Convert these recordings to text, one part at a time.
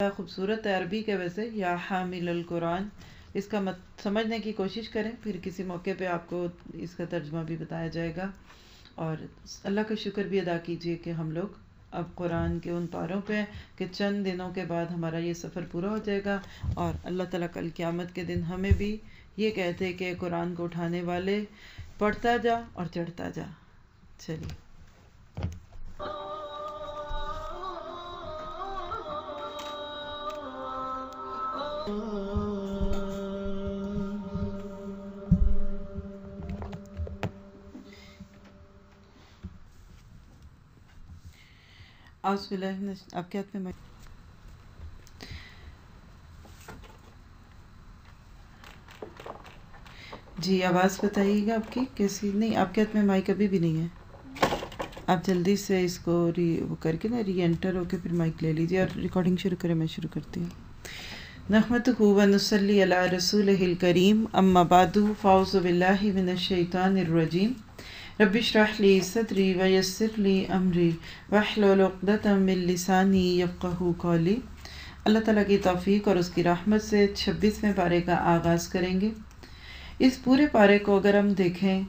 خوبصورت ہے عربی کے ویسے، یا حامل القرآن. اس کا سمجھنے کی کوشش کریں، پھر کسی موقع پہ آپ کو اس کا ترجمہ بھی بتایا جائے گا. اور اللہ کا شکر بھی ادا کیجئے کہ ہم لوگ اب قرآن کے ان پاروں پہ ہیں کہ چند دنوں کے بعد ہمارا یہ سفر پورا ہو جائے گا، اور اللہ تعالیٰ کل قیامت کے دن ہمیں بھی یہ کہتے کہ قرآن کو اٹھانے والے پڑھتا جا اور چڑھتا جا. چلیے. اعوذ باللہ آپ کے ہاتھ میں جی آواز بتائیے گا آپ کی کیسی؟ نہیں، آپ کے ہاتھ میں مائک ابھی بھی نہیں ہے. آپ جلدی سے اس کو وہ کر کے نا ری انٹر ہو کے پھر مائک لے لیجیے اور ریکارڈنگ شروع کریں. میں شروع کرتی ہوں. نحمدہ و نصلی علی رسولہ الکریم، اما بعد، فاعوذ باللہ من الشیطان الرجیم. رب اشرح لی صدری ویسر لی امری واحلل عقدۃ من لسانی یفقہوا قولی. اللہ تعالیٰ کی توفیق اور اس کی رحمت سے 26ویں پارے کا آغاز کریں گے. اس پورے پارے کو اگر ہم دیکھیں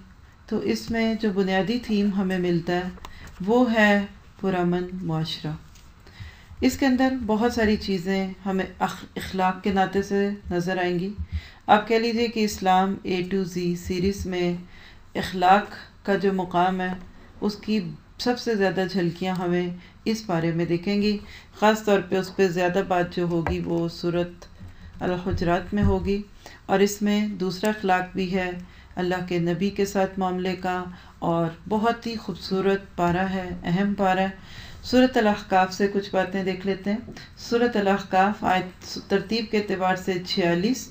تو اس میں جو بنیادی تھیم ہمیں ملتا ہے وہ ہے پرامن معاشرہ. اس کے اندر بہت ساری چیزیں ہمیں اخلاق کے ناطے سے نظر آئیں گی. آپ کہہ لیجئے کہ اسلام A to Z سیریز میں اخلاق کا جو مقام ہے اس کی سب سے زیادہ جھلکیاں ہمیں اس پارے میں دیکھیں گی. خاص طور پہ اس پہ زیادہ بات جو ہوگی وہ سورۃ الحجرات میں ہوگی، اور اس میں دوسرا اخلاق بھی ہے اللہ کے نبی کے ساتھ معاملے کا، اور بہت ہی خوبصورت پارہ ہے، اہم پارہ ہے. سورۃ الاحقاف سے کچھ باتیں دیکھ لیتے ہیں. سورۃ الاحقاف آیت ترتیب کے اعتبار سے 46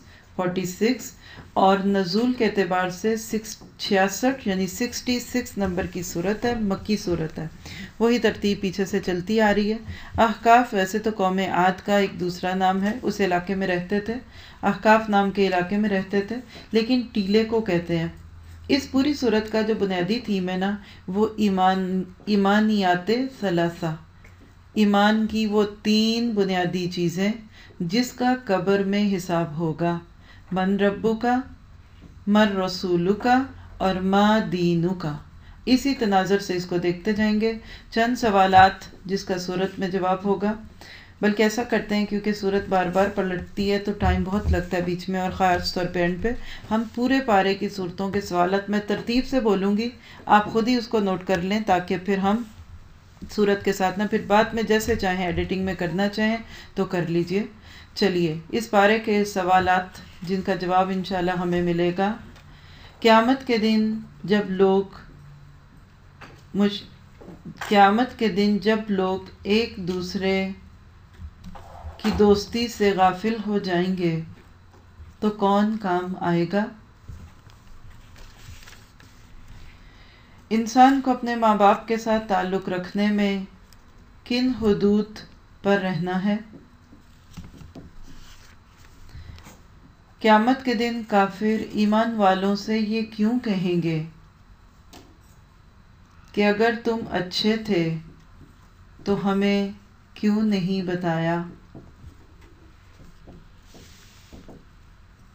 اور نزول کے اعتبار سے 66 یعنی 66 نمبر کی صورت ہے، مکی صورت ہے. وہی ترتیب پیچھے سے چلتی آ رہی ہے. احقاف ویسے تو قوم عاد کا ایک دوسرا نام ہے، اس علاقے میں رہتے تھے، احقاف نام کے علاقے میں رہتے تھے، لیکن ٹیلے کو کہتے ہیں. اس پوری صورت کا جو بنیادی تھیم ہے نا وہ ایمانیات ثلاثہ، ایمان کی وہ 3 بنیادی چیزیں جس کا قبر میں حساب ہوگا. من ربو کا، من رسولو کا، اور ما دینو کا. اسی تناظر سے اس کو دیکھتے جائیں گے. چند سوالات جس کا صورت میں جواب ہوگا، بلکہ ایسا کرتے ہیں کیونکہ صورت بار بار پلٹتی ہے تو ٹائم بہت لگتا ہے بیچ میں، اور خاص طور پہ اینڈ پہ ہم پورے پارے کی صورتوں کے سوالات میں ترتیب سے بولوں گی، آپ خود ہی اس کو نوٹ کر لیں تاکہ پھر ہم صورت کے ساتھ نہ پھر بعد میں جیسے چاہیں ایڈیٹنگ میں کرنا چاہیں تو کر لیجئے. چلیے اس پارے کے سوالات جن کا جواب انشاءاللہ ہمیں ملے گا. قیامت کے دن جب لوگ ایک دوسرے کی دوستی سے غافل ہو جائیں گے تو کون کام آئے گا؟ انسان کو اپنے ماں باپ کے ساتھ تعلق رکھنے میں کن حدود پر رہنا ہے؟ قیامت کے دن کافر ایمان والوں سے یہ کیوں کہیں گے کہ اگر تم اچھے تھے تو ہمیں کیوں نہیں بتایا؟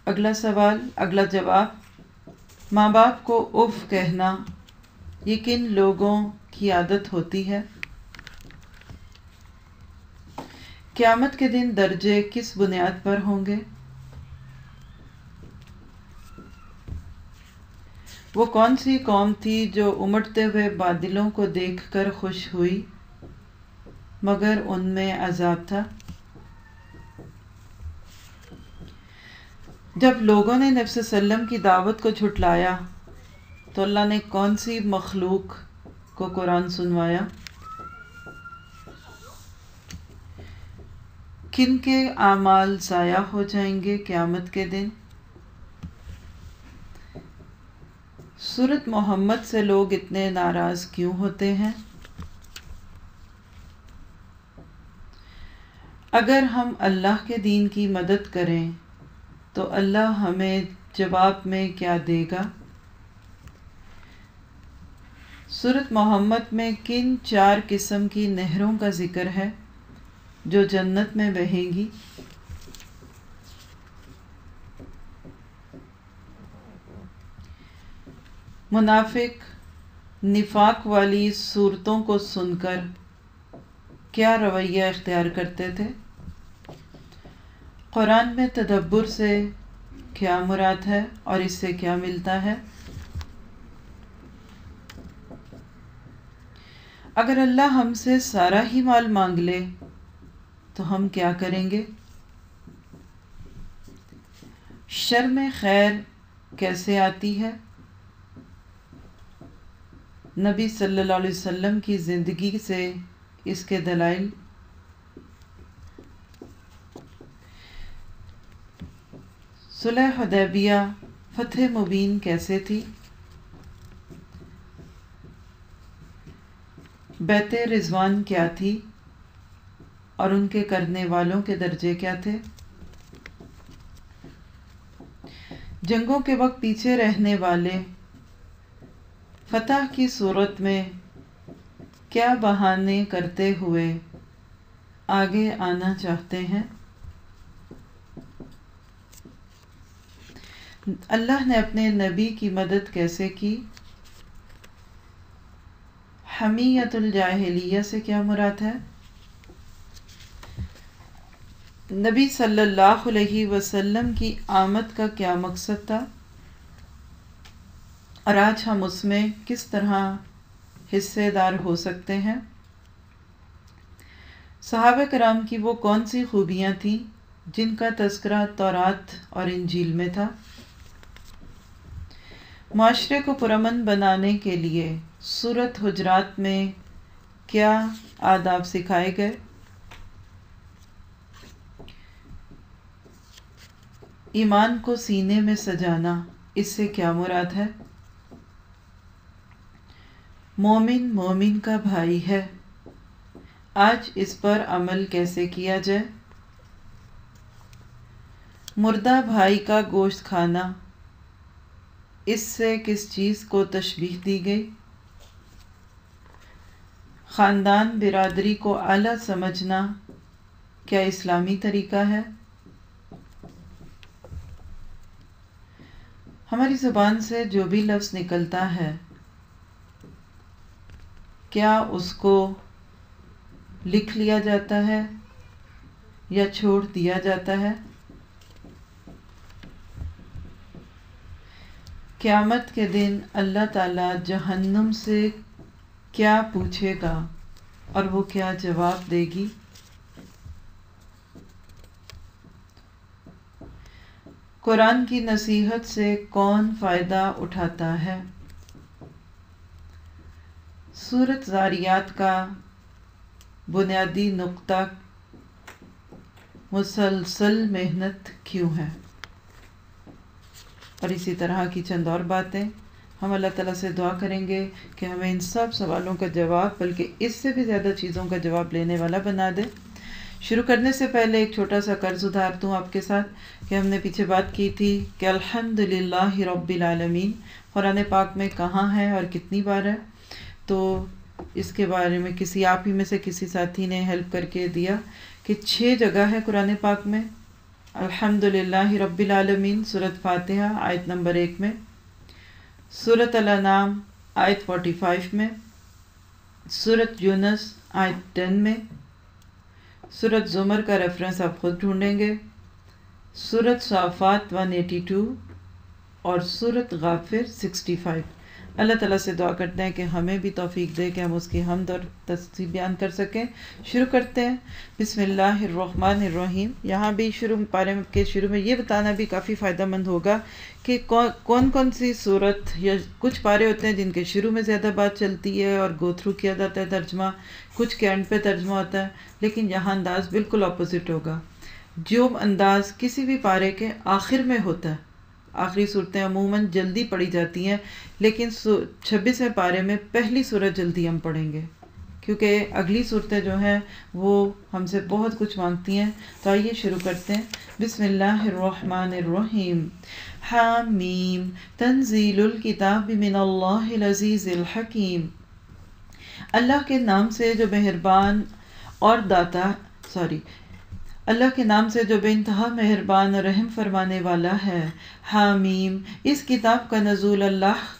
اگلا سوال، اگلا جواب. ماں باپ کو اف کہنا یہ کن لوگوں کی عادت ہوتی ہے؟ قیامت کے دن درجے کس بنیاد پر ہوں گے؟ وہ کون سی قوم تھی جو امٹتے ہوئے بادلوں کو دیکھ کر خوش ہوئی مگر ان میں عذاب تھا؟ جب لوگوں نے نبی صلی اللہ علیہ وسلم کی دعوت کو جھٹلایا تو اللہ نے کون سی مخلوق کو قرآن سنوایا؟ کن کے اعمال ضائع ہو جائیں گے قیامت کے دن؟ سورۃ محمد سے لوگ اتنے ناراض کیوں ہوتے ہیں؟ اگر ہم اللہ کے دین کی مدد کریں تو اللہ ہمیں جواب میں کیا دے گا؟ سورۃ محمد میں کن 4 قسم کی نہروں کا ذکر ہے؟ جو جنت میں بہیں گی۔ منافق نفاق والی صورتوں کو سن کر کیا رویہ اختیار کرتے تھے؟ قرآن میں تدبر سے کیا مراد ہے اور اس سے کیا ملتا ہے؟ اگر اللہ ہم سے سارا ہی مال مانگ لے تو ہم کیا کریں گے؟ شر میں خیر کیسے آتی ہے؟ نبی صلی اللہ علیہ وسلم کی زندگی سے اس کے دلائل۔ صلح حدیبیہ فتح مبین کیسے تھی؟ بیعت رضوان کیا تھی اور ان کے کرنے والوں کے درجے کیا تھے؟ جنگوں کے وقت پیچھے رہنے والے فتح کی صورت میں کیا بہانے کرتے ہوئے آگے آنا چاہتے ہیں؟ اللہ نے اپنے نبی کی مدد کیسے کی؟ حمیت الجاہلیہ سے کیا مراد ہے؟ نبی صلی اللہ علیہ وسلم کی آمد کا کیا مقصد تھا اور آج ہم اس میں کس طرح حصے دار ہو سکتے ہیں؟ صحابہ کرام کی وہ کون سی خوبیاں تھیں جن کا تذکرہ تورات اور انجیل میں تھا؟ معاشرے کو پرامن بنانے کے لیے سورۃ حجرات میں کیا آداب سکھائے گئے؟ ایمان کو سینے میں سجانا، اس سے کیا مراد ہے؟ مومن مومن کا بھائی ہے، آج اس پر عمل کیسے کیا جائے؟ مردہ بھائی کا گوشت کھانا، اس سے کس چیز کو تشبیہ دی گئی؟ خاندان برادری کو اعلیٰ سمجھنا کیا اسلامی طریقہ ہے؟ ہماری زبان سے جو بھی لفظ نکلتا ہے کیا اس کو لکھ لیا جاتا ہے یا چھوڑ دیا جاتا ہے؟ قیامت کے دن اللہ تعالیٰ جہنم سے کیا پوچھے گا اور وہ کیا جواب دے گی؟ قرآن کی نصیحت سے کون فائدہ اٹھاتا ہے؟ سورۃ ذاریات کا بنیادی نقطہ مسلسل محنت کیوں ہے؟ اور اسی طرح کی چند اور باتیں ہم اللہ تعالیٰ سے دعا کریں گے کہ ہمیں ان سب سوالوں کا جواب بلکہ اس سے بھی زیادہ چیزوں کا جواب لینے والا بنا دے۔ شروع کرنے سے پہلے ایک چھوٹا سا قرض ادھارتا ہوں آپ کے ساتھ کہ ہم نے پیچھے بات کی تھی کہ الحمدللہ رب العالمین قرآن پاک میں کہاں ہے اور کتنی بار ہے، تو اس کے بارے میں آپ ہی میں سے کسی ساتھی نے ہیلپ کر کے دیا کہ 6 جگہ ہے قرآن پاک میں الحمدللہ رب العالمین، سورۃ فاتحہ آیت نمبر 1 میں، سورۃ الانعام آیت 45 میں، سورۃ یونس آیت 10 میں، سورۃ زمر کا ریفرنس آپ خود ڈھونڈیں گے، سورۃ صافات 182 اور سورۃ غافر 65۔ اللہ تعالیٰ سے دعا کرتے ہیں کہ ہمیں بھی توفیق دے کہ ہم اس کی حمد اور تسبیح بیان کر سکیں۔ شروع کرتے ہیں، بسم اللہ الرحمن الرحیم۔ یہاں بھی پارے کے شروع میں یہ بتانا بھی کافی فائدہ مند ہوگا کہ کون کون سی صورت یا کچھ پارے ہوتے ہیں جن کے شروع میں زیادہ بات چلتی ہے اور گو تھرو کیا جاتا ہے ترجمہ، کچھ کے اینڈ پہ ترجمہ ہوتا ہے، لیکن یہاں انداز بالکل اپوزٹ ہوگا۔ جو انداز کسی بھی پارے کے آخر میں ہوتا ہے، آخری صورتیں عموماً جلدی پڑھی جاتی ہیں، لیکن 26ویں پارے میں پہلی صورت جلدی ہم پڑھیں گے کیونکہ اگلی صورتیں جو ہیں وہ ہم سے بہت کچھ مانگتی ہیں۔ تو آئیے شروع کرتے ہیں، بسم اللہ الرحمن الرحیم۔ حامیم تنزیل الکتاب من اللہ العزیز الحکیم۔ اللہ کے نام سے جو مہربان اور داتا اللہ کے نام سے جو بے انتہا مہربان اور رحم فرمانے والا ہے۔ حامیم، اس کتاب کا نزول اللہ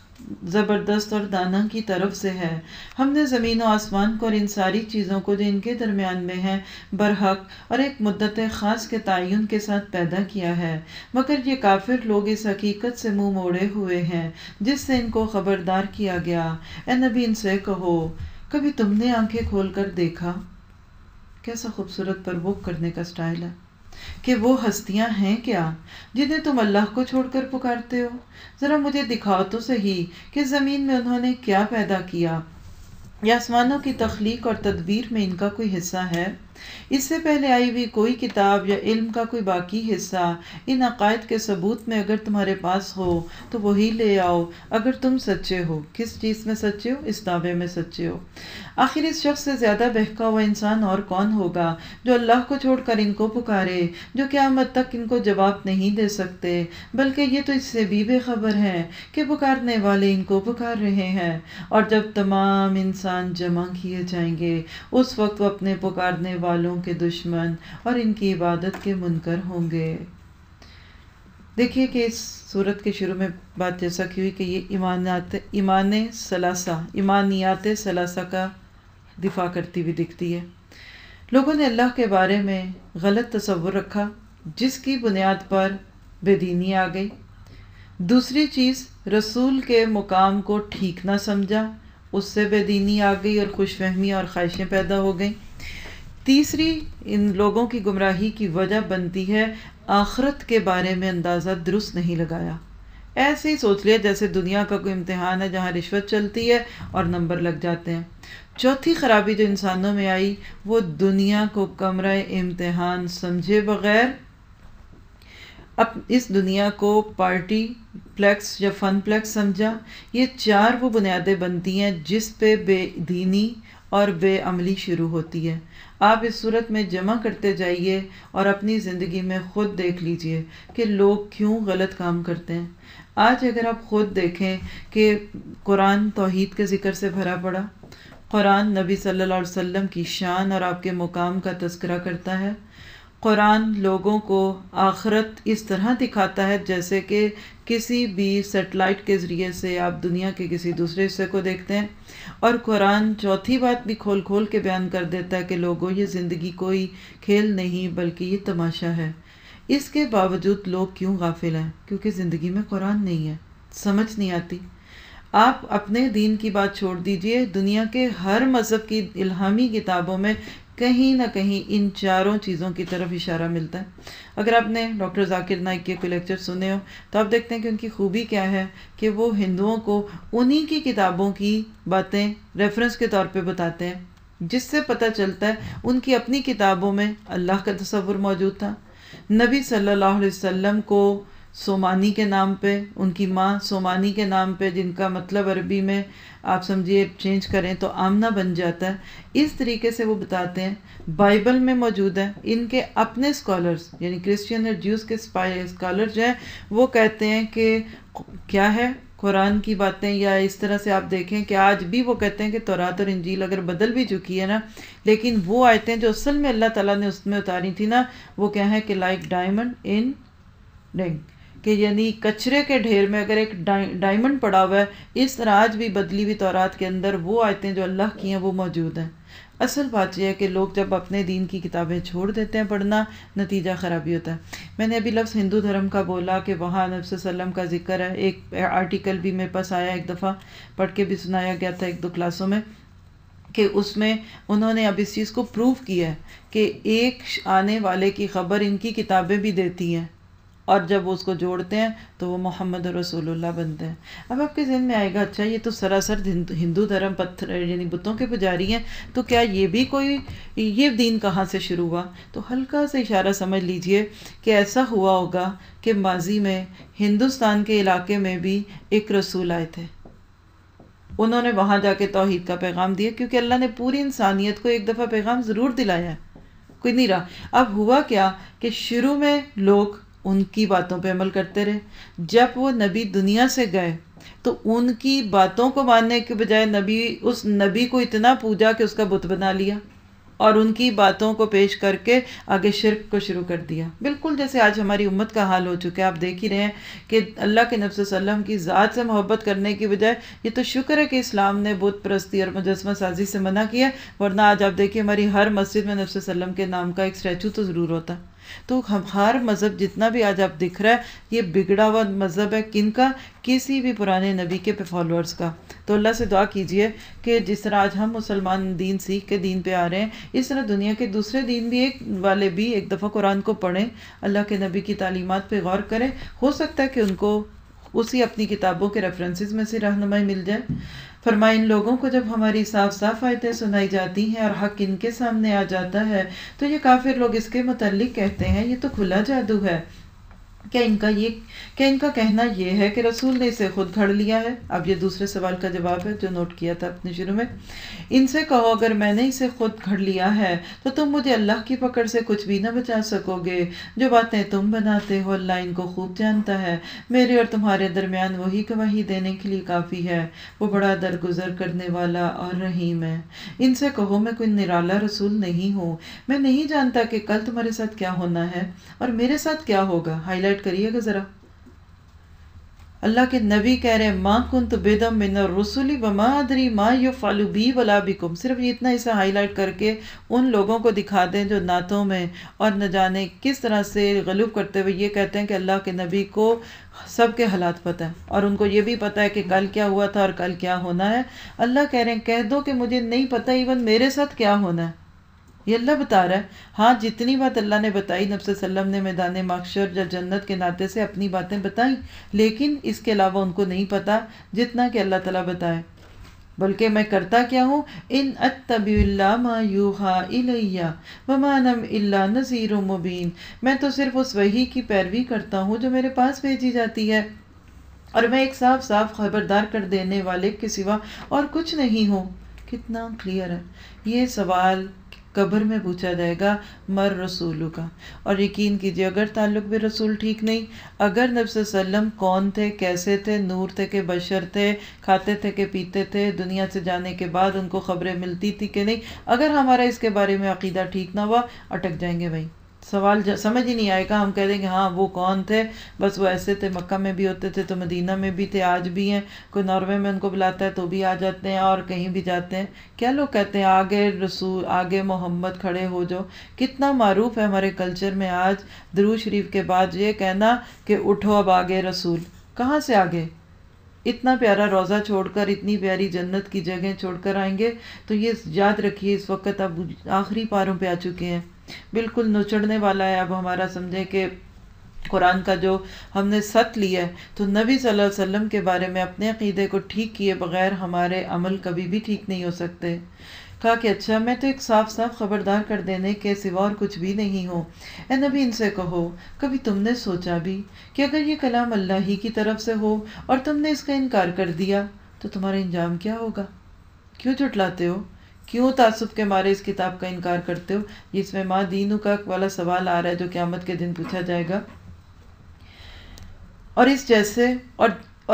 زبردست اور دانا کی طرف سے ہے۔ ہم نے زمین و آسمان کو اور ان ساری چیزوں کو جو ان کے درمیان میں ہیں برحق اور ایک مدت خاص کے تعین کے ساتھ پیدا کیا ہے، مگر یہ کافر لوگ اس حقیقت سے منہ موڑے ہوئے ہیں جس سے ان کو خبردار کیا گیا۔ اے نبی، ان سے کہو، کبھی تم نے آنکھیں کھول کر دیکھا؟ کیسا خوبصورت پرووک کرنے کا سٹائل ہے کہ وہ ہستیاں ہیں کیا جنہیں تم اللہ کو چھوڑ کر پکارتے ہو؟ ذرا مجھے دکھاؤ تو صحیح کہ زمین میں انہوں نے کیا پیدا کیا، یا آسمانوں کی تخلیق اور تدبیر میں ان کا کوئی حصہ ہے؟ اس سے پہلے آئی ہوئی کوئی کتاب یا علم کا کوئی باقی حصہ ان عقائد کے ثبوت میں اگر تمہارے پاس ہو تو وہی لے آؤ اگر تم سچے ہو۔ کس چیز میں سچے ہو؟ اس دعوے میں سچے ہو۔ آخر اس شخص سے زیادہ بہکا ہوا انسان اور کون ہوگا جو اللہ کو چھوڑ کر ان کو پکارے، جو قیامت تک ان کو جواب نہیں دے سکتے، بلکہ یہ تو اس سے بھی بے خبر ہے کہ پکارنے والے ان کو پکار رہے ہیں، اور جب تمام انسان جمع کیے جائیں گے اس وقت وہ اپنے پکارنے والوں کے دشمن اور ان کی عبادت کے منکر ہوں گے۔ دیکھیے کہ اس سورت کے شروع میں بات جیسا کی ہوئی کہ یہ ایمانیات ثلاثہ کا دفاع کرتی ہوئی دکھتی ہے۔ لوگوں نے اللہ کے بارے میں غلط تصور رکھا جس کی بنیاد پر بے دینی آ گئی۔ دوسری چیز، رسول کے مقام کو ٹھیک نہ سمجھا، اس سے بے دینی آ گئی اور خوش فہمی اور خواہشیں پیدا ہو گئیں۔ تیسری، ان لوگوں کی گمراہی کی وجہ بنتی ہے آخرت کے بارے میں اندازہ درست نہیں لگایا۔ ایسے ہی سوچ لیا جیسے دنیا کا کوئی امتحان ہے جہاں رشوت چلتی ہے اور نمبر لگ جاتے ہیں۔ چوتھی خرابی جو انسانوں میں آئی وہ دنیا کو کمرہ امتحان سمجھے بغیر اب اس دنیا کو پارٹی پلیکس یا فن پلیکس سمجھا۔ یہ چار وہ بنیادیں بنتی ہیں جس پہ بے دینی اور بے عملی شروع ہوتی ہے۔ آپ اس صورت میں جمع کرتے جائیے اور اپنی زندگی میں خود دیکھ لیجئے کہ لوگ کیوں غلط کام کرتے ہیں۔ آج اگر آپ خود دیکھیں کہ قرآن توحید کے ذکر سے بھرا پڑا، قرآن نبی صلی اللہ علیہ وسلم کی شان اور آپ کے مقام کا تذکرہ کرتا ہے، قرآن لوگوں کو آخرت اس طرح دکھاتا ہے جیسے کہ کسی بھی سیٹلائٹ کے ذریعے سے آپ دنیا کے کسی دوسرے حصے کو دیکھتے ہیں، اور قرآن چوتھی بات بھی کھول کھول کے بیان کر دیتا ہے کہ لوگوں، یہ زندگی کوئی کھیل نہیں بلکہ یہ تماشا ہے۔ اس کے باوجود لوگ کیوں غافل ہیں؟ کیونکہ زندگی میں قرآن نہیں ہے، سمجھ نہیں آتی۔ آپ اپنے دین کی بات چھوڑ دیجئے، دنیا کے ہر مذہب کی الہامی کتابوں میں کہیں نہ کہیں ان چاروں چیزوں کی طرف اشارہ ملتا ہے۔ اگر آپ نے ڈاکٹر ذاکر نائک کے کوئی لیکچر سنے ہو تو آپ دیکھتے ہیں کہ ان کی خوبی کیا ہے کہ وہ ہندوؤں کو انہی کی کتابوں کی باتیں ریفرنس کے طور پہ بتاتے ہیں، جس سے پتہ چلتا ہے ان کی اپنی کتابوں میں اللہ کا تصور موجود تھا۔ نبی صلی اللہ علیہ وسلم کو سومانی کے نام پہ، ان کی ماں سومانی کے نام پہ، جن کا مطلب عربی میں آپ سمجھیے چینج کریں تو آمنہ بن جاتا ہے، اس طریقے سے وہ بتاتے ہیں۔ بائبل میں موجود ہے۔ ان کے اپنے اسکالرز یعنی کرسچین اور جیوز کے اسکالر جو ہیں وہ کہتے ہیں کہ کیا ہے قرآن کی باتیں، یا اس طرح سے آپ دیکھیں کہ آج بھی وہ کہتے ہیں کہ تورات اور انجیل اگر بدل بھی چکی ہے نا، لیکن وہ آیتیں جو اصل میں اللہ تعالیٰ نے اس میں اتاری تھی نا، وہ کیا ہے کہ لائک ڈائمنڈ ان رنگ، کہ یعنی کچرے کے ڈھیر میں اگر ایک ڈائمنڈ پڑا ہوا ہے، اس طرح آج بھی بدلی ہوئی تورات کے اندر وہ آیتیں جو اللہ کی ہیں وہ موجود ہیں۔ اصل بات یہ ہے کہ لوگ جب اپنے دین کی کتابیں چھوڑ دیتے ہیں پڑھنا، نتیجہ خرابی ہوتا ہے۔ میں نے ابھی لفظ ہندو دھرم کا بولا کہ وہاں نبی صلی اللہ علیہ وسلم کا ذکر ہے، ایک آرٹیکل بھی میرے پاس آیا، ایک دفعہ پڑھ کے بھی سنایا گیا تھا ایک دو کلاسوں میں، کہ اس میں انہوں نے اب اس چیز کو پروو کیا ہے کہ ایک آنے والے کی خبر ان کی کتابیں بھی دیتی ہیں، اور جب وہ اس کو جوڑتے ہیں تو وہ محمد رسول اللہ بنتے ہیں۔ اب آپ کے ذہن میں آئے گا، اچھا یہ تو سراسر ہندو دھرم پتھر یعنی بتوں کے پجاری ہیں، تو کیا یہ بھی کوئی، یہ دین کہاں سے شروع ہوا؟ تو ہلکا سا اشارہ سمجھ لیجئے کہ ایسا ہوا ہوگا کہ ماضی میں ہندوستان کے علاقے میں بھی ایک رسول آئے تھے، انہوں نے وہاں جا کے توحید کا پیغام دیا، کیونکہ اللہ نے پوری انسانیت کو ایک دفعہ پیغام ضرور دلایا ہے، کوئی نہیں رہا۔ اب ہوا کیا کہ شروع میں لوگ ان کی باتوں پہ عمل کرتے رہے، جب وہ نبی دنیا سے گئے تو ان کی باتوں کو ماننے کے بجائے اس نبی کو اتنا پوجا کہ اس کا بت بنا لیا۔ اور ان کی باتوں کو پیش کر کے آگے شرک کو شروع کر دیا، بالکل جیسے آج ہماری امت کا حال ہو چکا ہے۔ آپ دیکھ ہی رہے ہیں کہ اللہ کے نبی صلی اللہ علیہ وسلم کی ذات سے محبت کرنے کی بجائے یہ تو شکر ہے کہ اسلام نے بت پرستی اور مجسمہ سازی سے منع کیا، ورنہ آج آپ دیکھیے ہماری ہر مسجد میں نبی صلی اللہ علیہ وسلم کے نام کا ایک اسٹیچو تو ضرور ہوتا۔ تو ہر مذہب جتنا بھی آج آپ دکھ رہا ہے یہ بگڑا ہوا مذہب ہے، کن کا؟ کسی بھی پرانے نبی کے فالوورز کا۔ تو اللہ سے دعا کیجئے کہ جس طرح آج ہم مسلمان دین سیکھ کے دین پہ آ رہے ہیں، اس طرح دنیا کے دوسرے دین بھی والے بھی ایک دفعہ قرآن کو پڑھیں، اللہ کے نبی کی تعلیمات پہ غور کریں، ہو سکتا ہے کہ ان کو اسی اپنی کتابوں کے ریفرنسز میں سے رہنمائی مل جائے۔ فرمائے ان لوگوں کو جب ہماری صاف صاف آیتیں سنائی جاتی ہیں اور حق ان کے سامنے آ جاتا ہے تو یہ کافر لوگ اس کے متعلق کہتے ہیں یہ تو کھلا جادو ہے۔ کیا ان کا کہنا یہ ہے کہ رسول نے اسے خود گھڑ لیا ہے؟ اب یہ دوسرے سوال کا جواب ہے جو نوٹ کیا تھا اپنے شروع میں۔ ان سے کہو اگر میں نے اسے خود گھڑ لیا ہے تو تم مجھے اللہ کی پکڑ سے کچھ بھی نہ بچا سکو گے۔ جو باتیں تم بناتے ہو اللہ ان کو خوب جانتا ہے، میرے اور تمہارے درمیان وہی گواہی دینے کے لیے کافی ہے، وہ بڑا درگزر کرنے والا اور رحیم ہے۔ ان سے کہو میں کوئی نرالا رسول نہیں ہوں، میں نہیں جانتا کہ کل تمہارے ساتھ کیا ہونا ہے اور میرے ساتھ کیا ہوگا۔ ہائی لائٹ کریے گا ذرا، اللہ کے نبی کہہ رہے ہیں ماں کنت بدعا من الرسل وما ادری ما یفعل بی ولا بکم، صرف اتنا اسے ہائی لائٹ کر کے ان لوگوں کو دکھا دیں جو نعتوں میں اور نہ جانے کس طرح سے غلوب کرتے ہوئے یہ کہتے ہیں کہ اللہ کے نبی کو سب کے حالات پتہ ہے اور ان کو یہ بھی پتہ ہے کہ کل کیا ہوا تھا اور کل کیا ہونا ہے۔ اللہ کہہ رہے ہیں کہہ دو کہ مجھے نہیں پتہ ایون میرے ساتھ کیا ہونا ہے، یہ اللہ بتا رہا ہے۔ ہاں جتنی بات اللہ نے بتائی نبی صلی اللہ علیہ وسلم نے میدان محشر یا جنت کے ناطے سے اپنی باتیں بتائیں، لیکن اس کے علاوہ ان کو نہیں پتا جتنا کہ اللہ تعالیٰ بتائے۔ بلکہ میں کرتا کیا ہوں، ان اتبع الا ما یوحی الی وما انا الا نذیر مبین، میں تو صرف اس وحی کی پیروی کرتا ہوں جو میرے پاس بھیجی جاتی ہے اور میں ایک صاف صاف خبردار کر دینے والے کے سوا اور کچھ نہیں ہوں۔ کتنا کلیئر ہے۔ یہ سوال قبر میں پوچھا جائے گا مر رسولو کا، اور یقین کیجیے اگر تعلق بھی رسول ٹھیک نہیں، اگر نبی صلی اللہ علیہ وسلم کون تھے، کیسے تھے، نور تھے کہ بشر تھے، کھاتے تھے کہ پیتے تھے، دنیا سے جانے کے بعد ان کو خبریں ملتی تھی کہ نہیں، اگر ہمارا اس کے بارے میں عقیدہ ٹھیک نہ ہوا اٹک جائیں گے بھائی، سوال سمجھ ہی نہیں آئے گا۔ ہم کہہ دیں گے ہاں وہ کون تھے، بس وہ ایسے تھے، مکہ میں بھی ہوتے تھے تو مدینہ میں بھی تھے، آج بھی ہیں، کوئی ناروے میں ان کو بلاتا ہے تو بھی آ جاتے ہیں اور کہیں بھی جاتے ہیں۔ کیا لوگ کہتے ہیں آگے رسول، آگے محمد کھڑے ہو جو، کتنا معروف ہے ہمارے کلچر میں آج درود شریف کے بعد یہ کہنا کہ اٹھو اب آگے رسول، کہاں سے آگے؟ اتنا پیارا روزہ چھوڑ کر، اتنی پیاری جنت کی جگہ چھوڑ کر آئیں گے تو یہ یاد رکھیے اس وقت اب آخری پاروں پہ آ چکے ہیں، بالکل نچڑنے والا ہے۔ اب ہمارا سمجھے کہ قرآن کا جو ہم نے ست لیا ہے تو نبی صلی اللہ علیہ وسلم کے بارے میں اپنے عقیدے کو ٹھیک کیے بغیر ہمارے عمل کبھی بھی ٹھیک نہیں ہو سکتے۔ کہا کہ اچھا میں تو ایک صاف صاف خبردار کر دینے کے سوا اور کچھ بھی نہیں ہوں۔ اے نبی ان سے کہو کبھی تم نے سوچا بھی کہ اگر یہ کلام اللہ ہی کی طرف سے ہو اور تم نے اس کا انکار کر دیا تو تمہارا انجام کیا ہوگا؟ کیوں جھٹلاتے ہو؟ کیوں تعصب کے مارے اس کتاب کا انکار کرتے ہو؟ اس میں ماں دینو کا والا سوال آ رہا ہے جو قیامت کے دن پوچھا جائے گا۔ اور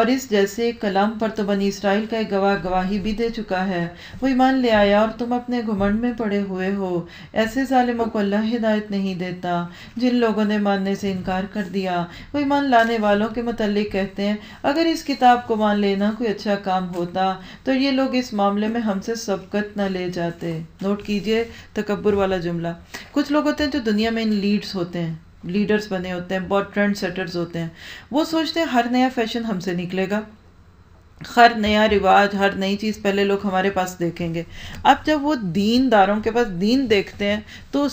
اس جیسے کلام پر تو بنی اسرائیل کا ایک گواہ گواہی بھی دے چکا ہے، وہ ایمان لے آیا اور تم اپنے گھمنڈ میں پڑے ہوئے ہو۔ ایسے ظالموں کو اللہ ہدایت نہیں دیتا جن لوگوں نے ماننے سے انکار کر دیا۔ وہ ایمان لانے والوں کے متعلق کہتے ہیں اگر اس کتاب کو مان لینا کوئی اچھا کام ہوتا تو یہ لوگ اس معاملے میں ہم سے سبقت نہ لے جاتے۔ نوٹ کیجئے تکبر والا جملہ۔ کچھ لوگ ہوتے ہیں جو دنیا میں ان لیڈز ہوتے ہیں، لیڈرز بنے ہوتے ہیں، بہت ٹرینڈ سیٹرز ہوتے ہیں، وہ سوچتے ہیں ہر نیا فیشن ہم سے نکلے گا، ہر نیا رواج، ہر نئی چیز پہلے لوگ ہمارے پاس دیکھیں گے۔ اب جب وہ دین داروں کے پاس دین دیکھتے ہیں تو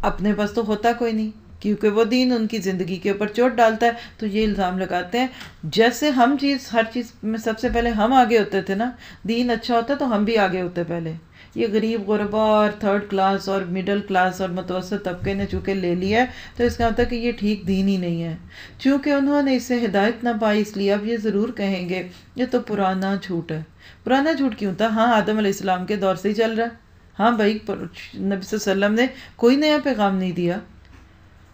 اپنے پاس تو ہوتا کوئی نہیں، کیونکہ وہ دین ان کی زندگی کے اوپر چوٹ ڈالتا ہے، تو یہ الزام لگاتے ہیں جیسے ہر چیز میں سب سے پہلے ہم آگے ہوتے تھے نا، دین اچھا ہوتا تو ہم بھی آگے ہوتے پہلے۔ یہ غریب غربا اور تھرڈ کلاس اور مڈل کلاس اور متوسط طبقے نے چونکہ لے لیا ہے تو اس کا مطلب کہ یہ ٹھیک دین ہی نہیں ہے، چونکہ انہوں نے اس سے ہدایت نہ پائی، اس لیے اب یہ ضرور کہیں گے یہ تو پرانا جھوٹ ہے۔ پرانا جھوٹ کیوں تھا؟ ہاں آدم علیہ السلام کے دور سے ہی چل رہا ہے، ہاں بھائی نبی صلی اللہ علیہ وسلم نے کوئی نیا پیغام نہیں دیا۔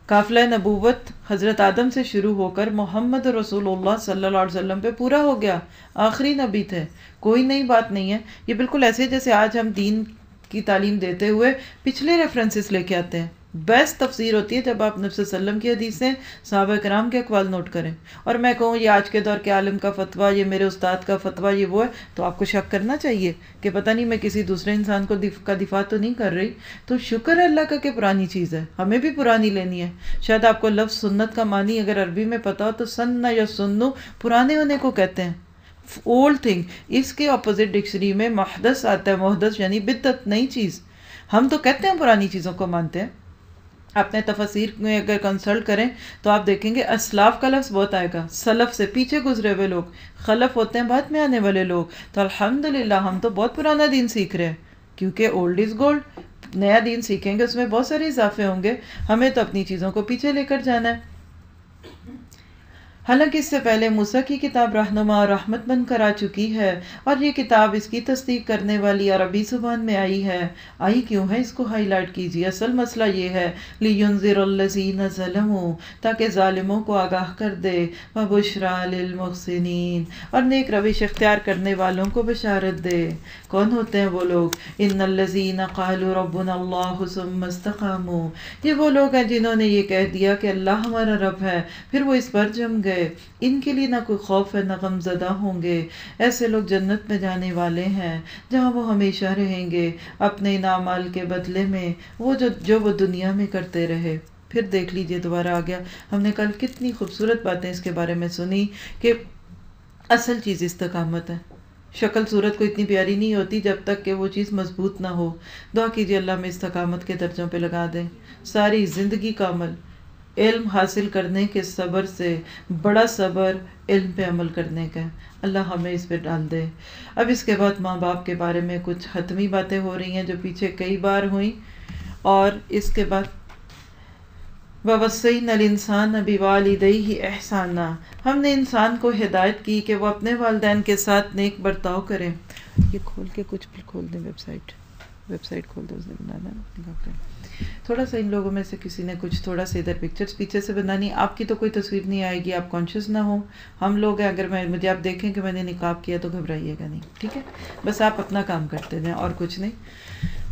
قافلہ نبوت حضرت آدم سے شروع ہو کر محمد رسول اللہ صلی اللہ علیہ وسلم پہ پورا ہو گیا، آخری نبی تھے، کوئی نئی بات نہیں ہے۔ یہ بالکل ایسے جیسے آج ہم دین کی تعلیم دیتے ہوئے پچھلے ریفرنسز لے کے آتے ہیں. بیسٹ تفسیر ہوتی ہے جب آپ نبی صلی اللہ علیہ وسلم کی حدیثیں، صحابہ کرام کے اقوال نوٹ کریں، اور میں کہوں یہ آج کے دور کے عالم کا فتویٰ، یہ میرے استاد کا فتویٰ، یہ وہ ہے، تو آپ کو شک کرنا چاہیے کہ پتہ نہیں میں کسی دوسرے انسان کو کا دفاع تو نہیں کر رہی. تو شکر ہے اللہ کا کہ پرانی چیز ہے، ہمیں بھی پرانی لینی ہے. شاید آپ کو لفظ سنت کا معنی اگر عربی میں پتا ہو تو سننا یا سنو پرانے ہونے کو کہتے ہیں، اولڈ تھنگ. اس کے اپوزٹ ڈکشنری میں محدث آتا ہے، محدث یعنی بدعت، نئی چیز. ہم تو کہتے ہیں پرانی چیزوں کو مانتے ہیں. اپنے تفاسیر میں اگر کنسلٹ کریں تو آپ دیکھیں گے اسلاف کا لفظ بہت آئے گا، سلف سے پیچھے گزرے ہوئے لوگ، خلف ہوتے ہیں بعد میں آنے والے لوگ. تو الحمدللہ ہم تو بہت پرانا دین سیکھ رہے ہیں، کیونکہ اولڈ از گولڈ. نیا دین سیکھیں گے اس میں بہت سارے اضافے ہوں گے، ہمیں تو اپنی چیزوں کو پیچھے لے کر جانا ہے. حالانکہ اس سے پہلے موسیٰ کی کتاب رہنما اور رحمت بن کر آ چکی ہے، اور یہ کتاب اس کی تصدیق کرنے والی عربی زبان میں آئی ہے. آئی کیوں ہے اس کو ہائی لائٹ کیجیے. اصل مسئلہ یہ ہے لِيُنذِرَ الَّذِينَ ظَلَمُوا، تاکہ ظالموں کو آگاہ کر دے، وَبُشْرَىٰ لِلْمُحْسِنِينَ، اور نیک روش اختیار کرنے والوں کو بشارت دے. کون ہوتے ہیں وہ لوگ؟ إِنَّ الَّذِينَ قَالُوا رَبُّنَا اللَّهُ ثُمَّ اسْتَقَامُوا، یہ وہ لوگ ہیں جنہوں نے یہ کہہ دیا کہ اللہ ہمارا رب ہے، پھر وہ اس پر جم گئے. ان کے لیے نہ کوئی خوف ہے نہ غم زدہ ہوں گے. ایسے لوگ جنت میں جانے والے ہیں جہاں وہ ہمیشہ رہیں گے اپنے ان اعمال کے بدلے میں وہ جو وہ دنیا میں کرتے رہے. پھر دیکھ لیجئے دوبارہ آ گیا. ہم نے کل کتنی خوبصورت باتیں اس کے بارے میں سنی کہ اصل چیز استقامت ہے. شکل صورت کو اتنی پیاری نہیں ہوتی جب تک کہ وہ چیز مضبوط نہ ہو. دعا کیجئے اللہ میں استقامت کے درجوں پہ لگا دیں. ساری زندگی کا عمل علم حاصل کرنے کے صبر سے بڑا صبر علم پہ عمل کرنے کا ہے. اللہ ہمیں اس پہ ڈال دے. اب اس کے بعد ماں باپ کے بارے میں کچھ حتمی باتیں ہو رہی ہیں جو پیچھے کئی بار ہوئیں، اور اس کے بعد وَوَصَّيْنَا الْإِنسَانَ بِوَالِدَيْهِ إِحْسَانًا، ہم نے انسان کو ہدایت کی کہ وہ اپنے والدین کے ساتھ نیک برتاؤ کریں. یہ کھول کے کچھ بھی کھول دیں، ویب سائٹ کھول دیں. اس نے بنانا تھوڑا سا ان لوگوں میں سے کسی نے کچھ تھوڑا سا ادھر پکچرز پیچھے سے بنانی. آپ کی تو کوئی تصویر نہیں آئے گی، آپ کانشیس نہ ہوں. ہم لوگ ہیں، اگر مجھے آپ دیکھیں کہ میں نے نقاب کیا تو گھبرائیے گا نہیں، ٹھیک ہے؟ بس آپ اپنا کام کرتے جائیں اور کچھ نہیں.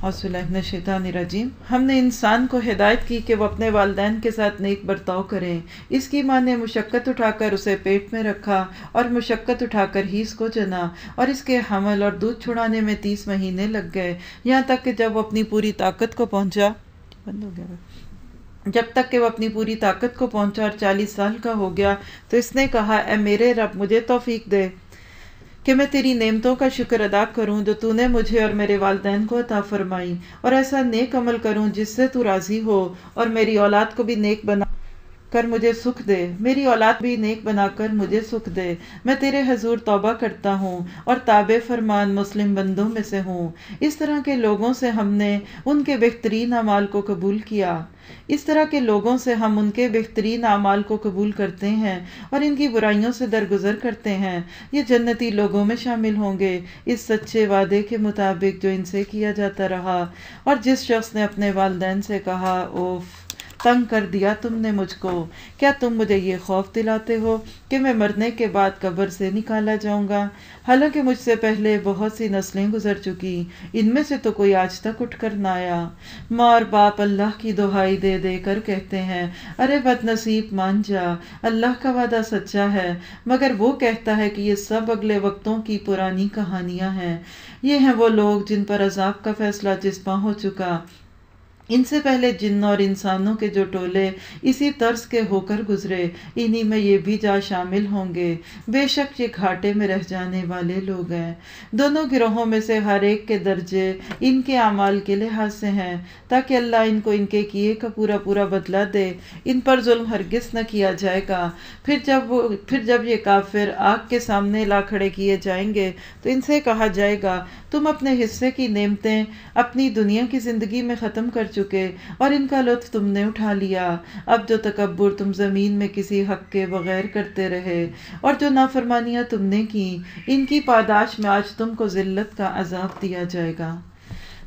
اعوذ باللہ من الشیطان الرجیم. ہم نے انسان کو ہدایت کی کہ وہ اپنے والدین کے ساتھ نیک برتاؤ کریں. اس کی ماں نے مشقت اٹھا کر اسے پیٹ میں رکھا اور مشقت اٹھا کر ہی اس کو جنا، اور اس کے حمل اور دودھ چھڑانے میں 30 مہینے لگ گئے، یہاں تک کہ جب وہ اپنی پوری طاقت کو پہنچا اور 40 سال کا ہو گیا تو اس نے کہا اے میرے رب مجھے توفیق دے کہ میں تیری نعمتوں کا شکر ادا کروں جو تو نے مجھے اور میرے والدین کو عطا فرمائی، اور ایسا نیک عمل کروں جس سے تو راضی ہو، اور میری اولاد کو بھی نیک بنا کر مجھے سکھ دے، میری اولاد بھی نیک بنا کر مجھے سکھ دے. میں تیرے حضور توبہ کرتا ہوں اور تابع فرمان مسلم بندوں میں سے ہوں. اس طرح کے لوگوں سے ہم نے ان کے بہترین اعمال کو قبول کیا. اس طرح کے لوگوں سے ہم ان کے بہترین اعمال کو قبول کرتے ہیں اور ان کی برائیوں سے درگزر کرتے ہیں. یہ جنتی لوگوں میں شامل ہوں گے اس سچے وعدے کے مطابق جو ان سے کیا جاتا رہا. اور جس شخص نے اپنے والدین سے کہا اوف تنگ کر دیا تم نے مجھ کو، کیا تم مجھے یہ خوف دلاتے ہو کہ میں مرنے کے بعد قبر سے نکالا جاؤں گا؟ حالانکہ مجھ سے پہلے بہت سی نسلیں گزر چکی، ان میں سے تو کوئی آج تک اٹھ کر نہ آیا. ماں اور باپ اللہ کی دہائی دے دے کر کہتے ہیں ارے بد نصیب مان جا، اللہ کا وعدہ سچا ہے. مگر وہ کہتا ہے کہ یہ سب اگلے وقتوں کی پرانی کہانیاں ہیں. یہ ہیں وہ لوگ جن پر عذاب کا فیصلہ جسپاں ہو چکا. ان سے پہلے جنوں اور انسانوں کے جو ٹولے اسی طرز کے ہو کر گزرے، انہی میں یہ بھی جا شامل ہوں گے. بے شک یہ گھاٹے میں رہ جانے والے لوگ ہیں. دونوں گروہوں میں سے ہر ایک کے درجے ان کے اعمال کے لحاظ سے ہیں تاکہ اللہ ان کو ان کے کیے کا پورا پورا بدلہ دے. ان پر ظلم ہرگز نہ کیا جائے گا. پھر جب یہ کافر آگ کے سامنے لا کھڑے کیے جائیں گے تو ان سے کہا جائے گا تم اپنے حصے کی نعمتیں اپنی دنیا کی زندگی میں ختم کر چکے اور ان کا لطف تم نے اٹھا لیا. اب جو تکبر تم زمین میں کسی حق کے بغیر کرتے رہے اور جو نافرمانیاں تم نے کی، ان کی پاداش میں آج تم کو ذلت کا عذاب دیا جائے گا.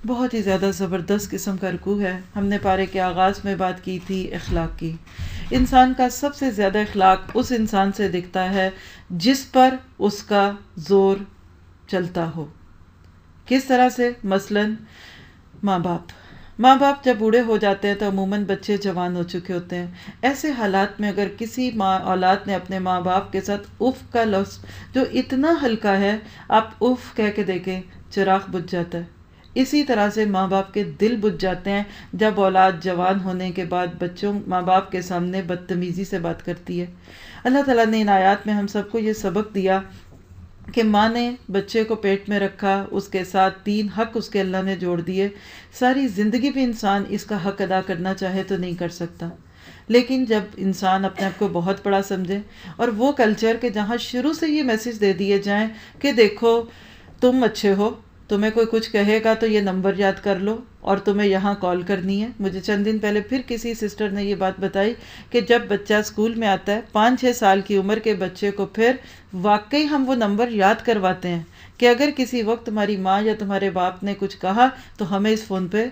بہت ہی زیادہ زبردست قسم کا رکوع ہے. ہم نے پارے کے آغاز میں بات کی تھی اخلاق کی. انسان کا سب سے زیادہ اخلاق اس انسان سے دکھتا ہے جس پر اس کا زور چلتا ہو. کس طرح سے؟ مثلاً ماں باپ جب بوڑھے ہو جاتے ہیں تو عموماً بچے جوان ہو چکے ہوتے ہیں. ایسے حالات میں اگر کسی اولاد نے اپنے ماں باپ کے ساتھ اف کا لفظ جو اتنا ہلکا ہے، آپ اف کہہ کے دیکھیں، چراغ بجھ جاتا ہے. اسی طرح سے ماں باپ کے دل بجھ جاتے ہیں جب اولاد جوان ہونے کے بعد بچوں ماں باپ کے سامنے بدتمیزی سے بات کرتی ہے. اللہ تعالیٰ نے ان آیات میں ہم سب کو یہ سبق دیا کہ ماں نے بچے کو پیٹ میں رکھا، اس کے ساتھ 3 حق اس کے اللہ نے جوڑ دیے. ساری زندگی بھی انسان اس کا حق ادا کرنا چاہے تو نہیں کر سکتا، لیکن جب انسان اپنے آپ کو بہت بڑا سمجھے اور وہ کلچر کہ جہاں شروع سے یہ میسج دے دیے جائیں کہ دیکھو تم اچھے ہو، تمہیں کوئی کچھ کہے گا تو یہ نمبر یاد کر لو اور تمہیں یہاں کال کرنی ہے. مجھے چند دن پہلے پھر کسی سسٹر نے یہ بات بتائی کہ جب بچہ اسکول میں آتا ہے 5-6 سال کی عمر کے بچے کو پھر واقعی ہم وہ نمبر یاد کرواتے ہیں کہ اگر کسی وقت تمہاری ماں یا تمہارے باپ نے کچھ کہا تو ہمیں اس فون پہ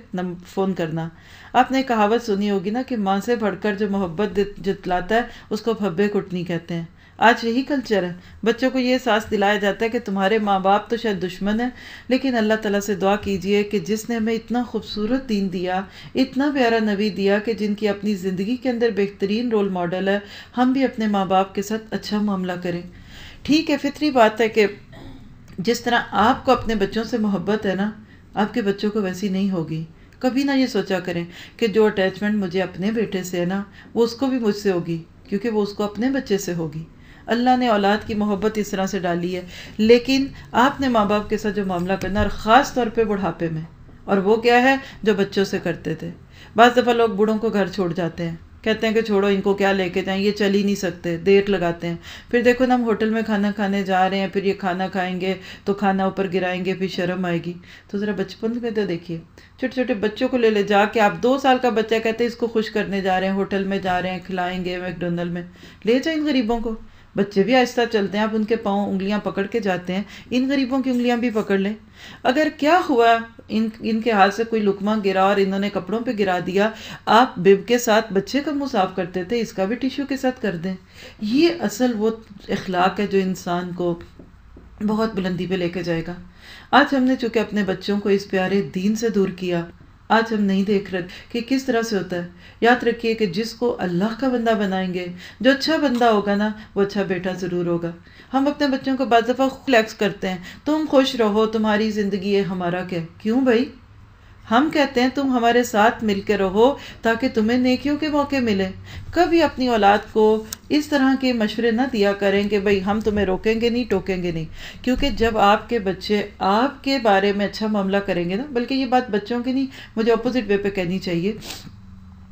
فون کرنا. آپ نے کہاوت سنی ہوگی نا کہ ماں سے بڑھ کر جو محبت جتلاتا ہے اس کو پھبے کٹنی کہتے ہیں. آج یہی کلچر ہے. بچوں کو یہ احساس دلایا جاتا ہے کہ تمہارے ماں باپ تو شاید دشمن ہیں، لیکن اللہ تعالیٰ سے دعا کیجئے کہ جس نے ہمیں اتنا خوبصورت دین دیا، اتنا پیارا نبی دیا کہ جن کی اپنی زندگی کے اندر بہترین رول ماڈل ہے، ہم بھی اپنے ماں باپ کے ساتھ اچھا معاملہ کریں. ٹھیک ہے، فطری بات ہے کہ جس طرح آپ کو اپنے بچوں سے محبت ہے نا، آپ کے بچوں کو ویسی نہیں ہوگی. کبھی نہ یہ سوچا کریں کہ جو اٹیچمنٹ مجھے اپنے بیٹے سے ہے نا وہ اس کو بھی مجھ سے ہوگی، کیونکہ وہ اس کو اپنے بچے سے ہوگی. اللہ نے اولاد کی محبت اس طرح سے ڈالی ہے، لیکن آپ نے ماں باپ کے ساتھ جو معاملہ کرنا، اور خاص طور پہ بڑھاپے میں، اور وہ کیا ہے جو بچوں سے کرتے تھے. بعض دفعہ لوگ بوڑھوں کو گھر چھوڑ جاتے ہیں، کہتے ہیں کہ چھوڑو ان کو کیا لے کے جائیں، یہ چل ہی نہیں سکتے، دیر لگاتے ہیں. پھر دیکھو نا ہم ہوٹل میں کھانا کھانے جا رہے ہیں، پھر یہ کھانا کھائیں گے تو کھانا اوپر گرائیں گے، پھر شرم آئے گی. تو ذرا بچپن میں تو دیکھیے، چھوٹے چھوٹے بچوں کو لے جا کے آپ 2 سال کا بچہ کہتے ہیں اس کو خوش کرنے جا رہے ہیں، ہوٹل میں جا رہے ہیں، کھلائیں گے میک ڈونلڈ میں، لے جائیں ان غریبوں کو. بچے بھی آہستہ چلتے ہیں، آپ ان کے پاؤں انگلیاں پکڑ کے جاتے ہیں، ان غریبوں کی انگلیاں بھی پکڑ لیں. اگر کیا ہوا ان کے ہاتھ سے کوئی لقمہ گرا اور انہوں نے کپڑوں پہ گرا دیا، آپ بب کے ساتھ بچے کا منہ صاف کرتے تھے، اس کا بھی ٹیشو کے ساتھ کر دیں. یہ اصل وہ اخلاق ہے جو انسان کو بہت بلندی پہ لے کے جائے گا. آج ہم نے چونکہ اپنے بچوں کو اس پیارے دین سے دور کیا، آج ہم نہیں دیکھ رہے کہ کس طرح سے ہوتا ہے. یاد رکھیے کہ جس کو اللہ کا بندہ بنائیں گے، جو اچھا بندہ ہوگا نا، وہ اچھا بیٹا ضرور ہوگا. ہم اپنے بچوں کو بعض دفعہ فلیکس کرتے ہیں، تم خوش رہو، تمہاری زندگی ہے، ہمارا کیا. کیوں بھائی؟ ہم کہتے ہیں تم ہمارے ساتھ مل کے رہو تاکہ تمہیں نیکیوں کے موقع ملے. کبھی اپنی اولاد کو اس طرح کے مشورے نہ دیا کریں کہ بھئی ہم تمہیں روکیں گے نہیں، ٹوکیں گے نہیں. کیونکہ جب آپ کے بچے آپ کے بارے میں اچھا معاملہ کریں گے نا، بلکہ یہ بات بچوں کی نہیں، مجھے اپوزٹ وے پہ کہنی چاہیے.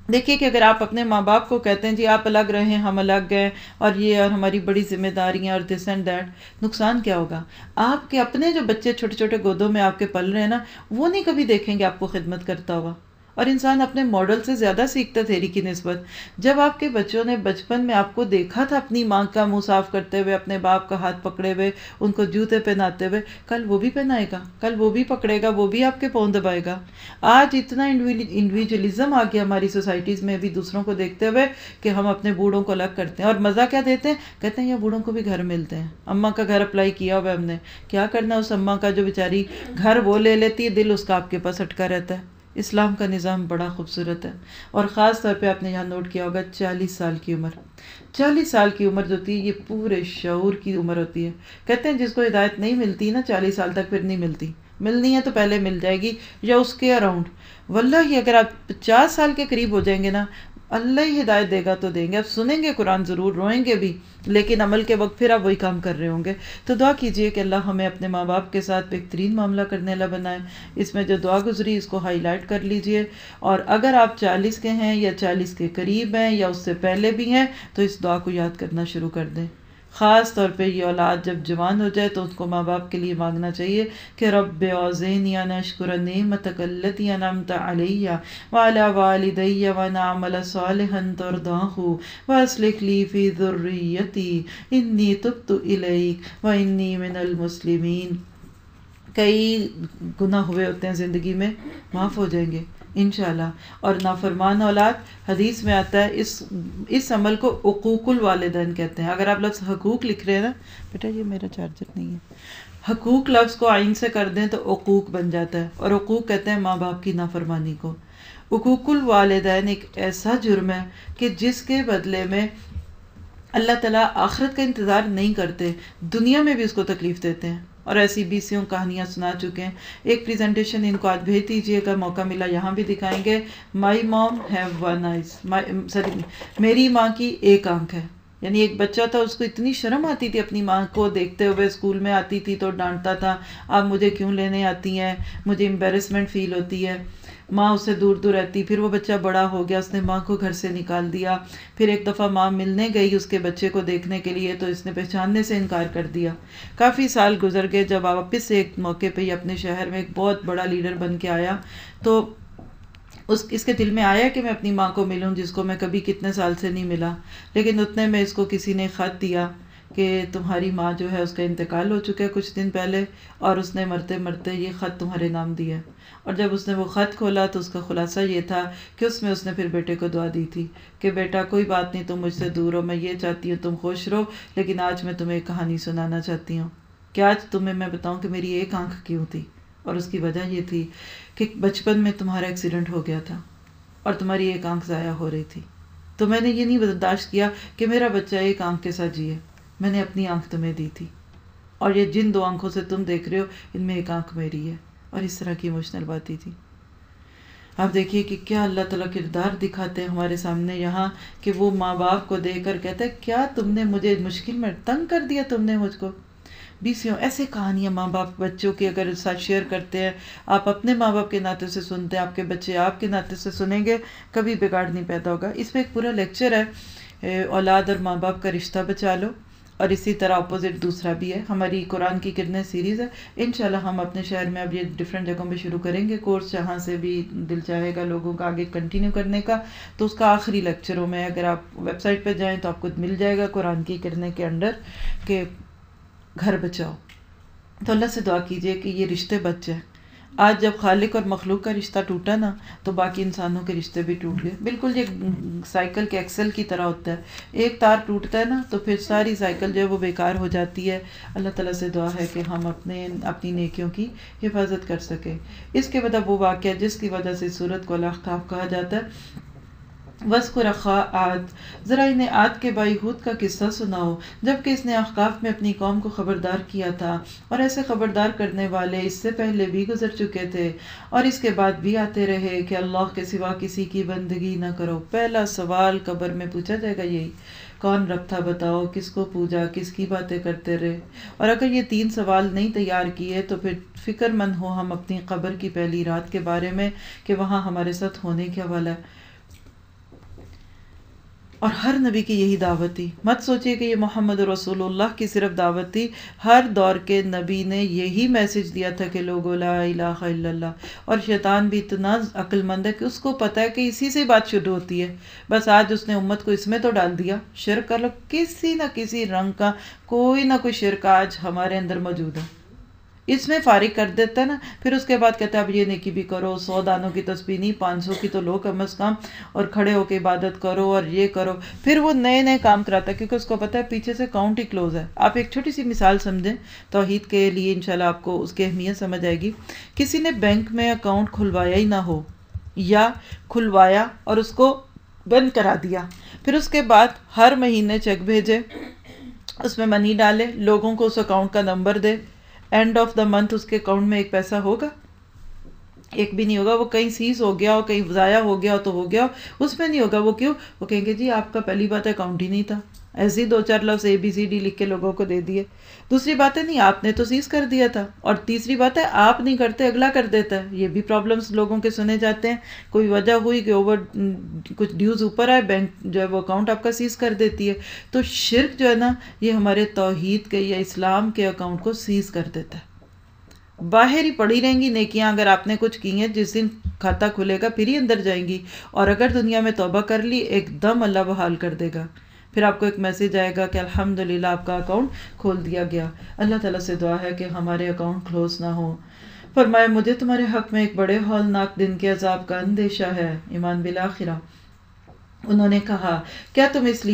دیکھیے کہ اگر آپ اپنے ماں باپ کو کہتے ہیں جی آپ الگ رہیں، ہم الگ گئے، اور یہ اور ہماری بڑی ذمہ داریاں اور دس اینڈ دیٹ، نقصان کیا ہوگا؟ آپ کے اپنے جو بچے چھوٹے چھوٹے گودوں میں آپ کے پل رہے ہیں نا، وہ نہیں کبھی دیکھیں گے آپ کو خدمت کرتا ہوا. اور انسان اپنے ماڈل سے زیادہ سیکھتا تھیری کی نسبت. جب آپ کے بچوں نے بچپن میں آپ کو دیکھا تھا اپنی ماں کا منہ صاف کرتے ہوئے، اپنے باپ کا ہاتھ پکڑے ہوئے، ان کو جوتے پہناتے ہوئے، کل وہ بھی پہنائے گا، کل وہ بھی پکڑے گا، وہ بھی آپ کے پاؤں دبائے گا. آج اتنا انڈیویجولزم آ گیا ہماری سوسائٹیز میں بھی دوسروں کو دیکھتے ہوئے کہ ہم اپنے بوڑھوں کو الگ کرتے ہیں. اور مزہ کیا دیتے ہیں؟ کہتے ہیں یہ بوڑھوں کو بھی گھر ملتے ہیں. اماں کا گھر اپلائی کیا ہوا ہم نے، کیا کرنا اس اماں کا جو بیچاری گھر وہ لے لیتی ہے، دل اس کا آپ کے پاس اٹکا رہتا ہے. اسلام کا نظام بڑا خوبصورت ہے. اور خاص طور پہ آپ نے یہاں نوٹ کیا ہوگا 40 سال کی عمر. 40 سال کی عمر جو ہوتی ہے یہ پورے شعور کی عمر ہوتی ہے. کہتے ہیں جس کو ہدایت نہیں ملتی نا 40 سال تک، پھر نہیں ملتی. ملنی ہے تو پہلے مل جائے گی یا اس کے اراؤنڈ. واللہ اگر آپ 50 سال کے قریب ہو جائیں گے نا، اللہ ہی ہدایت دے گا تو دیں گے. آپ سنیں گے قرآن ضرور، روئیں گے بھی، لیکن عمل کے وقت پھر آپ وہی کام کر رہے ہوں گے. تو دعا کیجئے کہ اللہ ہمیں اپنے ماں باپ کے ساتھ بہترین معاملہ کرنے والا بنائے. اس میں جو دعا گزری اس کو ہائی لائٹ کر لیجئے. اور اگر آپ 40 کے ہیں یا 40 کے قریب ہیں یا اس سے پہلے بھی ہیں تو اس دعا کو یاد کرنا شروع کر دیں. خاص طور پہ یہ اولاد جب جوان ہو جائے تو اس کو ماں باپ کے لیے مانگنا چاہیے کہ رب اوزعنی ان اشکر نعمتک التی انعمت علی وعلی والدی وان اعمل صالحا ترضاہ واصلح لی فی ذریتی انی تبت الیک وانی من المسلمین. کئی گناہ ہوئے ہوتے ہیں زندگی میں، معاف ہو جائیں گے انشاءاللہ. اور نافرمان اولاد، حدیث میں آتا ہے اس عمل کو عقوق الوالدین کہتے ہیں. اگر آپ لفظ حقوق لکھ رہے ہیں نا، بیٹا یہ میرا چارجر نہیں ہے، حقوق لفظ کو آئین سے کر دیں تو عقوق بن جاتا ہے، اور عقوق کہتے ہیں ماں باپ کی نافرمانی کو۔ حقوق الوالدین ایک ایسا جرم ہے کہ جس کے بدلے میں اللہ تعالیٰ آخرت کا انتظار نہیں کرتے، دنیا میں بھی اس کو تکلیف دیتے ہیں، اور ایسی بیسیوں کہانیاں سنا چکے ہیں۔ ایک پریزنٹیشن ان کو آج بھیج دیجیے گا، موقع ملا یہاں بھی دکھائیں گے۔ مائی موم ہیو ون آئیز، میری ماں کی ایک آنکھ ہے۔ یعنی ایک بچہ تھا، اس کو اتنی شرم آتی تھی اپنی ماں کو دیکھتے ہوئے، اسکول میں آتی تھی تو ڈانٹتا تھا، آپ مجھے کیوں لینے آتی ہیں، مجھے امبیرسمنٹ فیل ہوتی ہے، ماں اس سے دور دور رہتی۔ پھر وہ بچہ بڑا ہو گیا، اس نے ماں کو گھر سے نکال دیا۔ پھر ایک دفعہ ماں ملنے گئی اس کے بچے کو دیکھنے کے لیے تو اس نے پہچاننے سے انکار کر دیا۔ کافی سال گزر گئے، جب واپس سے ایک موقع پہ یہ اپنے شہر میں ایک بہت بڑا لیڈر بن کے آیا تو اس کے دل میں آیا کہ میں اپنی ماں کو ملوں، جس کو میں کبھی کتنے سال سے نہیں ملا۔ لیکن اتنے میں اس کو کسی نے خط دیا کہ تمہاری ماں جو ہے اس کا انتقال ہو چکا ہے کچھ دن پہلے، اور اس نے مرتے مرتے یہ خط تمہارے نام دیا۔ اور جب اس نے وہ خط کھولا تو اس کا خلاصہ یہ تھا کہ اس نے پھر بیٹے کو دعا دی تھی کہ بیٹا کوئی بات نہیں، تم مجھ سے دور ہو، میں یہ چاہتی ہوں تم خوش رہو، لیکن آج میں تمہیں ایک کہانی سنانا چاہتی ہوں کہ آج تمہیں میں بتاؤں کہ میری ایک آنکھ کیوں تھی، اور اس کی وجہ یہ تھی کہ بچپن میں تمہارا ایکسیڈنٹ ہو گیا تھا اور تمہاری ایک آنکھ ضائع ہو رہی تھی، تو میں نے یہ نہیں برداشت کیا کہ میرا بچہ ایک آنکھ کے ساتھ جیے، میں نے اپنی آنکھ تمہیں دی تھی، اور یہ جن دو آنکھوں سے تم دیکھ رہے ہو ان میں ایک آنکھ میری ہے۔ اور اس طرح کی ایموشنل باتیں تھی۔ آپ دیکھیے کہ کیا اللہ تعالیٰ کردار دکھاتے ہیں ہمارے سامنے یہاں، کہ وہ ماں باپ کو دیکھ کر کہتا ہے کیا تم نے مجھے مشکل میں تنگ کر دیا، تم نے مجھ کو۔ بیسیوں ایسے کہانیاں ماں باپ بچوں کی اگر ساتھ شیئر کرتے ہیں، آپ اپنے ماں باپ کے ناطے سے سنتے ہیں، آپ کے بچے آپ کے ناطے سے سنیں گے، کبھی بگاڑ نہیں پیدا ہوگا۔ اس میں ایک پورا لیکچر ہے، اولاد اور ماں باپ کا رشتہ بچا لو، اور اسی طرح اپوزٹ دوسرا بھی ہے۔ ہماری قرآن کی کرنیں سیریز ہے، انشاءاللہ ہم اپنے شہر میں اب یہ ڈیفرنٹ جگہوں پہ شروع کریں گے کورس، جہاں سے بھی دل چاہے گا لوگوں کا آگے کنٹینیو کرنے کا، تو اس کا آخری لیکچروں میں اگر آپ ویب سائٹ پہ جائیں تو آپ کو مل جائے گا قرآن کی کرنیں کے انڈر کہ گھر بچاؤ۔ تو اللہ سے دعا کیجئے کہ یہ رشتے بچ جائیں۔ آج جب خالق اور مخلوق کا رشتہ ٹوٹا نا تو باقی انسانوں کے رشتے بھی ٹوٹ گئے۔ بالکل یہ سائیکل کے ایکسل کی طرح ہوتا ہے، ایک تار ٹوٹتا ہے نا تو پھر ساری سائیکل جو ہے وہ بیکار ہو جاتی ہے۔ اللہ تعالیٰ سے دعا ہے کہ ہم اپنی نیکیوں کی حفاظت کر سکیں۔ اس کے بعد وہ واقعہ جس کی وجہ سے سورت کو الاحقاف کہا جاتا ہے، وَاذْكُرْ أَخَا عَادٍ، ذرا انہیں عاد کے بھائی ہود کا قصہ سناؤ، جبکہ اس نے احقاف میں اپنی قوم کو خبردار کیا تھا، اور ایسے خبردار کرنے والے اس سے پہلے بھی گزر چکے تھے، اور اس کے بعد بھی آتے رہے کہ اللہ کے سوا کسی کی بندگی نہ کرو۔ پہلا سوال قبر میں پوچھا جائے گا یہی، کون رب تھا بتاؤ، کس کو پوجا، کس کی باتیں کرتے رہے۔ اور اگر یہ 3 سوال نہیں تیار کیے تو پھر فکر مند ہو ہم اپنی قبر کی پہلی رات کے بارے میں کہ وہاں ہمارے ساتھ ہونے کیا والا ہے۔ اور ہر نبی کی یہی دعوت تھی، مت سوچئے کہ یہ محمد رسول اللہ کی صرف دعوت تھی، ہر دور کے نبی نے یہی میسج دیا تھا کہ لوگو لا الہ الا اللہ۔ اور شیطان بھی اتنا عقل مند ہے کہ اس کو پتہ ہے کہ اسی سے بات شروع ہوتی ہے، بس آج اس نے امت کو اس میں تو ڈال دیا، شرک کر لو، کسی نہ کسی رنگ کا کوئی نہ کوئی شرک آج ہمارے اندر موجود ہے، اس میں فارغ کر دیتا ہے نا، پھر اس کے بعد کہتا ہے اب یہ نیکی بھی کرو، 100 دانوں کی تسبیح نہیں 500 کی تو لو کم از کم، اور کھڑے ہو کے عبادت کرو اور یہ کرو، پھر وہ نئے کام کراتا ہے کیونکہ اس کو پتا ہے پیچھے سے کاؤنٹ ہی کلوز ہے۔ آپ ایک چھوٹی سی مثال سمجھیں توحید کے لیے، انشاءاللہ آپ کو اس کی اہمیت سمجھ آئے گی۔ کسی نے بینک میں اکاؤنٹ کھلوایا ہی نہ ہو، یا کھلوایا اور اس کو بند کرا دیا، پھر اس کے بعد ہر مہینے چیک بھیجے، اس میں منی ڈالے، لوگوں کو اس اکاؤنٹ کا نمبر دے، اینڈ آف دا منتھ اس کے اکاؤنٹ میں ایک پیسہ ہوگا؟ ایک بھی نہیں ہوگا۔ وہ کہیں سیز ہو گیا ہو، کہیں ضائع ہو گیا ہو تو ہو گیا ہو، اس میں نہیں ہوگا۔ وہ کیوں؟ وہ کہیں گے جی آپ کا پہلی بات اکاؤنٹ ہی نہیں تھا، ایسے ہی 2-4 لفظ ABCD لکھ کے لوگوں کو دے دیے۔ دوسری بات ہے نہیں آپ نے تو سیز کر دیا تھا، اور تیسری بات ہے آپ نہیں کرتے اگلا کر دیتا ہے۔ یہ بھی پرابلمز لوگوں کے سنے جاتے ہیں، کوئی وجہ ہوئی کہ اوور کچھ ڈیوز اوپر آئے، بینک جو ہے وہ اکاؤنٹ آپ کا سیز کر دیتی ہے۔ تو شرک جو ہے نا یہ ہمارے توحید کے یا اسلام کے اکاؤنٹ کو سیز کر دیتا ہے۔ باہر ہی پڑی رہیں گی نیکیاں، اگر آپ نے کچھ کی ہیں جس دن کھاتا کھلے گا پھر ہی اندر جائیں گی، اور اگر دنیا میں توبہ کر لی ایک دم اللہ بحال کر دے گا، پھر آپ کو ایک میسج آئے گا کہ الحمدللہ آپ کا اکاؤنٹ کھول دیا گیا۔ اللہ تعالیٰ سے دعا ہے کہ ہمارے اکاؤنٹ کلوز نہ ہو۔ فرمائے مجھے تمہارے حق میں ایک بڑے ہولناک دن کے عذاب کا اندیشہ ہے، ایمان بالآخرہ۔ انہوں نے کہا کیا تو اس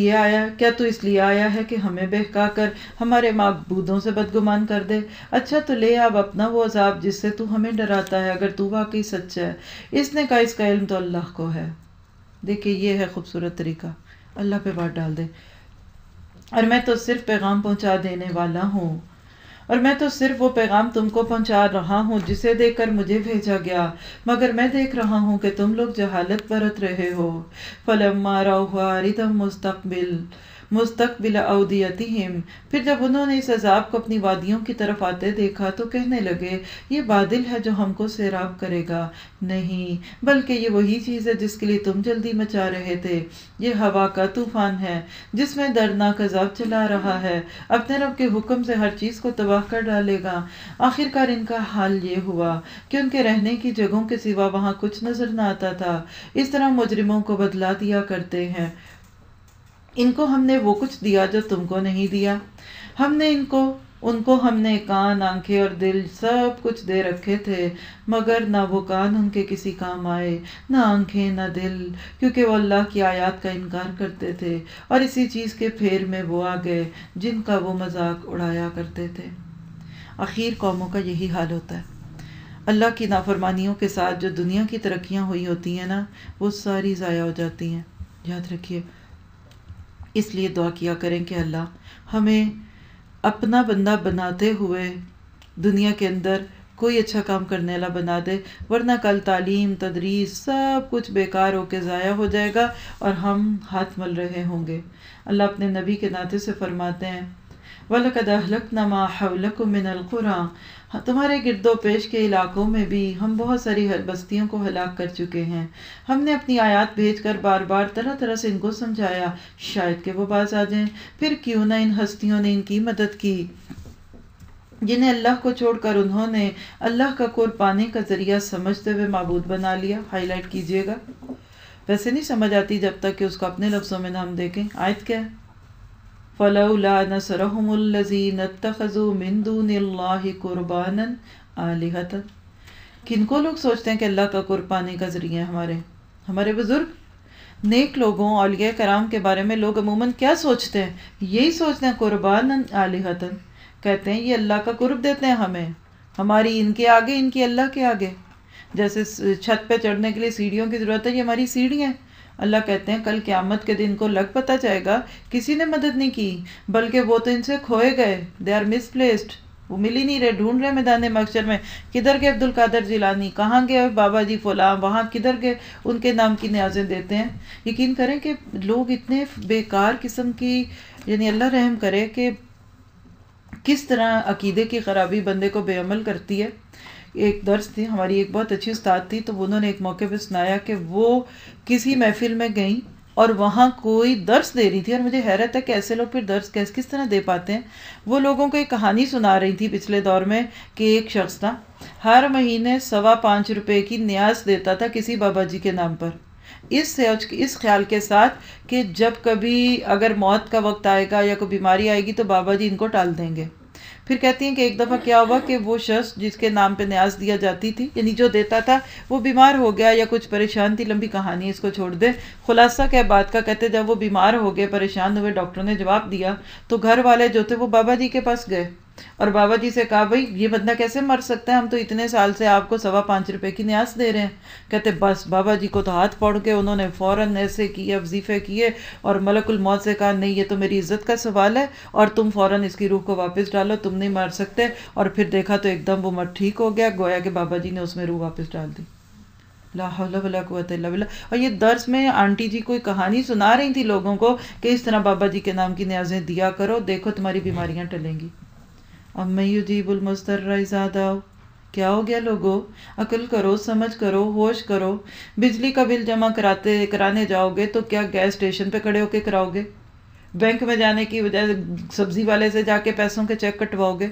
لیے آیا ہے کہ ہمیں بہکا کر ہمارے معبودوں سے بدگمان کر دے؟ اچھا تو لے اب اپنا وہ عذاب جس سے تو ہمیں ڈراتا ہے، اگر تو واقعی سچا ہے۔ اس نے کہا اس کا علم تو اللہ کو ہے۔ دیکھیں یہ ہے خوبصورت طریقہ، اللہ پہ بات ڈال دے، اور میں تو صرف پیغام پہنچا دینے والا ہوں، اور میں تو صرف وہ پیغام تم کو پہنچا رہا ہوں جسے دے کر مجھے بھیجا گیا، مگر میں دیکھ رہا ہوں کہ تم لوگ جہالت برت رہے ہو۔ فَلَمَّا رَأَوْهُ عَارِضًا مستقبل اودیتہم، پھر جب انہوں نے اس عذاب کو اپنی وادیوں کی طرف آتے دیکھا تو کہنے لگے یہ بادل ہے جو ہم کو سیراب کرے گا، نہیں بلکہ یہ وہی چیز ہے جس کے لیے تم جلدی مچا رہے تھے۔ یہ ہوا کا طوفان ہے جس میں دردناک عذاب چلا رہا ہے، اپنے رب کے حکم سے ہر چیز کو تباہ کر ڈالے گا۔ آخرکار ان کا حال یہ ہوا کہ ان کے رہنے کی جگہوں کے سوا وہاں کچھ نظر نہ آتا تھا۔ اس طرح مجرموں کو بدلا دیا کرتے ہیں۔ ان کو ہم نے وہ کچھ دیا جو تم کو نہیں دیا، ان کو ہم نے کان، آنکھیں اور دل سب کچھ دے رکھے تھے، مگر نہ وہ کان ان کے کسی کام آئے، نہ آنکھیں نہ دل، کیونکہ وہ اللہ کی آیات کا انکار کرتے تھے، اور اسی چیز کے پھیر میں وہ آ گئے جن کا وہ مذاق اڑایا کرتے تھے۔ آخر قوموں کا یہی حال ہوتا ہے، اللہ کی نافرمانیوں کے ساتھ جو دنیا کی ترقیاں ہوئی ہوتی ہیں نا، وہ ساری ضائع ہو جاتی ہیں، یاد رکھیے۔ اس لیے دعا کیا کریں کہ اللہ ہمیں اپنا بندہ بناتے ہوئے دنیا کے اندر کوئی اچھا کام کرنے والا بنا دے، ورنہ کل تعلیم، تدریس سب کچھ بیکار ہو کے ضائع ہو جائے گا اور ہم ہاتھ مل رہے ہوں گے۔ اللہ اپنے نبی کے ناطے سے فرماتے ہیں وَلَقَدْ أَهْلَكْنَا مَا حَوْلَكُم مِّنَ الْقُرَىٰ، تمہارے گرد و پیش کے علاقوں میں بھی ہم بہت ساری بستیوں کو ہلاک کر چکے ہیں۔ ہم نے اپنی آیات بھیج کر بار بار طرح طرح سے ان کو سمجھایا، شاید کہ وہ باز آ جائیں۔ پھر کیوں نہ ان ہستیوں نے ان کی مدد کی جنہیں اللہ کو چھوڑ کر انہوں نے اللہ کا قرب پانے کا ذریعہ سمجھتے ہوئے معبود بنا لیا۔ ہائی لائٹ کیجئے گا، ویسے نہیں سمجھ آتی جب تک کہ اس کو اپنے لفظوں میں نام دیکھیں۔ آیت کیا ہے؟ فَلَوْلَا نَصَرَهُمُ الَّذِينَ اتَّخَذُوا مِن دُونِ اللَّهِ قُرْبَانًا آلِهَةً، کن کو لوگ سوچتے ہیں کہ اللہ کا قرب پانے کا ذریعہ ہے؟ ہمارے بزرگ نیک لوگوں، اولیاء کرام کے بارے میں لوگ عموماً کیا سوچتے ہیں؟ یہی سوچتے ہیں قربانًا آلِهَةً، کہتے ہیں یہ اللہ کا قرب دیتے ہیں ہمیں، ہماری ان کے آگے، ان کی اللہ کے آگے۔ جیسے چھت پہ چڑھنے کے لیے سیڑھیوں کی ضرورت ہے، یہ ہماری سیڑھی ہیں۔ اللہ کہتے ہیں کل قیامت کے دن کو لگ پتہ جائے گا کسی نے مدد نہیں کی، بلکہ وہ تو ان سے کھوئے گئے، دے آر مس پلیسڈ، وہ مل ہی نہیں رہے، ڈھونڈ رہے میدان محشر میں، کدھر گئے عبد القادر جیلانی، کہاں گئے بابا جی فلاں، وہاں کدھر گئے، ان کے نام کی نیازیں دیتے ہیں۔ یقین کریں کہ لوگ اتنے بیکار قسم کی، یعنی اللہ رحم کرے کہ کس طرح عقیدے کی خرابی بندے کو بے عمل کرتی ہے۔ ایک درس تھی ہماری، ایک بہت اچھی استاد تھی، تو انہوں نے ایک موقع پہ سنایا کہ وہ کسی محفل میں گئیں اور وہاں کوئی درس دے رہی تھی، اور مجھے حیرت ہے کہ ایسے لوگ پھر درس کس طرح دے پاتے ہیں۔ وہ لوگوں کو ایک کہانی سنا رہی تھی پچھلے دور میں کہ ایک شخص تھا ہر مہینے 5.25 روپے کی نیاز دیتا تھا کسی بابا جی کے نام پر، اس خیال کے ساتھ کہ جب کبھی اگر موت کا وقت آئے گا یا کوئی بیماری آئے گی تو بابا جی ان کو ٹال دیں گے۔ پھر کہتی ہیں کہ ایک دفعہ کیا ہوا کہ وہ شخص جس کے نام پہ نیاز دیا جاتی تھی، یعنی جو دیتا تھا، وہ بیمار ہو گیا یا کچھ پریشان تھی، لمبی کہانی اس کو چھوڑ دے، خلاصہ کیا بات کا، کہتے جب وہ بیمار ہو گئے، پریشان ہوئے، ڈاکٹر نے جواب دیا تو گھر والے جو تھے وہ بابا جی کے پاس گئے اور بابا جی سے کہا بھائی یہ بندہ کیسے مر سکتا ہے، ہم تو اتنے سال سے آپ کو 5.25 روپے کی نیاز دے رہے ہیں۔ کہتے بس بابا جی کو تو ہاتھ پھوڑ کے انہوں نے فوراً ایسے کیے، وظیفے کیے، اور ملک الموت سے کہا نہیں یہ تو میری عزت کا سوال ہے اور تم فوراً اس کی روح کو واپس ڈالو، تم نہیں مار سکتے۔ اور پھر دیکھا تو ایک دم وہ مر ٹھیک ہو گیا، گویا کہ بابا جی نے اس میں روح واپس ڈال دی۔ لا حول ولا قوت الا باللہ۔ اور یہ درس میں آنٹی جی کوئی کہانی سنا رہی تھی لوگوں کو کہ اس طرح بابا جی کے نام کی نیازیں دیا کرو، دیکھو تمہاری بیماریاں ٹلیں گی۔ اَمَّن یُجِیبُ الْمُضْطَرَّ اِذَا دَعَاهُ، کیا ہو گیا لوگوں، عقل کرو، سمجھ کرو، ہوش کرو۔ بجلی کا بل جمع کرانے جاؤ گے تو کیا گیس اسٹیشن پہ کھڑے ہو کے کراؤ گے؟ بینک میں جانے کی بجائے سبزی والے سے جا کے پیسوں کے چیک کٹواؤ گے؟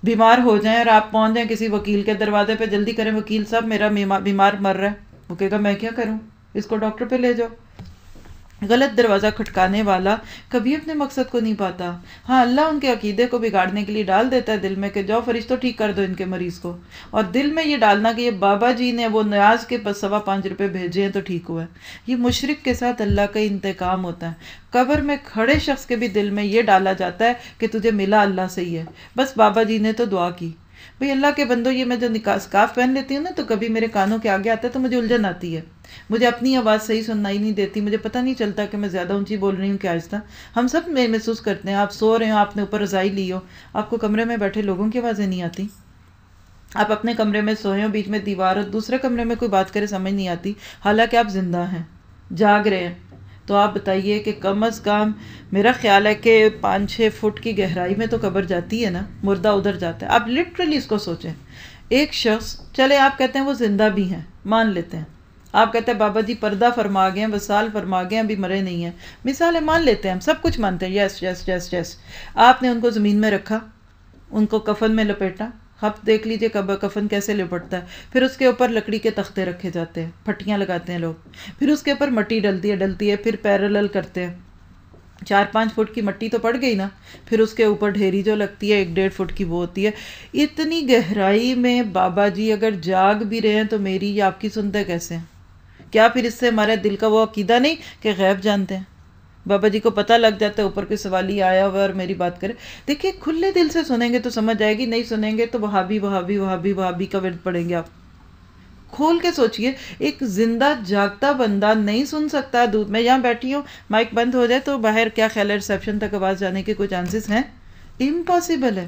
بیمار ہو جائیں اور آپ پہنچ جائیں کسی وکیل کے دروازے پہ، جلدی کریں وکیل صاحب میرا بیمار مر رہا ہے، وہ کہے گا میں کیا کروں، اس کو ڈاکٹر پہ لے جاؤ۔ غلط دروازہ کھٹکانے والا کبھی اپنے مقصد کو نہیں پاتا. ہاں اللہ ان کے عقیدے کو بگاڑنے کے لیے ڈال دیتا ہے دل میں کہ جاؤ فرشتوں ٹھیک کر دو ان کے مریض کو، اور دل میں یہ ڈالنا کہ یہ بابا جی نے وہ نیاز کے 5.25 بھیجے ہیں تو ٹھیک ہوا ہے. یہ مشرک کے ساتھ اللہ کا انتقام ہوتا ہے. قبر میں کھڑے شخص کے بھی دل میں یہ ڈالا جاتا ہے کہ تجھے ملا اللہ سے ہی ہے، بس بابا جی نے تو دعا کی. بھئی اللہ کے بندو، یہ میں جو سکارف پہن لیتی ہوں نا تو کبھی میرے کانوں کے آگے آتا ہے تو مجھے الجھن آتی ہے، مجھے اپنی آواز صحیح سنائی نہیں دیتی، مجھے پتہ نہیں چلتا کہ میں زیادہ اونچی بول رہی ہوں کہ آہستہ. ہم سب میں محسوس کرتے ہیں. آپ سو رہے ہو، آپ نے اوپر رضائی لی ہو، آپ کو کمرے میں بیٹھے لوگوں کی آوازیں نہیں آتی. آپ اپنے کمرے میں سوئے ہو، بیچ میں دیوار اور دوسرے کمرے میں کوئی بات کرے سمجھ نہیں آتی، حالانکہ آپ زندہ ہیں، جاگ رہے ہیں. تو آپ بتائیے کہ کم از کم میرا خیال ہے کہ 5-6 فٹ کی گہرائی میں تو قبر جاتی ہے نا، مردہ ادھر جاتا ہے. آپ لٹرلی اس کو سوچیں. ایک شخص، چلے آپ کہتے ہیں وہ زندہ بھی ہیں، مان لیتے ہیں، آپ کہتے ہیں بابا جی پردہ فرما گئے ہیں، وصال فرما گئے ہیں، ابھی مرے نہیں ہیں، مثال ہے، مان لیتے ہیں، ہم سب کچھ مانتے ہیں، یس یس یس یس. آپ نے ان کو زمین میں رکھا، ان کو کفن میں لپیٹا. آپ دیکھ لیجئے کفن کیسے لپٹتا ہے. پھر اس کے اوپر لکڑی کے تختے رکھے جاتے ہیں، پھٹیاں لگاتے ہیں لوگ، پھر اس کے اوپر مٹی ڈلتی ہے، پھر پیرالل کرتے ہیں. 4-5 فٹ کی مٹی تو پڑ گئی نا، پھر اس کے اوپر ڈھیری جو لگتی ہے 1-1.5 فٹ کی وہ ہوتی ہے. اتنی گہرائی میں بابا جی اگر جاگ بھی رہے ہیں تو میری یا آپ کی سنتے کیسے ہیں؟ کیا پھر اس سے ہمارے دل کا وہ عقیدہ نہیں کہ غیب جانتے ہیں؟ بابا جی کو پتہ لگ جاتا ہے اوپر کوئی سوالی آیا ہوا اور میری بات کرے. دیکھیے کھلے دل سے سنیں گے تو سمجھ آئے گی، نہیں سنیں گے تو وہابی وہابی وہابی وہابی کا ورد پڑیں گے. آپ کھول کے سوچئے، ایک زندہ جاگتا بندہ نہیں سن سکتا. دودھ میں یہاں بیٹھی ہوں، مائک بند ہو جائے تو باہر کیا خیال ہے ریسیپشن تک آواز جانے کے کوئی چانسز ہیں؟ امپاسبل ہے.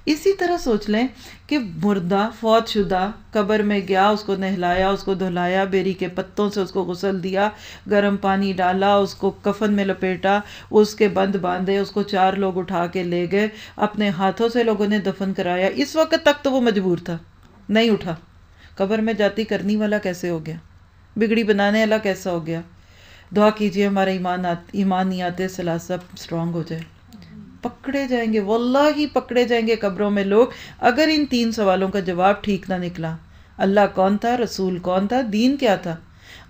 اسی طرح سوچ لیں کہ مردہ فوت شدہ قبر میں گیا، اس کو نہلایا، اس کو دھلایا، بیری کے پتوں سے اس کو غسل دیا، گرم پانی ڈالا، اس کو کفن میں لپیٹا، اس کے بند باندھے، اس کو 4 لوگ اٹھا کے لے گئے، اپنے ہاتھوں سے لوگوں نے دفن کرایا. اس وقت تک تو وہ مجبور تھا، نہیں اٹھا. قبر میں جاتی کرنی والا کیسے ہو گیا؟ بگڑی بنانے والا کیسا ہو گیا؟ دعا کیجئے ہمارا ایمانیات ثلاثہ اسٹرانگ ہو جائے. پکڑے جائیں گے، واللہ ہی پکڑے جائیں گے قبروں میں لوگ اگر ان 3 سوالوں کا جواب ٹھیک نہ نکلا. اللہ کون تھا؟ رسول کون تھا؟ دین کیا تھا؟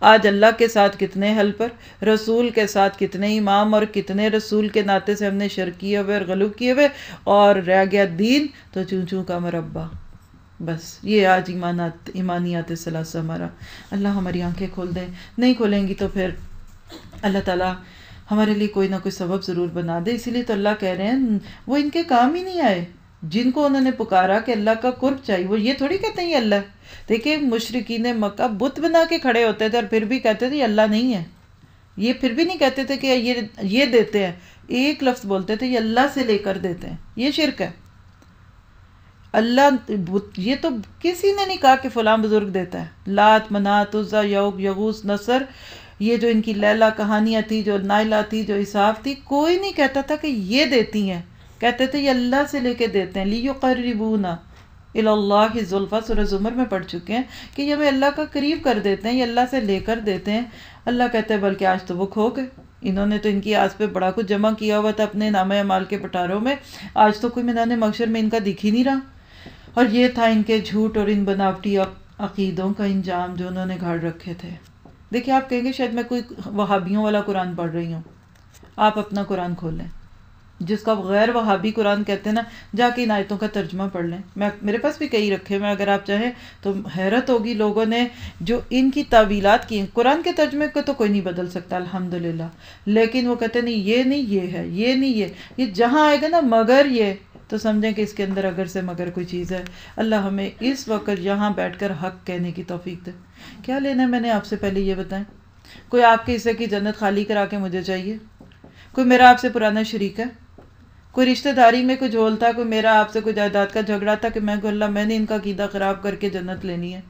آج اللہ کے ساتھ کتنے ہیلپر، رسول کے ساتھ کتنے امام، اور کتنے رسول کے ناطے سے ہم نے شرک کیے ہوئے اور غلو کیے ہوئے، اور رہ گیا دین تو چون چون کا مربع. بس یہ آج ایمانیات ثلاثہ ہمارا. اللہ ہماری آنکھیں کھول دیں. نہیں کھولیں گی تو پھر اللہ تعالیٰ ہمارے لیے کوئی نہ کوئی سبب ضرور بنا دے. اسی لیے تو اللہ کہہ رہے ہیں وہ ان کے کام ہی نہیں آئے جن کو انہوں نے پکارا کہ اللہ کا قرب چاہیے. وہ یہ تھوڑی کہتے ہیں یہ اللہ. دیکھیں مشرکین مکہ بت بنا کے کھڑے ہوتے تھے اور پھر بھی کہتے تھے یہ اللہ نہیں ہے. یہ پھر بھی نہیں کہتے تھے کہ یہ دیتے ہیں، ایک لفظ بولتے تھے یہ اللہ سے لے کر دیتے ہیں. یہ شرک ہے. اللہ یہ تو کسی نے نہیں کہا کہ فلاں بزرگ دیتا ہے. لات، منات، عزا، یعوق، یغوث، نصر، یہ جو ان کی لیلا کہانیاں تھی، جو نائلہ تھی، جو اساف تھی، کوئی نہیں کہتا تھا کہ یہ دیتی ہیں. کہتے تھے یہ اللہ سے لے کے دیتے ہیں. لیقربونا الی اللہ زلفیٰ، سورہ زمر میں پڑھ چکے ہیں کہ یہ ہمیں اللہ کا قریب کر دیتے ہیں، یہ اللہ سے لے کر دیتے ہیں. اللہ کہتے ہیں بلکہ آج تو وہ کھو گئے. انہوں نے تو ان کی آس پہ بڑا کچھ جمع کیا ہوا تھا اپنے نامہ اعمال کے پٹاروں میں، آج تو کوئی میدان محشر میں ان کا دکھ ہی نہیں رہا. اور یہ تھا ان کے جھوٹ اور ان بناوٹی عقیدوں کا انجام جو انہوں نے گھاڑ رکھے تھے. دیکھیں آپ کہیں گے شاید میں کوئی وہابیوں والا قرآن پڑھ رہی ہوں. آپ اپنا قرآن کھولیں، جس کا غیر وہابی قرآن کہتے ہیں نا، جا کے ان آیتوں کا ترجمہ پڑھ لیں. میرے پاس بھی کئی رکھے ہوئے، اگر آپ چاہیں تو حیرت ہوگی لوگوں نے جو ان کی تعویلات کی ہیں. قرآن کے ترجمے کو تو کوئی نہیں بدل سکتا الحمدللہ، لیکن وہ کہتے ہیں نہیں یہ نہیں یہ ہے، یہ نہیں یہ جہاں آئے گا نا مگر یہ، تو سمجھیں کہ اس کے اندر اگر سے مگر کوئی چیز ہے. اللہ ہمیں اس وقت یہاں بیٹھ کر حق کہنے کی توفیق دے. کیا لینا ہے میں نے آپ سے پہلے یہ بتائیں؟ کوئی آپ کے حصے کی جنت خالی کرا کے مجھے چاہیے؟ کوئی میرا آپ سے پرانا شریک ہے؟ کوئی رشتہ داری میں کوئی جھول تھا؟ کوئی میرا آپ سے کوئی جائیداد کا جھگڑا تھا کہ میں کو اللہ میں نے ان کا عقیدہ خراب کر کے جنت لینی ہے؟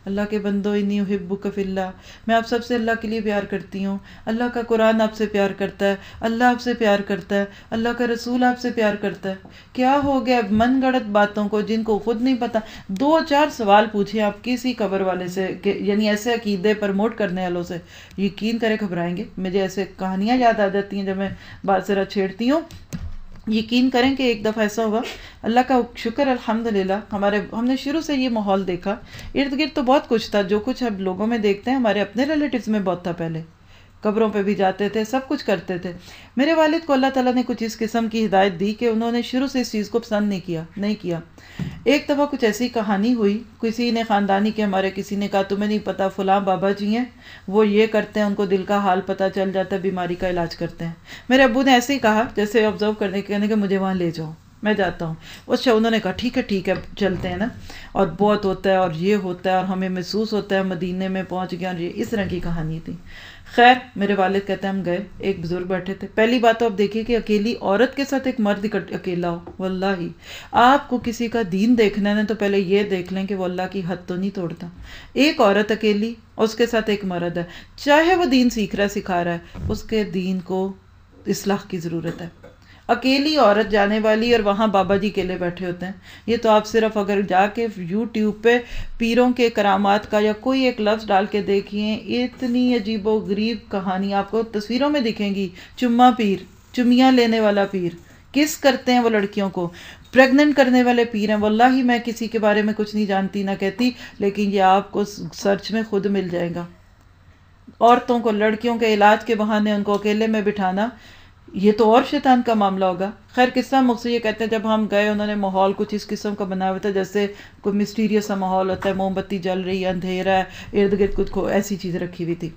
اللہ کے بندو انی احبک فی اللہ، میں آپ سب سے اللہ کے لیے پیار کرتی ہوں. اللہ کا قرآن آپ سے پیار کرتا ہے، اللہ آپ سے پیار کرتا ہے، اللہ کا رسول آپ سے پیار کرتا ہے. کیا ہو گیا من گڑت باتوں کو جن کو خود نہیں پتا؟ 2-4 سوال پوچھیں آپ کسی قبر والے سے، یعنی ایسے عقیدے پروموٹ کرنے والوں سے، یقین کرے گھبرائیں گے. مجھے ایسے کہانیاں یاد آ جاتی ہیں جب میں بات ذرا چھیڑتی ہوں. یقین کریں کہ ایک دفعہ ایسا ہوا، اللہ کا شکر الحمدللہ ہم نے شروع سے یہ ماحول دیکھا. ارد گرد تو بہت کچھ تھا، جو کچھ اب لوگوں میں دیکھتے ہیں ہمارے اپنے ریلیٹیوز میں بہت تھا پہلے. قبروں پہ بھی جاتے تھے، سب کچھ کرتے تھے۔ میرے والد کو اللہ تعالیٰ نے کچھ اس قسم کی ہدایت دی کہ انہوں نے شروع سے اس چیز کو پسند نہیں کیا۔ ایک دفعہ کچھ ایسی کہانی ہوئی، کسی نے خاندانی کے ہمارے کسی نے کہا تمہیں نہیں پتا فلاں بابا جی ہیں، وہ یہ کرتے ہیں، ان کو دل کا حال پتہ چل جاتا ہے، بیماری کا علاج کرتے ہیں۔ میرے ابو نے ایسے ہی کہا جیسے آبزرو کرنے کے، کہنے کہ مجھے وہاں لے جاؤ، میں جاتا ہوں۔ اچھا، انہوں نے کہا ٹھیک ہے چلتے ہیں نا، اور بہت ہوتا ہے اور یہ ہوتا ہے اور ہمیں محسوس ہوتا ہے مدینے میں پہنچ گیا، اور یہ اس طرح کی کہانی تھی۔ خیر میرے والد کہتے ہیں ہم گئے، ایک بزرگ بیٹھے تھے۔ پہلی بات تو آپ دیکھیے کہ اکیلی عورت کے ساتھ ایک مرد اکیلا ہو، واللہ آپ کو کسی کا دین دیکھنا ہے تو پہلے یہ دیکھ لیں کہ وہ اللہ کی حد تو نہیں توڑتا۔ ایک عورت اکیلی اور اس کے ساتھ ایک مرد ہے، چاہے وہ دین سیکھ رہا ہے سکھا رہا ہے، اس کے دین کو اصلاح کی ضرورت ہے۔ اکیلی عورت جانے والی اور وہاں بابا جی اکیلے بیٹھے ہوتے ہیں، یہ تو آپ صرف اگر جا کے یوٹیوب پہ پیروں کے کرامات کا یا کوئی ایک لفظ ڈال کے دیکھیے، اتنی عجیب و غریب کہانی آپ کو تصویروں میں دکھیں گی۔ چما پیر، چمیاں لینے والا پیر، کس کرتے ہیں وہ لڑکیوں کو، پریگننٹ کرنے والے پیر ہیں۔ واللہ میں کسی کے بارے میں کچھ نہیں جانتی نہ کہتی، لیکن یہ آپ کو سرچ میں خود مل جائے گا۔ عورتوں کو، لڑکیوں کے علاج کے بہانے ان کو اکیلے میں بٹھانا، یہ تو اور شیطان کا معاملہ ہوگا۔ خیر قصہ مقصد یہ کہتے ہیں جب ہم گئے انہوں نے ماحول کچھ اس قسم کا بنا ہوا تھا جیسے کوئی مسٹیریس سا ماحول ہوتا ہے، موم بتی جل رہی ہے، اندھیرا ہے، ارد گرد کچھ ایسی چیز رکھی ہوئی تھی۔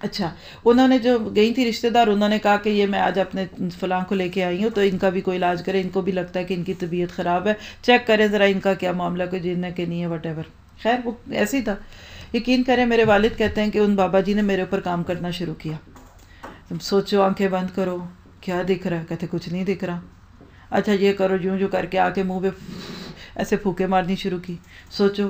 اچھا، انہوں نے جو گئی تھی رشتہ دار، انہوں نے کہا کہ یہ میں آج اپنے فلاں کو لے کے آئی ہوں تو ان کا بھی کوئی علاج کرے، ان کو بھی لگتا ہے کہ ان کی طبیعت خراب ہے، چیک کریں ذرا ان کا کیا معاملہ، کوئی جن ہے کہ نہیں ہے، وٹ ایور۔ خیر وہ ایسے ہی تھا۔ یقین کریں میرے والد کہتے ہیں کہ ان بابا جی نے میرے اوپر کام کرنا شروع کیا۔ تم سوچو، آنکھیں بند کرو، کیا دکھ رہا ہے؟ کہتے کچھ نہیں دکھ رہا۔ اچھا یہ کرو، جو کر کے آ کے منہ پہ ایسے پھوکے مارنی شروع کی۔ سوچو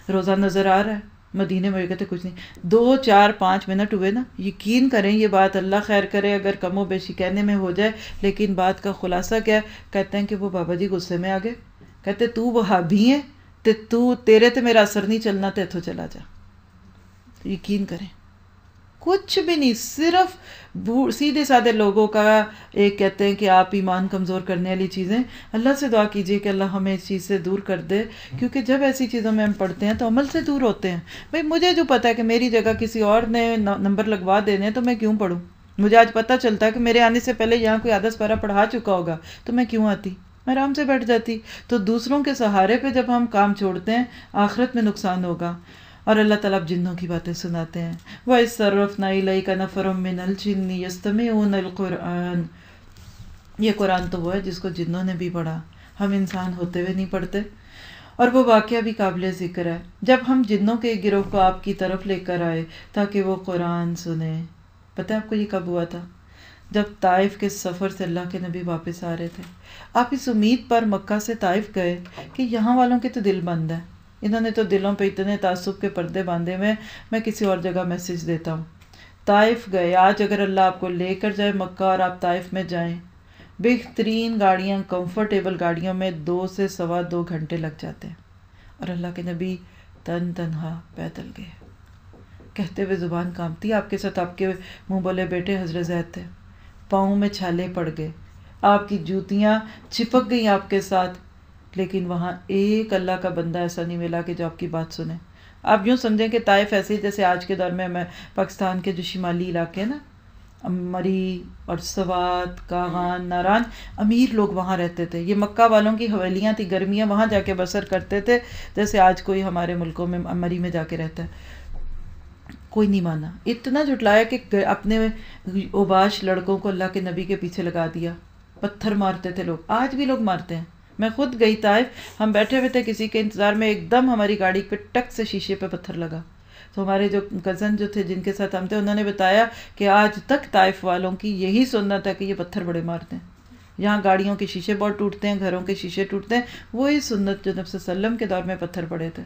روزہ نظر آ رہا ہے، مدینے میں، کہتے کچھ نہیں۔ 2 4 5 منٹ ہوئے نا، یقین کریں یہ بات اللہ خیر کرے اگر کم و بیشی کہنے میں ہو جائے، لیکن بات کا خلاصہ کیا ہے؟ کہتے ہیں کہ وہ بابا جی غصے میں آ گئے، کہتے تو وہابی ہے، تیرے تے میرا اثر نہیں چلنا، تے اتھوں چلا جا۔ یقین کریں کچھ بھی نہیں، صرف سیدھے سادے لوگوں کا ایک کہتے ہیں کہ آپ ایمان کمزور کرنے والی چیزیں، اللہ سے دعا کیجئے کہ اللہ ہمیں اس چیز سے دور کر دے، کیونکہ جب ایسی چیزوں میں ہم پڑھتے ہیں تو عمل سے دور ہوتے ہیں۔ بھئی مجھے جو پتا ہے کہ میری جگہ کسی اور نے نمبر لگوا دینے تو میں کیوں پڑھوں؟ مجھے آج پتہ چلتا ہے کہ میرے آنے سے پہلے یہاں کوئی آدھا سپارہ پڑھا چکا ہوگا تو میں کیوں آتی؟ میں آرام سے بیٹھ جاتی۔ تو دوسروں کے سہارے پہ جب ہم کام چھوڑتے ہیں آخرت میں نقصان ہوگا۔ اور اللہ تعالیٰ اب جنوں کی باتیں سناتے ہیں، وَإِذْ صَرَّفْنَا إِلَيْكَ نَفَرًا مِّنَ الْجِنِّ يَسْتَمِعُونَ الْقُرْآنَ۔ یہ قرآن تو وہ ہے جس کو جنوں نے بھی پڑھا، ہم انسان ہوتے ہوئے نہیں پڑھتے۔ اور وہ واقعہ بھی قابل ذکر ہے جب ہم جنوں کے گروہ کو آپ کی طرف لے کر آئے تاکہ وہ قرآن سنیں۔ پتہ ہے آپ کو یہ کب ہوا تھا؟ جب طائف کے سفر سے اللہ کے نبی واپس آ رہے تھے۔ آپ اس امید پر مکہ سے طائف گئے کہ یہاں والوں کے تو دل بند ہے، انہوں نے تو دلوں پہ اتنے تعصب کے پردے باندھے ہوئے، میں کسی اور جگہ میسج دیتا ہوں۔ طائف گئے، آج اگر اللہ آپ کو لے کر جائے مکہ اور آپ طائف میں جائیں، بہترین گاڑیاں، کمفرٹیبل گاڑیوں میں 2 سے 2.25 گھنٹے لگ جاتے ہیں، اور اللہ کے نبی تنہا پیدل گئے، کہتے ہوئے زبان کانپتی۔ آپ کے ساتھ آپ کے منہ بولے بیٹے حضرت زید تھے، پاؤں میں چھالے پڑ گئے، آپ کی جوتیاں چپک گئیں آپ کے ساتھ، لیکن وہاں ایک اللہ کا بندہ ایسا نہیں ملا کہ جو آپ کی بات سنے۔ آپ یوں سمجھیں کہ طائف ایسے جیسے آج کے دور میں پاکستان کے جو شمالی علاقے ہیں نا، مری اور سوات، کاغان، ناران، امیر لوگ وہاں رہتے تھے۔ یہ مکہ والوں کی حویلیاں تھی، گرمیاں وہاں جا کے بسر کرتے تھے جیسے آج کوئی ہمارے ملکوں میں مری میں جا کے رہتا ہے۔ کوئی نہیں مانا، اتنا جھٹلایا کہ اپنے اوباش لڑکوں کو اللہ کے نبی کے پیچھے لگا دیا، پتھر مارتے تھے لوگ، آج بھی لوگ مارتے ہیں۔ میں خود گئی طائف، ہم بیٹھے ہوئے تھے کسی کے انتظار میں، ایک دم ہماری گاڑی پہ ٹک سے شیشے پہ پتھر لگا۔ تو ہمارے جو کزن جو تھے جن کے ساتھ ہم تھے، انہوں نے بتایا کہ آج تک طائف والوں کی یہی سنت ہے کہ یہ پتھر بڑے مارتے ہیں، یہاں گاڑیوں کے شیشے بہت ٹوٹتے ہیں، گھروں کے شیشے ٹوٹتے ہیں، وہی سنت جو نبی صلی اللہ علیہ وسلم کے دور میں پتھر پڑے تھے۔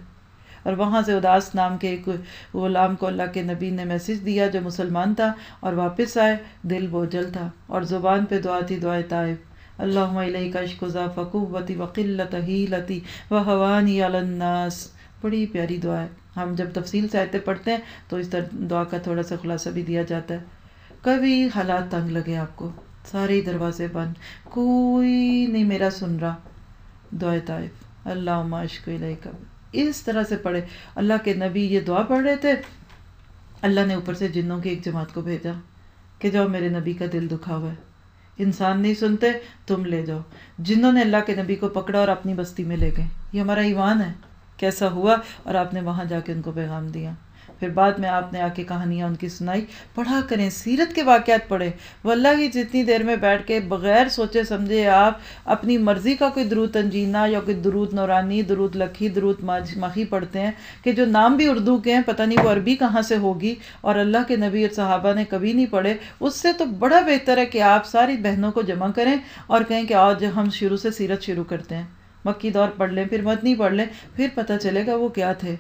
اور وہاں سے اداس نام کے ایک غلام کو اللہ کے نبی نے میسج دیا جو مسلمان تھا، اور واپس آئے، دل بوجھل تھا اور زبان پہ دعا تھی، دعائے طائف، اللہم الیک اشکو ضعف قوتی وقلت حیلتی وہوانی علی الناس۔ بڑی پیاری دعا ہے، ہم جب تفصیل سے آیتیں پڑھتے ہیں تو اس دعا کا تھوڑا سا خلاصہ بھی دیا جاتا ہے۔ کبھی حالات تنگ لگے آپ کو، سارے دروازے بند، کوئی نہیں میرا سن رہا، دعائے طائف، اللہم اشکو الیک، اس طرح سے پڑھے۔ اللہ کے نبی یہ دعا پڑھ رہے تھے اللہ نے اوپر سے جنوں کی ایک جماعت کو بھیجا کہ جاؤ میرے نبی کا دل دکھا ہوا ہے، انسان نہیں سنتے، تم لے جاؤ۔ جنوں نے اللہ کے نبی کو پکڑا اور اپنی بستی میں لے گئے۔ یہ ہمارا ایمان ہے، کیسا ہوا، اور آپ نے وہاں جا کے ان کو پیغام دیا۔ پھر بعد میں آپ نے آ کے کہانیاں ان کی سنائی۔ پڑھا کریں، سیرت کے واقعات پڑھیں، واللہ ہی جتنی دیر میں بیٹھ کے بغیر سوچے سمجھے آپ اپنی مرضی کا کوئی درود تنجینہ یا کوئی درود نورانی، درود لکھی، درود ماہی پڑھتے ہیں کہ جو نام بھی اردو کے ہیں، پتہ نہیں وہ عربی کہاں سے ہوگی اور اللہ کے نبی اور صحابہ نے کبھی نہیں پڑھے، اس سے تو بڑا بہتر ہے کہ آپ ساری بہنوں کو جمع کریں اور کہیں کہ آج ہم شروع سے سیرت شروع کرتے ہیں، مکی دور پڑھ لیں، پھر متنی پڑھ لیں، پھر پتہ چلے گا وہ کیا تھے۔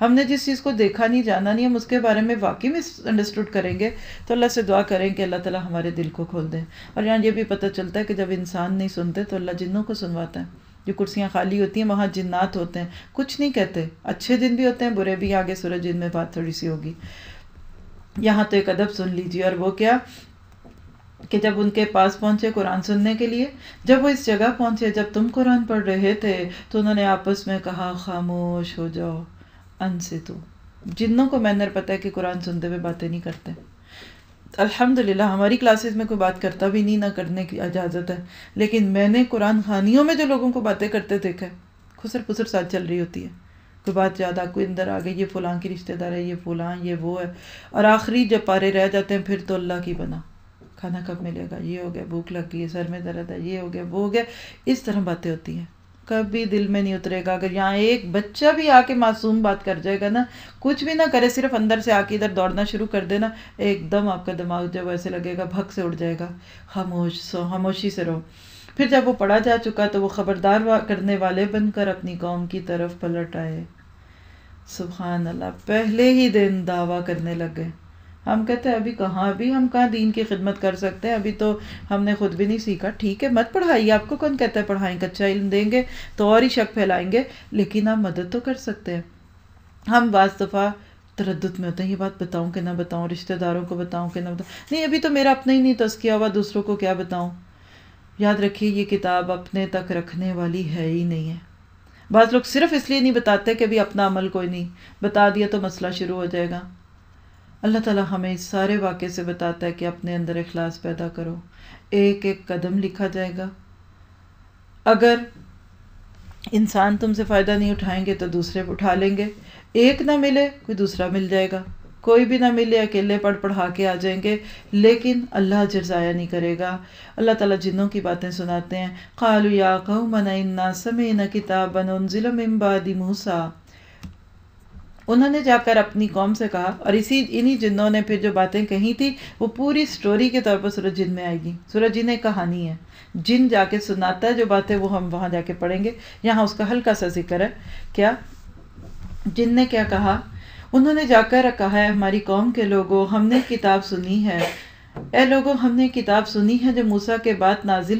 ہم نے جس چیز کو دیکھا نہیں، جانا نہیں، ہم اس کے بارے میں واقعی میں انڈرسٹوڈ کریں گے تو اللہ سے دعا کریں کہ اللہ تعالیٰ ہمارے دل کو کھول دیں۔ اور یہاں یہ بھی پتہ چلتا ہے کہ جب انسان نہیں سنتے تو اللہ جنوں کو سنواتا ہے۔ جو کرسیاں خالی ہوتی ہیں وہاں جنات ہوتے ہیں، کچھ نہیں کہتے، اچھے جن بھی ہوتے ہیں، برے بھی، آگے سورج جن میں بات تھوڑی سی ہوگی۔ یہاں تو ایک ادب سن لیجیے، اور وہ کیا کہ جب ان کے پاس پہنچے قرآن سننے کے لیے، جب وہ اس جگہ پہنچے جب تم قرآن پڑھ رہے تھے تو انہوں نے آپس میں کہا خاموش ہو جاؤ، انصتو۔ جنوں کو مینر پتہ ہے کہ قرآن سنتے ہوئے باتیں نہیں کرتے۔ الحمدللہ ہماری کلاسز میں کوئی بات کرتا بھی نہیں، نہ کرنے کی اجازت ہے، لیکن میں نے قرآن خوانیوں میں جو لوگوں کو باتیں کرتے دیکھا ہے، خسر پسر ساتھ چل رہی ہوتی ہے، کوئی بات یاد کوئی اندر آ گئی، یہ فلاں کی رشتہ دار ہے، یہ فلاں، یہ وہ ہے، اور آخری جب پارے رہ جاتے ہیں پھر تو اللہ کی بنا، کھانا کب ملے گا، یہ ہو گیا، بھوک لگ گئی ہے، سر میں درد ہے، یہ ہو گیا، وہ ہو گیا، اس طرح باتیں ہوتی ہیں۔ کبھی دل میں نہیں اترے گا۔ اگر یہاں ایک بچہ بھی آ کے معصوم بات کر جائے گا نا، کچھ بھی نہ کرے، صرف اندر سے آ کے ادھر دوڑنا شروع کر دینا، ایک دم آپ کا دماغ جو ایسے لگے گا بھگ سے اڑ جائے گا۔ خاموشی سے رہو۔ پھر جب وہ پڑھا جا چکا تو وہ خبردار کرنے والے بن کر اپنی قوم کی طرف پلٹ آئے۔ سبحان اللہ، پہلے ہی دن دعویٰ کرنے لگ گئے۔ ہم کہتے ہیں ابھی ہم کہاں دین کی خدمت کر سکتے ہیں، ابھی تو ہم نے خود بھی نہیں سیکھا۔ ٹھیک ہے، مت پڑھائیے، آپ کو کون کہتا ہے پڑھائیں، کچا علم دیں گے تو اور ہی شک پھیلائیں گے، لیکن آپ مدد تو کر سکتے ہیں۔ ہم بعض دفعہ تردد میں ہوتے ہیں، یہ بات بتاؤں کہ نہ بتاؤں، رشتہ داروں کو بتاؤں کہ نہ بتاؤں، نہیں ابھی تو میرا اپنا ہی نہیں تزکیہ ہوا، دوسروں کو کیا بتاؤں۔ یاد رکھیے یہ کتاب اپنے تک رکھنے والی ہے ہی نہیں ہے۔ بعض لوگ صرف اس لیے نہیں بتاتے کہ ابھی اپنا عمل کوئی نہیں، بتا دیا تو مسئلہ شروع ہو جائے گا۔ اللہ تعالیٰ ہمیں اس سارے واقعے سے بتاتا ہے کہ اپنے اندر اخلاص پیدا کرو، ایک ایک قدم لکھا جائے گا۔ اگر انسان تم سے فائدہ نہیں اٹھائیں گے تو دوسرے اٹھا لیں گے، ایک نہ ملے کوئی دوسرا مل جائے گا، کوئی بھی نہ ملے اکیلے پڑھا کے آ جائیں گے، لیکن اللہ اجر ضائع نہیں کرے گا۔ اللہ تعالیٰ جنوں کی باتیں سناتے ہیں۔ قالوا یا قومنا انا سمعنا کتابا انزل من بعد موسیٰ، انہوں نے جا کر اپنی قوم سے کہا، اور انہی جنوں نے پھر جو باتیں کہی تھی وہ پوری سٹوری کے طور پر سورج جن میں آئے گی۔ سورج جن ایک کہانی ہے، جن جا کے سناتا ہے جو باتیں، وہ ہم وہاں جا کے پڑھیں گے۔ یہاں اس کا ہلکا سا ذکر ہے۔ کیا جن نے کیا کہا؟ انہوں نے جا کر کہا ہے ہماری قوم کے لوگوں، ہم نے کتاب سنی ہے، اے لوگوں ہم نے کتاب سنی ہے جو موسیٰ کے بعد نازل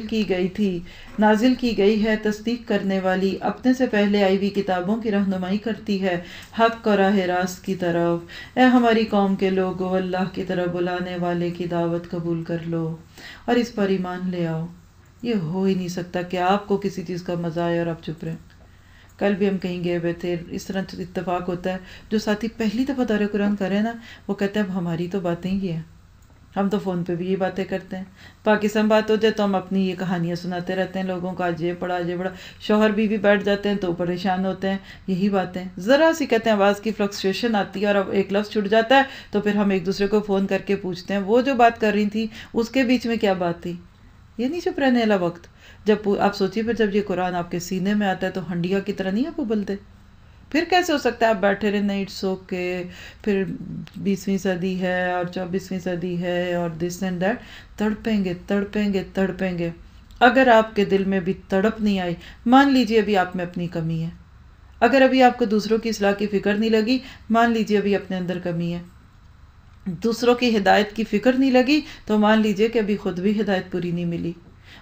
کی گئی ہے، تصدیق کرنے والی، اپنے سے پہلے آئی ہوئی کتابوں کی رہنمائی کرتی ہے حق اور راہ راست کی طرف۔ اے ہماری قوم کے لوگوں، اللہ کی طرف بلانے والے کی دعوت قبول کر لو اور اس پر ایمان لے آؤ۔ یہ ہو ہی نہیں سکتا کہ آپ کو کسی چیز کا مزہ آئے اور آپ چپ رہیں۔ کل بھی ہم کہیں گئے ہوئے تھے، اس طرح اتفاق ہوتا ہے، جو ساتھی پہلی دفعہ دورہ قرآن کریں نا، وہ کہتے ہیں اب ہماری تو باتیں ہی ہیں، ہم تو فون پہ بھی یہ باتیں کرتے ہیں، پاکستان بات ہو جائے تو ہم اپنی یہ کہانیاں سناتے رہتے ہیں لوگوں کو، آج یہ پڑھا یہ پڑھا، شوہر بیوی بیٹھ جاتے ہیں تو پریشان ہوتے ہیں، یہی باتیں ذرا سی کہتے ہیں آواز کی فلکچویشن آتی ہے اور اب ایک لفظ چھٹ جاتا ہے تو پھر ہم ایک دوسرے کو فون کر کے پوچھتے ہیں وہ جو بات کر رہی تھی اس کے بیچ میں کیا بات تھی۔ یہ نہیں چپ رہنے والا وقت۔ جب آپ سوچیے پھر جب یہ قرآن آپ کے سینے میں آتا ہے تو ہنڈیا کی طرح نہیں آپ ابلتے؟ پھر کیسے ہو سکتا ہے آپ بیٹھے رہے نہیں سو کے، پھر 20ویں صدی ہے اور 24ویں صدی ہے اور دس اینڈ دیٹ، تڑپیں گے۔ اگر آپ کے دل میں بھی تڑپ نہیں آئی، مان لیجیے ابھی آپ میں اپنی کمی ہے۔ اگر ابھی آپ کو دوسروں کی اصلاح کی فکر نہیں لگی، مان لیجیے ابھی اپنے اندر کمی ہے۔ دوسروں کی ہدایت کی فکر نہیں لگی تو مان لیجیے کہ ابھی خود بھی ہدایت پوری نہیں ملی۔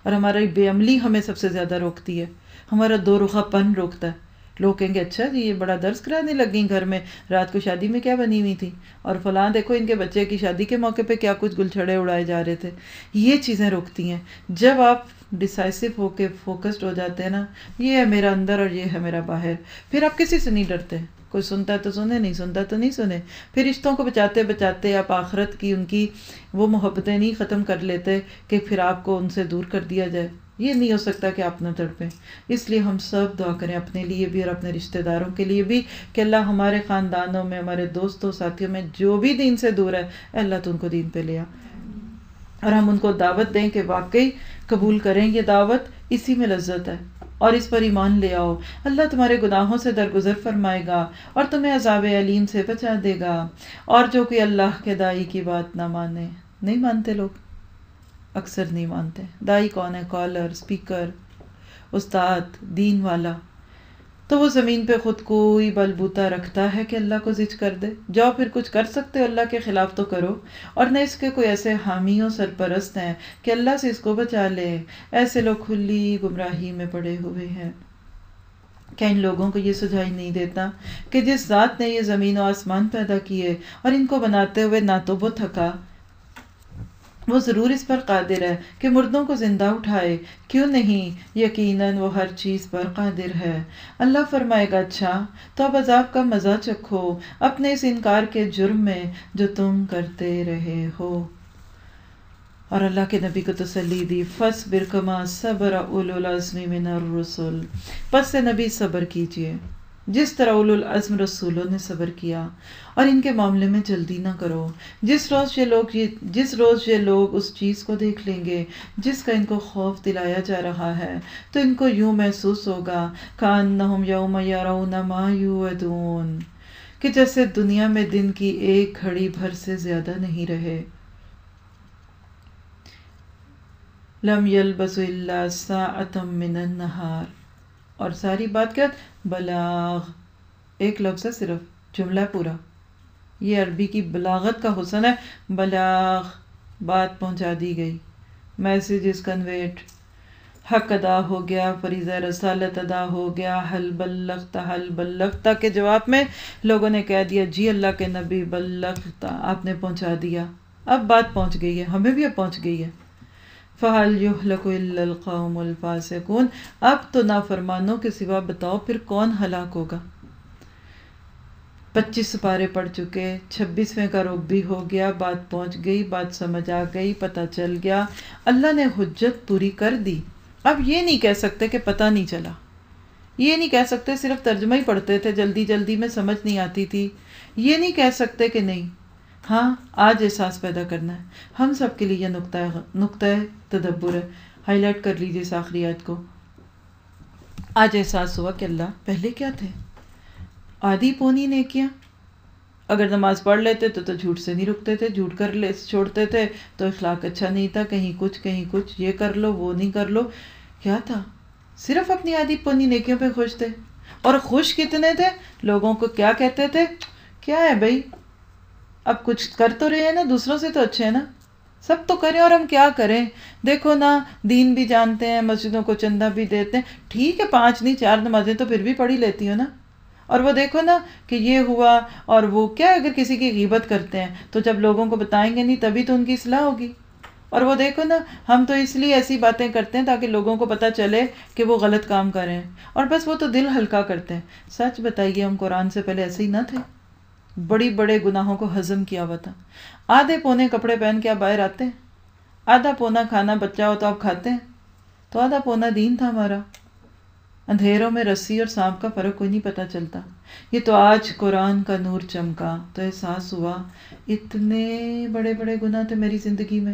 اور ہماری بے عملی ہمیں سب سے زیادہ روکتی ہے، ہمارا دو رخا پن روکتا ہے۔ لوگ کہیں گے اچھا جی یہ بڑا درس کرانے لگ گئی گھر میں، رات کو شادی میں کیا بنی ہوئی تھی، اور فلاں دیکھو ان کے بچے کی شادی کے موقع پہ کیا کچھ گل چھڑے اڑائے جا رہے تھے۔ یہ چیزیں روکتی ہیں۔ جب آپ ڈیسائسو ہو کے فوکسڈ ہو جاتے ہیں نا، یہ ہے میرا اندر اور یہ ہے میرا باہر، پھر آپ کسی سے نہیں ڈرتے، کوئی سنتا ہے تو سنے، نہیں سنتا تو نہیں سنے. پھر رشتوں کو بچاتے بچاتے آپ آخرت کی ان کی وہ محبتیں نہیں ختم کر لیتے کہ پھر آپ کو ان سے دور کر دیا جائے. یہ نہیں ہو سکتا کہ آپ نہ تڑپیں. اس لیے ہم سب دعا کریں اپنے لیے بھی اور اپنے رشتہ داروں کے لیے بھی کہ اللہ ہمارے خاندانوں میں، ہمارے دوستوں ساتھیوں میں جو بھی دین سے دور ہے، اے اللہ تو ان کو دین پہ لیا، اور ہم ان کو دعوت دیں کہ واقعی قبول کریں یہ دعوت، اسی میں لذت ہے، اور اس پر ایمان لے آؤ. اللہ تمہارے گناہوں سے درگزر فرمائے گا اور تمہیں عذاب علیم سے بچا دے گا. اور جو کوئی اللہ کے دائی کی بات نہ مانے، نہیں مانتے لوگ، اکثر نہیں مانتے. دائی کون ہے؟ کالر، اسپیکر، استاد، دین والا. تو وہ زمین پہ خود کوئی بل بوتا رکھتا ہے کہ اللہ کو زج کر دے. جاؤ پھر کچھ کر سکتے ہو اللہ کے خلاف تو کرو، اور نہ اس کے کوئی ایسے حامی و سرپرست ہیں کہ اللہ سے اس کو بچا لے. ایسے لوگ کھلی گمراہی میں پڑے ہوئے ہیں. کیا ان لوگوں کو یہ سجائی نہیں دیتا کہ جس ذات نے یہ زمین و آسمان پیدا کیے اور ان کو بناتے ہوئے نہ تو وہ تھکا، وہ ضرور اس پر قادر ہے کہ مردوں کو زندہ اٹھائے. کیوں نہیں؟ یقیناً وہ ہر چیز پر قادر ہے. اللہ فرمائے گا اچھا تو اب عذاب کا مزہ چکھو اپنے اس انکار کے جرم میں جو تم کرتے رہے ہو. اور اللہ کے نبی کو تسلی دی، فَاصْبِرْ كَمَا صَبَرَ أُولُو الْعَزْمِ مِنَ الرُّسُلِ. پس سے نبی صبر کیجئے جس طرح اولو العزم رسولوں نے صبر کیا، اور ان کے معاملے میں جلدی نہ کرو. جس روز یہ لوگ اس چیز کو دیکھ لیں گے جس کا ان کو خوف دلایا جا رہا ہے تو ان کو یوں محسوس ہوگا کَأَنَّهُمْ يَوْمَ يَرَوْنَ مَا يُوعَدُونَ، کہ جیسے دنیا میں دن کی ایک گھڑی بھر سے زیادہ نہیں رہے. لَمْ يَلْبَثُوا إِلَّا سَاعَةً مِّنَ النَّهَارِ. اور ساری بات کیا؟ بلاغ. ایک لفظ ہے صرف، جملہ پورا. یہ عربی کی بلاغت کا حسن ہے. بلاغ، بات پہنچا دی گئی، میسج از کنویڈ، حق ادا ہو گیا، فریضہ رسالت ادا ہو گیا. حل بلغت کے جواب میں لوگوں نے کہہ دیا جی اللہ کے نبی بلغت، آپ نے پہنچا دیا. اب بات پہنچ گئی ہے، ہمیں بھی اب پہنچ گئی ہے. فَهَلْ يُهْلَكُ إِلَّا الْقَوْمُ الْفَاسِقُونَ. اب تو نافرمانوں کے سوا بتاؤ پھر کون ہلاک ہوگا. 25 سپارے پڑھ چکے، 26ویں کا رخ بھی ہو گیا، بات پہنچ گئی، بات سمجھ آ گئی، پتہ چل گیا، اللہ نے حجت پوری کر دی. اب یہ نہیں کہہ سکتے کہ پتہ نہیں چلا، یہ نہیں کہہ سکتے صرف ترجمہ ہی پڑھتے تھے، جلدی جلدی میں سمجھ نہیں آتی تھی، یہ نہیں کہہ سکتے کہ نہیں. ہاں آج احساس پیدا کرنا ہے. ہم سب کے لیے یہ نقطہ تدبر ہے. ہائی لائٹ کر لیجیے اس آخری آیت کو. آج احساس ہوا کہ اللہ پہلے کیا تھے؟ آدھی پونی نیکیاں. اگر نماز پڑھ لیتے تو جھوٹ سے نہیں رکتے تھے، جھوٹ کر لے چھوڑتے تھے تو اخلاق اچھا نہیں تھا، کہیں کچھ یہ کر لو وہ نہیں کر لو. کیا تھا؟ صرف اپنی آدھی پونی نیکیوں پہ خوش تھے. اور خوش کتنے تھے؟ لوگوں کو کیا کہتے تھے؟ کیا ہے بھائی، اب کچھ کر تو رہے ہیں نا، دوسروں سے تو اچھے ہیں نا، سب تو کریں اور ہم کیا کریں. دیکھو نا، دین بھی جانتے ہیں، مسجدوں کو چندہ بھی دیتے ہیں، ٹھیک ہے 5 نہیں 4 نمازیں تو پھر بھی پڑھی لیتی ہو نا. اور وہ دیکھو نا کہ یہ ہوا اور وہ کیا، اگر کسی کی غیبت کرتے ہیں تو جب لوگوں کو بتائیں گے نہیں تبھی تو ان کی اصلاح ہوگی. اور وہ دیکھو نا، ہم تو اس لیے ایسی باتیں کرتے ہیں تاکہ لوگوں کو پتہ چلے کہ وہ غلط کام کر رہے ہیں، اور بس وہ تو دل ہلکا کرتے ہیں. سچ بتائیے، ہم قرآن سے پہلے ایسے ہی نہ تھے؟ بڑے گناہوں کو ہضم کیا ہوا تھا. آدھے پونے کپڑے پہن کے آپ باہر آتے ہیں، آدھا پونا کھانا بچہ ہو تو آپ کھاتے ہیں، تو آدھا پونا دین تھا ہمارا. اندھیروں میں رسی اور سانپ کا فرق کوئی نہیں پتہ چلتا. یہ تو آج قرآن کا نور چمکا تو احساس ہوا اتنے بڑے گناہ تھے میری زندگی میں،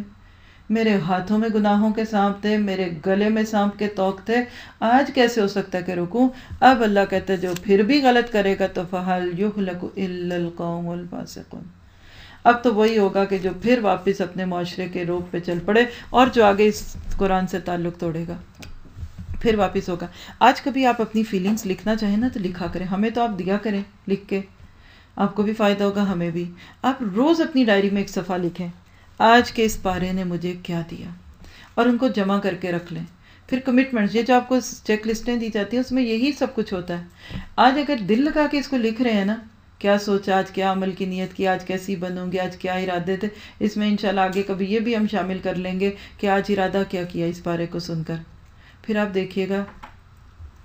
میرے ہاتھوں میں گناہوں کے سانپ تھے، میرے گلے میں سانپ کے توق تھے. آج کیسے ہو سکتا ہے کہ رکوں؟ اب اللہ کہتے جو پھر بھی غلط کرے گا تو فَهَلْ يُهْلَكُ إِلَّا الْقَوْمُ الْفَاسِقُونَ. اب تو وہی ہوگا کہ جو پھر واپس اپنے معاشرے کے روپ پہ چل پڑے اور جو آگے اس قرآن سے تعلق توڑے گا پھر واپس ہوگا. آج کبھی آپ اپنی فیلنگز لکھنا چاہیں نا تو لکھا کریں، ہمیں تو آپ دیا کریں لکھ کے، آپ کو بھی فائدہ ہوگا ہمیں بھی. آپ روز اپنی ڈائری میں ایک صفحہ لکھیں، آج کے اس پارے نے مجھے کیا دیا، اور ان کو جمع کر کے رکھ لیں. پھر کمٹمنٹ، یہ جو آپ کو چیک لسٹیں دی جاتی ہیں اس میں یہی سب کچھ ہوتا ہے. آج اگر دل لگا کے اس کو لکھ رہے ہیں نا، کیا سوچا آج، کیا عمل کی نیت کی، آج کیسی بنوں گی، آج کیا ارادے تھے، اس میں انشاءاللہ آگے کبھی یہ بھی ہم شامل کر لیں گے کہ آج ارادہ کیا کیا اس پارے کو سن کر. پھر آپ دیکھیے گا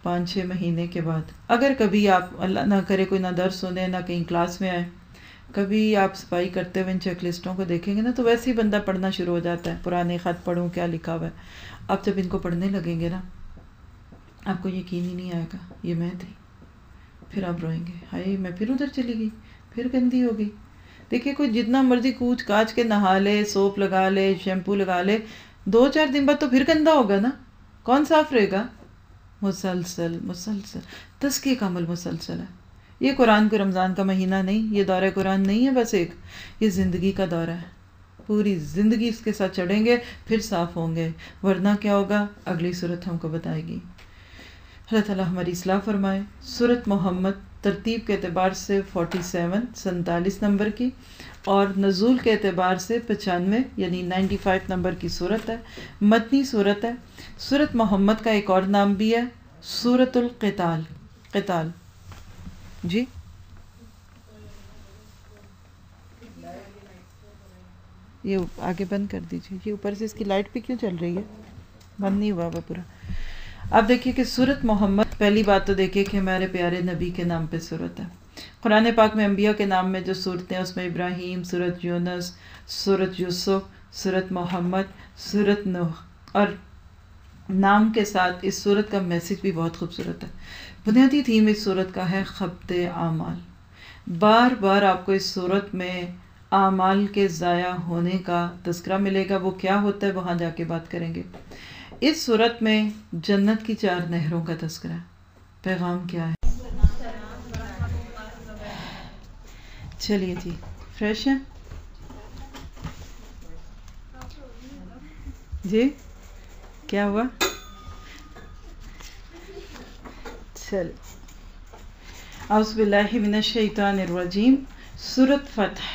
5-6 مہینے کے بعد اگر کبھی آپ اللہ نہ کرے کوئی نہ درس سنے نہ کہیں کلاس میں آئے، کبھی آپ صفائی کرتے ہوئے ان چیک لسٹوں کو دیکھیں گے نا تو ویسے ہی بندہ پڑھنا شروع ہو جاتا ہے، پرانے خط پڑھوں کیا لکھا ہوا ہے. آپ جب ان کو پڑھنے لگیں گے نا آپ کو یقین ہی نہیں آئے گا یہ میں تھی. پھر آپ روئیں گے، ہائے میں پھر ادھر چلی گئی، پھر گندی ہو گئی. دیکھیے کوئی جتنا مرضی کوچ کاچ کے نہا لے، سوپ لگا لے، شیمپو لگا لے، 2-4 دن بعد تو پھر گندا ہوگا نا. کون صاف رہے گا؟ مسلسل تزکیے کا عمل مسلسل ہے. یہ قرآن کو رمضان کا مہینہ نہیں، یہ دورہ قرآن نہیں ہے بس ایک، یہ زندگی کا دورہ ہے. پوری زندگی اس کے ساتھ چڑھیں گے پھر صاف ہوں گے، ورنہ کیا ہوگا اگلی صورت ہم کو بتائے گی. اللہ تعالیٰ ہماری اصلاح فرمائے. سورۃ محمد ترتیب کے اعتبار سے 47 نمبر کی اور نزول کے اعتبار سے 95 یعنی 95 نمبر کی صورت ہے. مدنی صورت ہے. سورۃ محمد کا ایک اور نام بھی ہے سورۃ القتال. قتال جی یہ آگے بند کر دیجیے. یہ اوپر سے اس کی لائٹ پہ کیوں چل رہی ہے؟ بند نہیں ہوا پورا. آپ دیکھیے کہ سورۃ محمد، پہلی بات تو دیکھیے کہ ہمارے پیارے نبی کے نام پہ صورت ہے. قرآن پاک میں انبیاء کے نام میں جو صورتیں اس میں ابراہیم، سورۃ یونس، سورۃ یوسف، سورۃ محمد، سورۃ نوح، اور نام کے ساتھ اس صورت کا میسج بھی بہت خوبصورت ہے. بنیادی تھیم اس صورت کا ہے خبط اعمال. بار بار آپ کو اس صورت میں اعمال کے ضائع ہونے کا تذکرہ ملے گا. وہ کیا ہوتا ہے وہاں جا کے بات کریں گے. اس صورت میں جنت کی 4 نہروں کا تذکرہ ہے. پیغام کیا ہے؟ چلیے جی فریش ہے جی کیا ہوا؟ چل اعوذ باللہ من الشیطان الرجیم. سورۃ فتح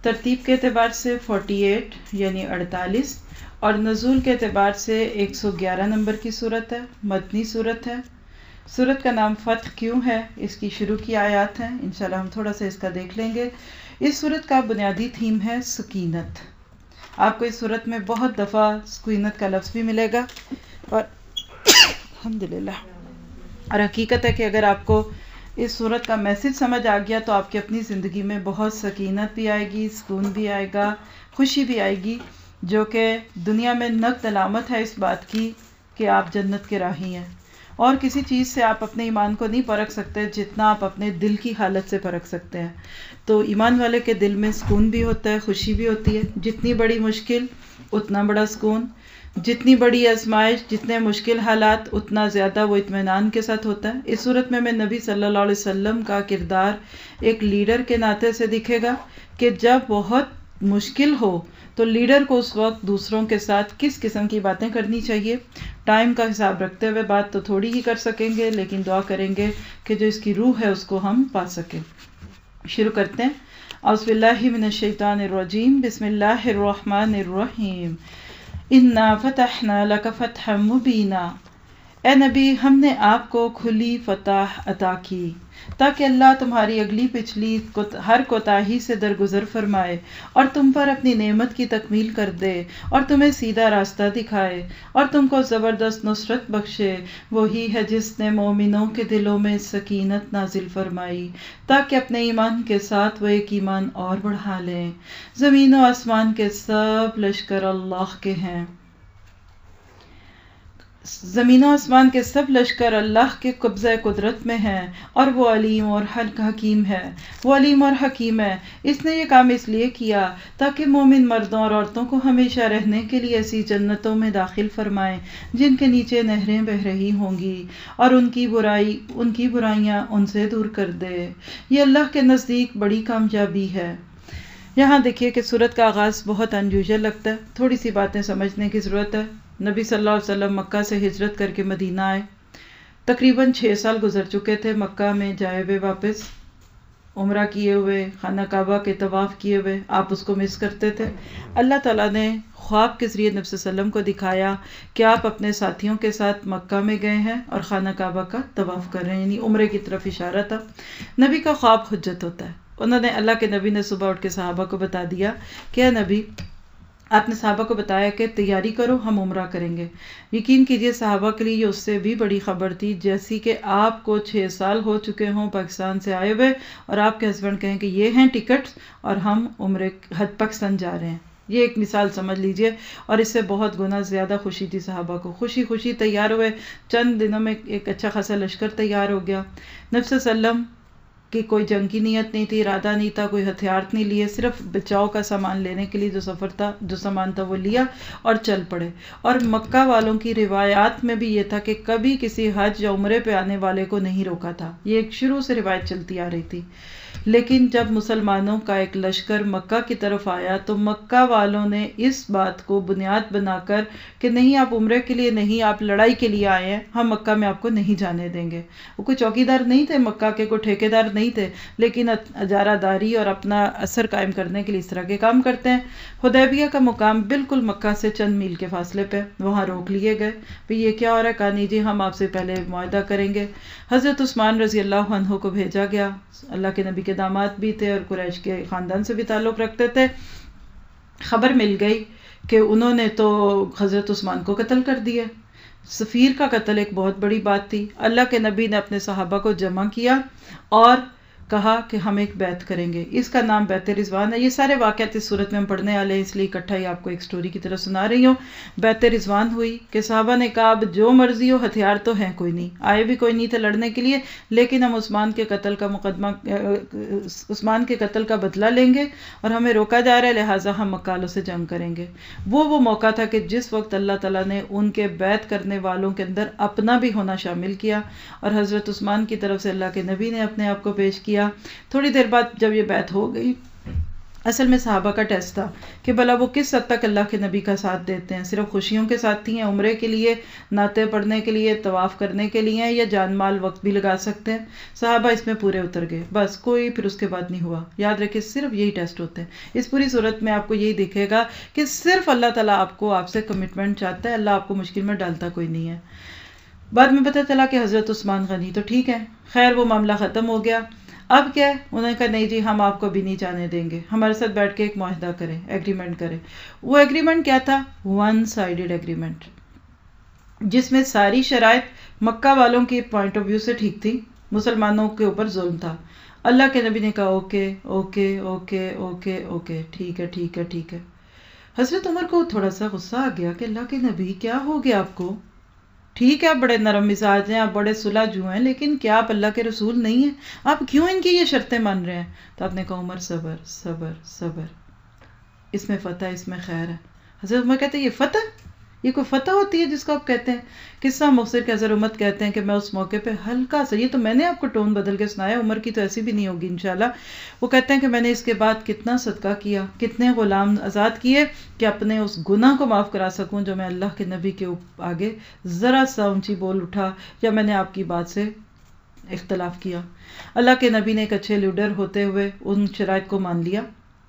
ترتیب کے اعتبار سے 48 یعنی 48 اور نزول کے اعتبار سے 111 نمبر کی صورت ہے. مدنی صورت ہے. صورت کا نام فتح کیوں ہے؟ اس کی شروع کی آیات ہیں، انشاءاللہ ہم تھوڑا سا اس کا دیکھ لیں گے. اس صورت کا بنیادی تھیم ہے سکینت. آپ کو اس صورت میں بہت دفعہ سکینت کا لفظ بھی ملے گا اور الحمدللہ، اور حقیقت ہے کہ اگر آپ کو اس صورت کا میسج سمجھ آ گیا تو آپ کی اپنی زندگی میں بہت سکینت بھی آئے گی، سکون بھی آئے گا، خوشی بھی آئے گی، جو کہ دنیا میں نقد علامت ہے اس بات کی کہ آپ جنت کے راہی ہیں. اور کسی چیز سے آپ اپنے ایمان کو نہیں پرکھ سکتے جتنا آپ اپنے دل کی حالت سے پرکھ سکتے ہیں. تو ایمان والے کے دل میں سکون بھی ہوتا ہے، خوشی بھی ہوتی ہے. جتنی بڑی مشکل اتنا بڑا سکون، جتنی بڑی آزمائش، جتنے مشکل حالات اتنا زیادہ وہ اطمینان کے ساتھ ہوتا ہے. اس صورت میں نبی صلی اللہ علیہ وسلم کا کردار ایک لیڈر کے ناطے سے دکھے گا کہ جب بہت مشکل ہو تو لیڈر کو اس وقت دوسروں کے ساتھ کس قسم کی باتیں کرنی چاہیے. ٹائم کا حساب رکھتے ہوئے بات تو تھوڑی ہی کر سکیں گے، لیکن دعا کریں گے کہ جو اس کی روح ہے اس کو ہم پا سکیں. شروع کرتے ہیں. اعوذ باللہ من الشیطان الرجیم. بسم اللہ الرحمن الرحیم. انا فتحنا لک فتحا مبینا. اے نبی ہم نے آپ کو کھلی فتح عطا کی تاکہ اللہ تمہاری اگلی پچھلی ہر کوتاہی سے درگزر فرمائے اور تم پر اپنی نعمت کی تکمیل کر دے اور تمہیں سیدھا راستہ دکھائے اور تم کو زبردست نصرت بخشے. وہی ہے جس نے مومنوں کے دلوں میں سکینت نازل فرمائی تاکہ اپنے ایمان کے ساتھ وہ ایک ایمان اور بڑھا لیں. زمین و آسمان کے سب لشکر اللہ کے ہیں. زمین و آسمان کے سب لشکر اللہ کے قبضہ قدرت میں ہیں اور وہ علیم اور حکیم ہے. وہ علیم اور حکیم ہے. اس نے یہ کام اس لیے کیا تاکہ مومن مردوں اور عورتوں کو ہمیشہ رہنے کے لیے ایسی جنتوں میں داخل فرمائے جن کے نیچے نہریں بہہ رہی ہوں گی اور ان کی برائیاں ان سے دور کر دے. یہ اللہ کے نزدیک بڑی کامیابی ہے. یہاں دیکھیے کہ سورت کا آغاز بہت انیوژل لگتا ہے. تھوڑی سی باتیں سمجھنے کی ضرورت ہے. نبی صلی اللہ علیہ وسلم مکہ سے ہجرت کر کے مدینہ آئے. تقریباً 6 سال گزر چکے تھے مکہ میں جائے ہوئے، واپس عمرہ کیے ہوئے، خانہ کعبہ کے طواف کیے ہوئے. آپ اس کو مس کرتے تھے. اللہ تعالیٰ نے خواب کے ذریعے نبی صلی اللہ علیہ وسلم کو دکھایا کہ آپ اپنے ساتھیوں کے ساتھ مکہ میں گئے ہیں اور خانہ کعبہ کا طواف کر رہے ہیں، یعنی عمرے کی طرف اشارہ تھا. نبی کا خواب حجت ہوتا ہے. انہوں نے اللہ کے نبی نے صبح اٹھ کے صحابہ کو بتا دیا کہ اے نبی آپ نے صحابہ کو بتایا کہ تیاری کرو، ہم عمرہ کریں گے۔ یقین کیجئے صحابہ کے لیے یہ اس سے بھی بڑی خبر تھی، جیسی کہ آپ کو 6 سال ہو چکے ہوں پاکستان سے آئے ہوئے اور آپ کے ہسبینڈ کہیں کہ یہ ہیں ٹکٹس اور ہم عمرے حج پاکستان جا رہے ہیں۔ یہ ایک مثال سمجھ لیجئے، اور اس سے بہت گنا زیادہ خوشی تھی صحابہ کو۔ خوشی خوشی تیار ہوئے، چند دنوں میں ایک اچھا خاصا لشکر تیار ہو گیا۔ نبی صلی اللہ علیہ وسلم کہ کوئی جنگ کی نیت نہیں تھی، ارادہ نہیں تھا، کوئی ہتھیار نہیں لیے، صرف بچاؤ کا سامان لینے کے لیے جو سفر تھا، جو سامان تھا وہ لیا اور چل پڑے۔ اور مکہ والوں کی روایات میں بھی یہ تھا کہ کبھی کسی حج یا عمرے پہ آنے والے کو نہیں روکا تھا، یہ ایک شروع سے روایت چلتی آ رہی تھی۔ لیکن جب مسلمانوں کا ایک لشکر مکہ کی طرف آیا تو مکہ والوں نے اس بات کو بنیاد بنا کر کہ نہیں آپ عمرے کے لیے نہیں، آپ لڑائی کے لیے آئے ہیں، ہم مکہ میں آپ کو نہیں جانے دیں گے۔ وہ کوئی چوکیدار نہیں تھے مکہ کے، کوئی ٹھیکیدار نہیں تھے، لیکن اجارہ داری اور اپنا اثر قائم کرنے کے لیے اس طرح کے کام کرتے ہیں۔ حدیبیہ کا مقام بالکل مکہ سے چند میل کے فاصلے پہ، وہاں روک لیے گئے۔ بھئی یہ کیا ہو رہا ہے؟ کہا نہیں جی ہم آپ سے پہلے معاہدہ کریں گے۔ حضرت عثمان رضی اللہ عنہ کو بھیجا گیا، اللہ کے نبی کے داماد بھی تھے اور قریش کے خاندان سے بھی تعلق رکھتے تھے۔ خبر مل گئی کہ انہوں نے تو حضرت عثمان کو قتل کر دیا۔ سفیر کا قتل ایک بہت بڑی بات تھی۔ اللہ کے نبی نے اپنے صحابہ کو جمع کیا اور کہا کہ ہم ایک بیعت کریں گے، اس کا نام بیعت رضوان ہے۔ یہ سارے واقعات اس صورت میں ہم پڑھنے والے ہیں، اس لیے اکٹھا ہی آپ کو ایک سٹوری کی طرح سنا رہی ہوں۔ بیعت رضوان ہوئی کہ صحابہ نے کہا اب جو مرضی ہو، ہتھیار تو ہیں کوئی نہیں، آئے بھی کوئی نہیں تھے لڑنے کے لیے، لیکن ہم عثمان کے قتل کا مقدمہ، عثمان کے قتل کا بدلہ لیں گے اور ہمیں روکا جا رہا ہے، لہٰذا ہم مکہ والوں سے جنگ کریں گے۔ وہ موقع تھا کہ جس وقت اللہ تعالیٰ نے ان کے بیعت کرنے والوں کے اندر اپنا بھی ہونا شامل کیا، اور حضرت عثمان کی طرف سے اللہ کے نبی نے اپنے آپ کو پیش کیا۔ تھوڑی دیر بعد جب یہ بیعت ہو گئی، اصل میں صحابہ کا ٹیسٹ تھا کہ بھلا وہ کس حد تک اللہ کے نبی کا ساتھ دیتے ہیں، صرف خوشیوں کے ساتھ ہی ہیں، عمرے کے لیے، نعتیں پڑھنے کے لیے، طواف کرنے کے لیے ہیں، یا جان مال وقت بھی لگا سکتے ہیں۔ صحابہ اس میں پورے اتر گئے، بس کوئی پھر اس کے بعد نہیں ہوا۔ یاد رکھیں صرف یہی ٹیسٹ ہوتے ہیں۔ اس پوری صورت میں آپ کو یہی دکھے گا کہ صرف اللہ تعالیٰ آپ سے کمٹمنٹ چاہتا ہے، اللہ آپ کو مشکل میں ڈالتا کوئی نہیں ہے۔ بعد میں پتہ چلا کہ حضرت عثمان غنی تو ٹھیک ہے، خیر وہ معاملہ ختم ہو گیا۔ اب کیا ہے؟ انہوں نے کہا نہیں جی ہم آپ کو بھی نہیں جانے دیں گے، ہمارے ساتھ بیٹھ کے ایک معاہدہ کریں، ایگریمنٹ کریں۔ وہ ایگریمنٹ کیا تھا؟ ون سائیڈڈ ایگریمنٹ، جس میں ساری شرائط مکہ والوں کے پوائنٹ آف ویو سے ٹھیک تھی، مسلمانوں کے اوپر ظلم تھا۔ اللہ کے نبی نے کہا okay okay okay okay okay, ٹھیک ہے ٹھیک ہے ٹھیک ہے۔ حضرت عمر کو تھوڑا سا غصہ آ گیا کہ اللہ کے نبی کیا ہو گیا آپ کو؟ ٹھیک ہے آپ بڑے نرم مزاج ہیں، آپ بڑے صلح جو ہیں، لیکن کیا آپ اللہ کے رسول نہیں ہیں؟ آپ کیوں ان کی یہ شرطیں مان رہے ہیں؟ تو آپ نے کہا عمر صبر صبر صبر، اس میں فتح، اس میں خیر ہے۔ حضرت عمر کہتے ہیں یہ فتح؟ یہ کوئی فتح ہوتی ہے جس کو آپ کہتے ہیں؟ قصہ مختصر کے حضرت عمر کہتے ہیں کہ میں اس موقع پہ ہلکا سا، یہ تو میں نے آپ کو ٹون بدل کے سنایا، عمر کی تو ایسی بھی نہیں ہوگی انشاءاللہ۔ وہ کہتے ہیں کہ میں نے اس کے بعد کتنا صدقہ کیا، کتنے غلام آزاد کیے کہ اپنے اس گناہ کو معاف کرا سکوں جو میں اللہ کے نبی کے آگے ذرا سا اونچی بول اٹھا یا میں نے آپ کی بات سے اختلاف کیا۔ اللہ کے نبی نے ایک اچھے لیڈر ہوتے ہوئے ان شرائط کو مان لیا،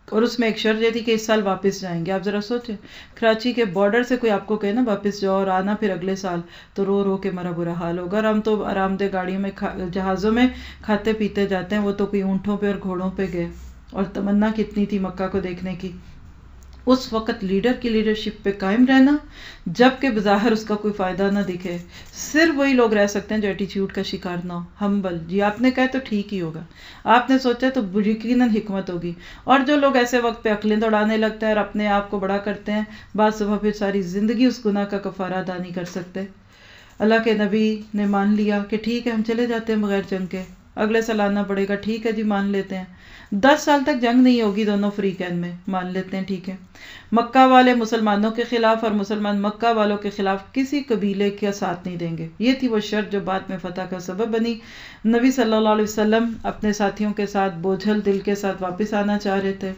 اور اس میں ایک شرط یہ تھی کہ اس سال واپس جائیں گے۔ آپ ذرا سوچیں، کراچی کے بارڈر سے کوئی آپ کو کہے نا واپس جاؤ اور آنا پھر اگلے سال، تو رو رو کے مرا برا حال ہوگا۔ اور ہم تو آرام دہ گاڑیوں میں، جہازوں میں کھاتے پیتے جاتے ہیں، وہ تو کوئی اونٹوں پہ اور گھوڑوں پہ گئے، اور تمنا کتنی تھی مکہ کو دیکھنے کی۔ اس وقت لیڈر کی لیڈرشپ پہ قائم رہنا، جبکہ بظاہر اس کا کوئی فائدہ نہ دکھے، صرف وہی لوگ رہ سکتے ہیں جو ایٹیچیوڈ کا شکار نہ ہو، ہمبل، جی آپ نے کہا تو ٹھیک ہی ہوگا، آپ نے سوچا تو یقیناً حکمت ہوگی۔ اور جو لوگ ایسے وقت پہ عقلیں دوڑانے لگتے ہیں اور اپنے آپ کو بڑا کرتے ہیں، بعد صبح پھر ساری زندگی اس گناہ کا کفارہ ادا نہیں کر سکتے۔ اللہ کے نبی نے مان لیا کہ ٹھیک ہے ہم چلے جاتے ہیں بغیر جنگ کے، اگلے سال آنا پڑے گا، ٹھیک ہے جی مان لیتے ہیں، 10 سال تک جنگ نہیں ہوگی دونوں فریقین میں، مان لیتے ہیں ٹھیک ہے۔ مکہ والے مسلمانوں کے خلاف اور مسلمان مکہ والوں کے خلاف کسی قبیلے کا ساتھ نہیں دیں گے، یہ تھی وہ شرط جو بعد میں فتح کا سبب بنی۔ نبی صلی اللہ علیہ وسلم اپنے ساتھیوں کے ساتھ بوجھل دل کے ساتھ واپس آنا چاہ رہے تھے،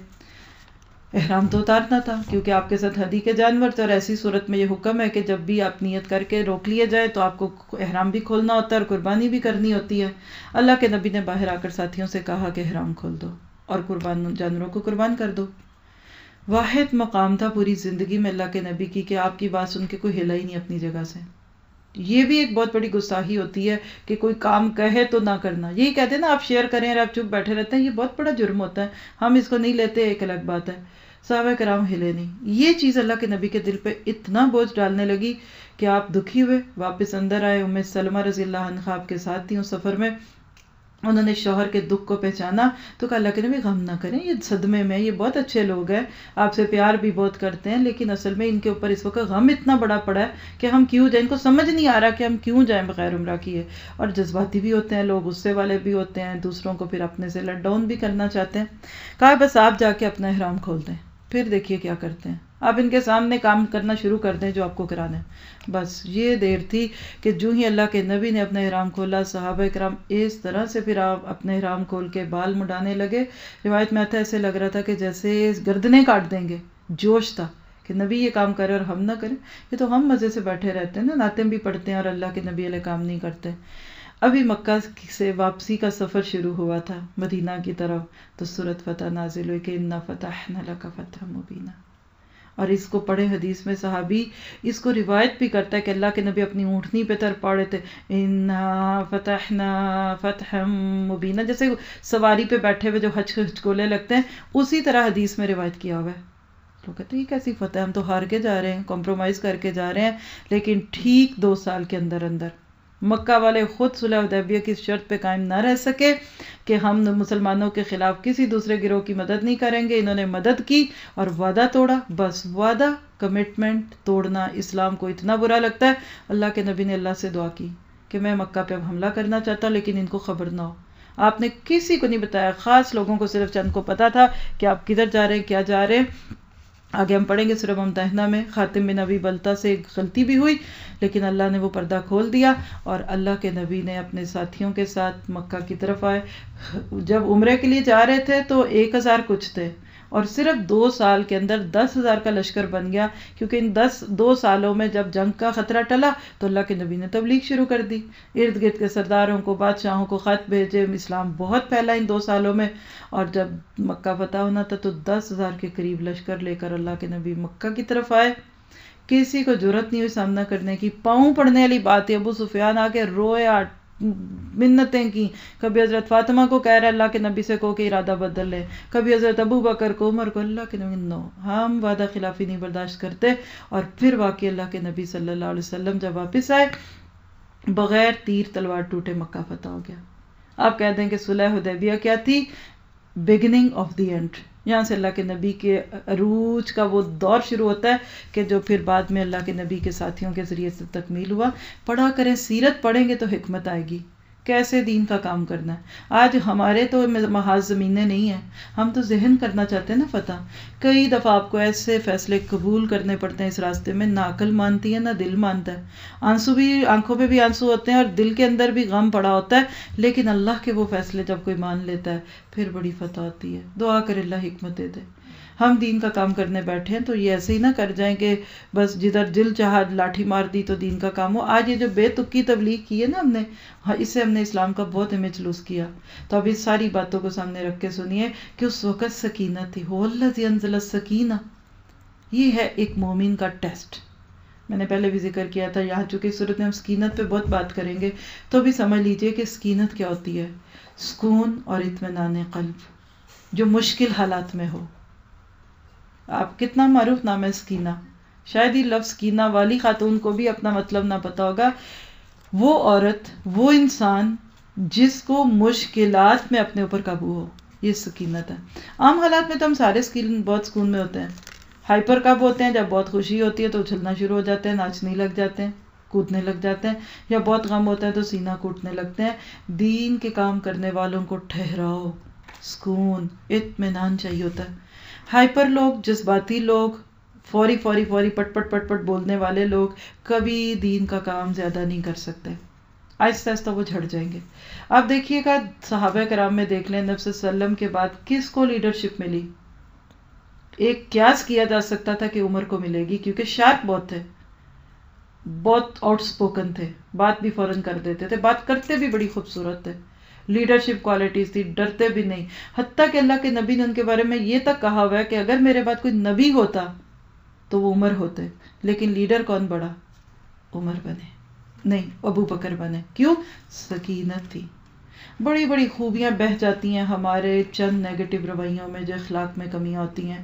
احرام تو اتارنا تھا کیونکہ آپ کے ساتھ ہدی کے جانور تھے، اور ایسی صورت میں یہ حکم ہے کہ جب بھی آپ نیت کر کے روک لیے جائے تو آپ کو احرام بھی کھولنا ہوتا ہے اور قربانی بھی کرنی ہوتی ہے۔ اللہ کے نبی نے باہر آ کر ساتھیوں سے کہا کہ احرام کھول دو اور جانوروں کو قربان کر دو۔ واحد مقام تھا پوری زندگی میں اللہ کے نبی کی کہ آپ کی بات سن کے کوئی ہلا ہی نہیں اپنی جگہ سے۔ یہ بھی ایک بہت بڑی گستاخی ہوتی ہے کہ کوئی کام کہے تو نہ کرنا، یہی کہتے ہیں نا آپ شیئر کریں اور آپ چپ بیٹھے رہتے ہیں، یہ بہت بڑا جرم ہوتا ہے، ہم اس کو نہیں لیتے، ایک الگ بات ہے۔ صحابہ کرام ہلے نہیں. یہ چیز اللہ کے نبی کے دل پہ اتنا بوجھ ڈالنے لگی کہ آپ دکھی ہوئے، واپس اندر آئے. ام سلمہ رضی اللہ عنہا آپ کے ساتھ تھی اس سفر میں. انہوں نے شوہر کے دکھ کو پہچانا تو کہا اللہ کے نبی غم نہ کریں، یہ صدمے میں، یہ بہت اچھے لوگ ہیں، آپ سے پیار بھی بہت کرتے ہیں، لیکن اصل میں ان کے اوپر اس وقت غم اتنا بڑا پڑا ہے کہ ہم کیوں جائیں. ان کو سمجھ نہیں آ رہا کہ ہم کیوں جائیں بغیر عمرہ کیے. اور جذباتی بھی ہوتے ہیں لوگ، غصے والے بھی ہوتے ہیں، دوسروں کو پھر اپنے سے لیٹ ڈاؤن بھی کرنا چاہتے ہیں. کہا بس آپ جا کے اپنا احرام کھول دیں، پھر دیکھیے کیا کرتے ہیں. آپ ان کے سامنے کام کرنا شروع کر دیں جو آپ کو کرانا ہے. بس یہ دیر تھی کہ جو ہی اللہ کے نبی نے اپنا احرام کھولا، صحابہ کرام اس طرح سے پھر آپ اپنے احرام کھول کے بال مڈانے لگے. روایت میں آتا ہے ایسے لگ رہا تھا کہ جیسے گردنیں کاٹ دیں گے. جوش تھا کہ نبی یہ کام کرے اور ہم نہ کریں. یہ تو ہم مزے سے بیٹھے رہتے ہیں نا، نعتیں بھی پڑھتے ہیں اور اللہ کے نبی علیہ کام نہیں کرتے. ابھی مکہ سے واپسی کا سفر شروع ہوا تھا مدینہ کی طرف، تو سورۃ فتح نازل ہوئی کہ انا فتحنا لک فتحا مبینا. اور اس کو پڑھے حدیث میں صحابی اس کو روایت بھی کرتا ہے کہ اللہ کے نبی اپنی اونٹنی پہ تر پاڑے تھے، انا فتحنا فتحا مبینا، جیسے سواری پہ بیٹھے ہوئے جو ہچکولے لگتے ہیں، اسی طرح حدیث میں روایت کیا ہوا ہے. لوگ کہتے ہیں یہ کیسی فتح، ہم تو ہار کے جا رہے ہیں، کمپرومائز کر کے جا رہے ہیں. لیکن ٹھیک 2 سال کے اندر اندر مکہ والے خود صلح حدیبیہ کی شرط پہ قائم نہ رہ سکے کہ ہم مسلمانوں کے خلاف کسی دوسرے گروہ کی مدد نہیں کریں گے. انہوں نے مدد کی اور وعدہ توڑا. بس وعدہ، کمٹمنٹ توڑنا اسلام کو اتنا برا لگتا ہے. اللہ کے نبی نے اللہ سے دعا کی کہ میں مکہ پہ اب حملہ کرنا چاہتا ہوں، لیکن ان کو خبر نہ ہو. آپ نے کسی کو نہیں بتایا، خاص لوگوں کو صرف چند کو پتا تھا کہ آپ کدھر جا رہے ہیں، کیا جا رہے ہیں. آگے ہم پڑھیں گے سورہ ممتحنہ میں خاتم بن ابی بلتہ سے ایک غلطی بھی ہوئی، لیکن اللہ نے وہ پردہ کھول دیا اور اللہ کے نبی نے اپنے ساتھیوں کے ساتھ مکہ کی طرف آئے. جب عمرے کے لیے جا رہے تھے تو 1000 کچھ تھے، اور صرف 2 سال کے اندر 10,000 کا لشکر بن گیا، کیونکہ ان 2 سالوں میں جب جنگ کا خطرہ ٹلا تو اللہ کے نبی نے تبلیغ شروع کر دی. ارد گرد کے سرداروں کو، بادشاہوں کو خط بھیجے. اسلام بہت پھیلا ان 2 سالوں میں. اور جب مکہ فتح ہونا تھا تو 10,000 کے قریب لشکر لے کر اللہ کے نبی مکہ کی طرف آئے. کسی کو جرت نہیں ہوئی سامنا کرنے کی. پاؤں پڑنے والی بات ہے، ابو سفیان آ کے رویا، منتیں کی. کبھی حضرت فاطمہ کو کہہ رہا ہے اللہ کے نبی سے کہو کہ ارادہ بدل لے، کبھی حضرت ابو بکر کو، عمر کو. اللہ کے نبی نو، ہم وعدہ خلافی نہیں برداشت کرتے. اور پھر واقعی اللہ کے نبی صلی اللہ علیہ وسلم جب واپس آئے، بغیر تیر تلوار ٹوٹے مکہ فتح ہو گیا. آپ کہہ دیں کہ صلح حدیبیہ کیا تھی؟ Beginning of the end. یہاں سے اللہ کے نبی کے عروج کا وہ دور شروع ہوتا ہے کہ جو پھر بعد میں اللہ کے نبی کے ساتھیوں کے ذریعے سے تکمیل ہوا. پڑھا کریں، سیرت پڑھیں گے تو حکمت آئے گی کیسے دین کا کام کرنا ہے. آج ہمارے تو محاذ زمینیں نہیں ہیں، ہم تو ذہن کرنا چاہتے ہیں نا فتح. کئی دفعہ آپ کو ایسے فیصلے قبول کرنے پڑتے ہیں اس راستے میں، نہ عقل مانتی ہے نہ دل مانتا ہے. آنسو بھی، آنکھوں پہ بھی آنسو ہوتے ہیں اور دل کے اندر بھی غم پڑا ہوتا ہے، لیکن اللہ کے وہ فیصلے جب کوئی مان لیتا ہے پھر بڑی فتح ہوتی ہے. دعا کر اللہ حکمت دے دے. ہم دین کا کام کرنے بیٹھے ہیں تو یہ ایسے ہی نہ کر جائیں کہ بس جدھر دل چاہا لاٹھی مار دی تو دین کا کام ہو. آج یہ جو بے تکی تبلیغ کی ہے نا ہم نے، اس سے ہم نے اسلام کا بہت امیج لوز کیا. تو اب اس ساری باتوں کو سامنے رکھ کے سنیے کہ اس وقت سکینہ تھی. هو الذی انزل السکینہ، یہ ہے ایک مومن کا ٹیسٹ. میں نے پہلے بھی ذکر کیا تھا، یہاں چونکہ اس صورت میں ہم سکینت پہ بہت بات کریں گے تو بھی سمجھ لیجئے کہ سکینت کیا ہوتی ہے. سکون اور اطمینان قلب جو مشکل حالات میں ہو. آپ کتنا معروف نام ہے سکینہ، شاید ہی لفظ سکینہ والی خاتون کو بھی اپنا مطلب نہ پتا ہوگا. وہ عورت، وہ انسان جس کو مشکلات میں اپنے اوپر قابو ہو، یہ سکینت ہے. عام حالات میں تو ہم سارے بہت سکون میں ہوتے ہیں. ہائپر کب ہوتے ہیں؟ جب بہت خوشی ہوتی ہے تو اچھلنا شروع ہو جاتے ہیں، ناچنے لگ جاتے ہیں، کودنے لگ جاتے ہیں. یا بہت غم ہوتا ہے تو سینہ کوٹنے لگتے ہیں. دین کے کام کرنے والوں کو ٹھہراؤ، سکون، اطمینان چاہیے ہوتا ہے. ہائپر لوگ، جذباتی لوگ، فوری پٹ پٹ بولنے والے لوگ کبھی دین کا کام زیادہ نہیں کر سکتے. آہستہ آہستہ وہ جھڑ جائیں گے. آپ دیکھیے گا صحابہ کرام میں دیکھ لیں، نبی صلی اللہ علیہ وسلم کے بعد کس کو لیڈرشپ ملی؟ ایک قیاس کیا جا سکتا تھا کہ عمر کو ملے گی، کیونکہ شارپ بہت تھے، بہت آؤٹ سپوکن تھے، بات بھی فوراً کر دیتے تھے، بات کرتے بھی بڑی خوبصورت تھے، لیڈرشپ کوالٹیز تھی، ڈرتے بھی نہیں. حتیٰ کہ اللہ کے نبی نے ان کے بارے میں یہ تک کہا ہوا ہے کہ اگر میرے بعد کوئی نبی ہوتا تو وہ عمر ہوتے، لیکن لیڈر کون بڑا؟ عمر بنے نہیں، ابو بکر بنے. کیوں؟ سکینت تھی. بڑی بڑی خوبیاں بہہ جاتی ہیں ہمارے چند نیگیٹو رویوں میں جو اخلاق میں کمیاں ہوتی ہیں.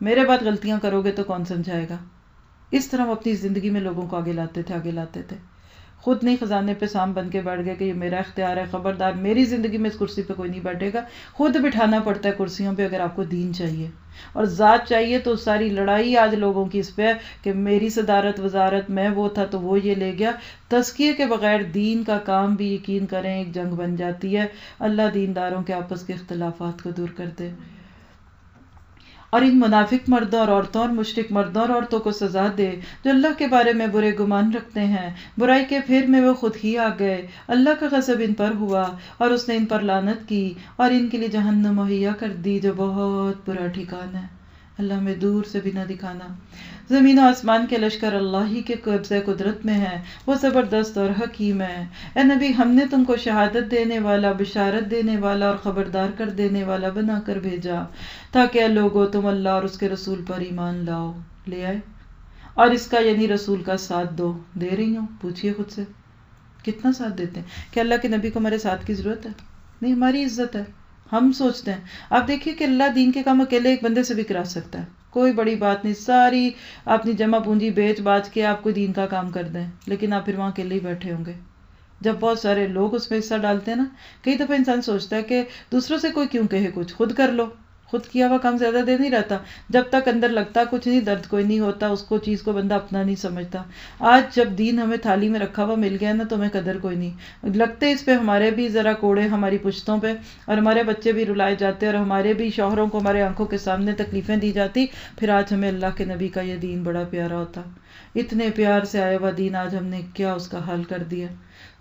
میرے بعد غلطیاں کرو گے تو کون سمجھائے گا. اس طرح وہ اپنی زندگی میں لوگوں کو آگے لاتے تھے. خود نہیں خزانے پہ سام بن کے بیٹھ گئے کہ یہ میرا اختیار ہے، خبردار میری زندگی میں اس کرسی پہ کوئی نہیں بیٹھے گا. خود بٹھانا پڑتا ہے کرسیوں پہ اگر آپ کو دین چاہیے اور ذات چاہیے. تو ساری لڑائی آج لوگوں کی اس پہ ہے کہ میری صدارت وزارت، میں وہ تھا تو وہ یہ لے گیا. تزکیے کے بغیر دین کا کام بھی یقین کریں ایک جنگ بن جاتی ہے. اللہ دینداروں کے آپس کے اختلافات کو دور کر دے اور ان منافق مردوں اور عورتوں اور مشرک مردوں اور عورتوں کو سزا دے جو اللہ کے بارے میں برے گمان رکھتے ہیں. برائی کے پھر میں وہ خود ہی آ گئے. اللہ کا غضب ان پر ہوا اور اس نے ان پر لعنت کی اور ان کے لیے جہنم مہیا کر دی جو بہت برا ٹھکانہ ہے. اللہ میں دور سے بھی نہ دکھانا. زمین و آسمان کے لشکر اللہ ہی کے قبضہ قدرت میں ہے، وہ زبردست اور حکیم ہے. اے نبی، ہم نے تم کو شہادت دینے والا، بشارت دینے والا اور خبردار کر دینے والا بنا کر بھیجا تاکہ اے لوگو تم اللہ اور اس کے رسول پر ایمان لاؤ. لے آئے اور اس کا یعنی رسول کا ساتھ دو. دے رہی ہوں؟ پوچھئے خود سے کتنا ساتھ دیتے ہیں. کہ اللہ کے نبی کو ہمارے ساتھ کی ضرورت ہے؟ نہیں، ہماری عزت ہے. ہم سوچتے ہیں، آپ دیکھیے کہ اللہ دین کے کام اکیلے ایک بندے سے بھی کرا سکتا ہے، کوئی بڑی بات نہیں. ساری اپنی جمع پونجی بیچ باچ کے آپ کو دین کا کام کر دیں، لیکن آپ پھر وہاں اکیلے ہی بیٹھے ہوں گے. جب بہت سارے لوگ اس میں حصہ ڈالتے ہیں نا، کئی دفعہ انسان سوچتا ہے کہ دوسروں سے کوئی کیوں کہے کچھ، خود کر لو. خود کیا ہوا کام زیادہ دیر نہیں رہتا. جب تک اندر لگتا کچھ نہیں، درد کوئی نہیں ہوتا، اس کو چیز کو بندہ اپنا نہیں سمجھتا. آج جب دین ہمیں تھالی میں رکھا ہوا مل گیا نا تو ہمیں قدر کوئی نہیں. لگتے اس پہ ہمارے بھی ذرا کوڑے ہماری پشتوں پہ، اور ہمارے بچے بھی رلائے جاتے اور ہمارے بھی شوہروں کو ہمارے آنکھوں کے سامنے تکلیفیں دی جاتی. پھر آج ہمیں اللہ کے نبی کا یہ دین بڑا پیارا ہوتا. اتنے پیار سے آیا ہوا دین آج ہم نے کیا اس کا حل کر دیا.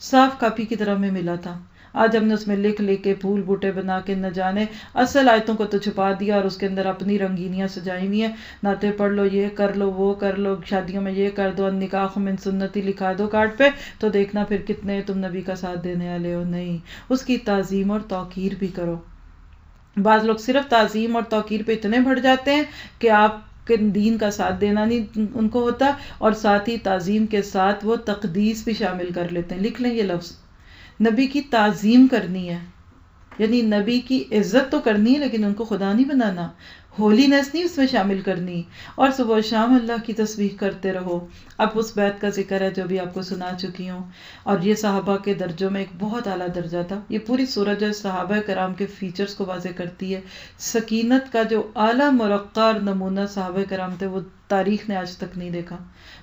صاف کاپی کی طرح میں ملا تھا، آج ہم نے اس میں لکھ لکھ کے پھول بوٹے بنا کے نہ جانے اصل آیتوں کو تو چھپا دیا، اور اس کے اندر اپنی رنگینیاں سجائی ہوئی ہیں. نعتیں پڑھ لو، یہ کر لو، وہ کر لو، شادیوں میں یہ کر دو، نکاح من سنتی لکھا دو کارڈ پہ، تو دیکھنا پھر کتنے تم نبی کا ساتھ دینے والے ہو. نہیں، اس کی تعظیم اور توقیر بھی کرو. بعض لوگ صرف تعظیم اور توقیر پہ اتنے بڑھ جاتے ہیں کہ آپ کہ دین کا ساتھ دینا نہیں ان کو ہوتا، اور ساتھ ہی تعظیم کے ساتھ وہ تقدیس بھی شامل کر لیتے ہیں. لکھ لیں یہ لفظ، نبی کی تعظیم کرنی ہے، یعنی نبی کی عزت تو کرنی ہے لیکن ان کو خدا نہیں بنانا، ہولینس نہیں اس میں شامل کرنی. اور صبح و شام اللہ کی تسبیح کرتے رہو. اب اس بیت کا ذکر ہے جو بھی آپ کو سنا چکی ہوں، اور یہ صحابہ کے درجوں میں ایک بہت اعلیٰ درجہ تھا. یہ پوری سورہ جو صحابہ کرام کے فیچرز کو واضح کرتی ہے. سکینت کا جو اعلیٰ مرقع اور نمونہ صحابہ کرام تھے وہ تاریخ نے آج تک نہیں دیکھا.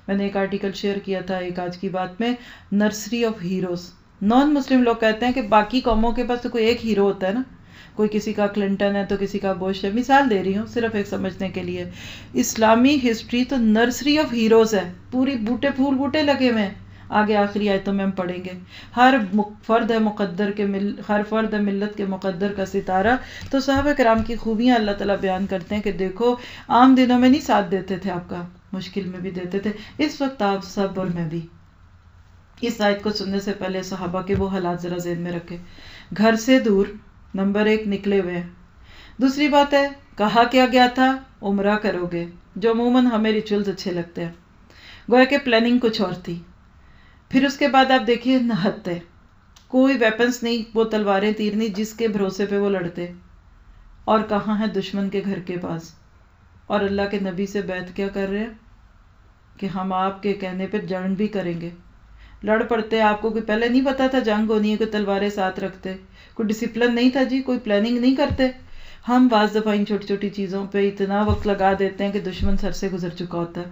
میں نے ایک آرٹیکل شیئر کیا تھا ایک آج کی بات میں، نرسری آف ہیروز. نان مسلم لوگ کہتے ہیں کہ باقی قوموں کے پاس تو کوئی ایک ہیرو ہوتا ہے نا، کوئی کسی کا کلنٹن ہے تو کسی کا بش ہے. مثال دے رہی ہوں صرف ایک سمجھنے کے لیے. اسلامی ہسٹری تو نرسری آف ہیروز ہے، پوری بوٹے پھول بوٹے لگے ہوئے ہیں. آگے آخری آیتوں میں ہم پڑھیں گے. ہر فرد ہے مقدر کے ہر فرد ہے ملت کے مقدر کا ستارہ. تو صحابہ کرام کی خوبیاں اللہ تعالیٰ بیان کرتے ہیں کہ دیکھو عام دنوں میں نہیں ساتھ دیتے تھے آپ کا، مشکل میں بھی دیتے تھے. اس وقت آپ سب اور میں بھی اس آیت کو سننے سے پہلے صحابہ کے وہ حالات ذرا ذہن میں رکھے. گھر سے دور نمبر 1 نکلے ہوئے ہیں. دوسری بات ہے کہا کیا گیا تھا عمرہ کرو گے، جو عموماً ہمیں ریچولز اچھے لگتے ہیں. گویا کہ پلاننگ کچھ اور تھی. پھر اس کے بعد آپ دیکھیے نہتے، کوئی ویپنز نہیں، وہ تلواریں تیر نہیں جس کے بھروسے پہ وہ لڑتے. اور کہاں ہے دشمن کے گھر کے پاس، اور اللہ کے نبی سے بیعت کیا کر رہے ہیں کہ ہم آپ کے کہنے پہ جنگ بھی کریں گے. لڑ پڑتے. آپ کو کوئی پہلے نہیں پتا تھا جنگ ہونی ہے، کوئی تلواریں ساتھ رکھتے، کوئی ڈسپلن نہیں تھا جی، کوئی پلاننگ نہیں کرتے. ہم بعض دفعہ ان چھوٹی چھوٹی چیزوں پہ اتنا وقت لگا دیتے ہیں کہ دشمن سر سے گزر چکا ہوتا ہے.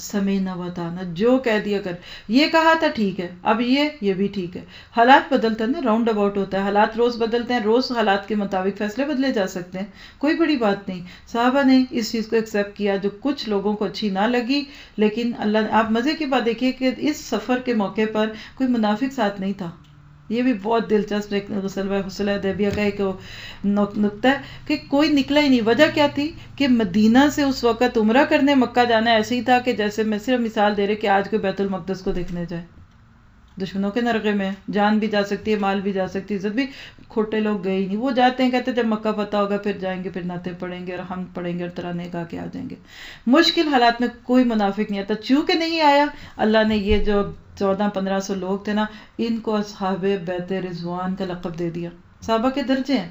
سمینا وطانا، جو کہہ دیا کر، یہ کہا تھا ٹھیک ہے، اب یہ بھی ٹھیک ہے. حالات بدلتے ہیں نا، راؤنڈ اباؤٹ ہوتا ہے، حالات روز بدلتے ہیں، روز حالات کے مطابق فیصلے بدلے جا سکتے ہیں، کوئی بڑی بات نہیں. صحابہ نے اس چیز کو ایکسیپٹ کیا جو کچھ لوگوں کو اچھی نہ لگی، لیکن اللہ. آپ مزے کی بات دیکھیے کہ اس سفر کے موقع پر کوئی منافق ساتھ نہیں تھا. یہ بھی بہت دلچسپ ایک غسل حدیبیہ کا ایک نقطہ ہے کہ کوئی نکلا ہی نہیں. وجہ کیا تھی کہ مدینہ سے اس وقت عمرہ کرنے مکہ جانا ایسے ہی تھا کہ جیسے میں صرف مثال دے رہے کہ آج کوئی بیت المقدس کو دیکھنے جائے. دشمنوں کے نرغے میں جان بھی جا سکتی ہے، مال بھی جا سکتی ہے، عزت بھی. کھوٹے لوگ گئے ہی نہیں، وہ جاتے ہیں کہتے جب مکہ فتح ہوگا پھر جائیں گے، پھر نعتیں پڑھیں گے اور ہم پڑھیں گے اور ترانے گا کے آ جائیں گے. مشکل حالات میں کوئی منافق نہیں آتا. چونکہ نہیں آیا، اللہ نے یہ جو 1400-1500 لوگ تھے نا، ان کو اصحاب بیت رضوان کا لقب دے دیا. صحابہ کے درجے ہیں،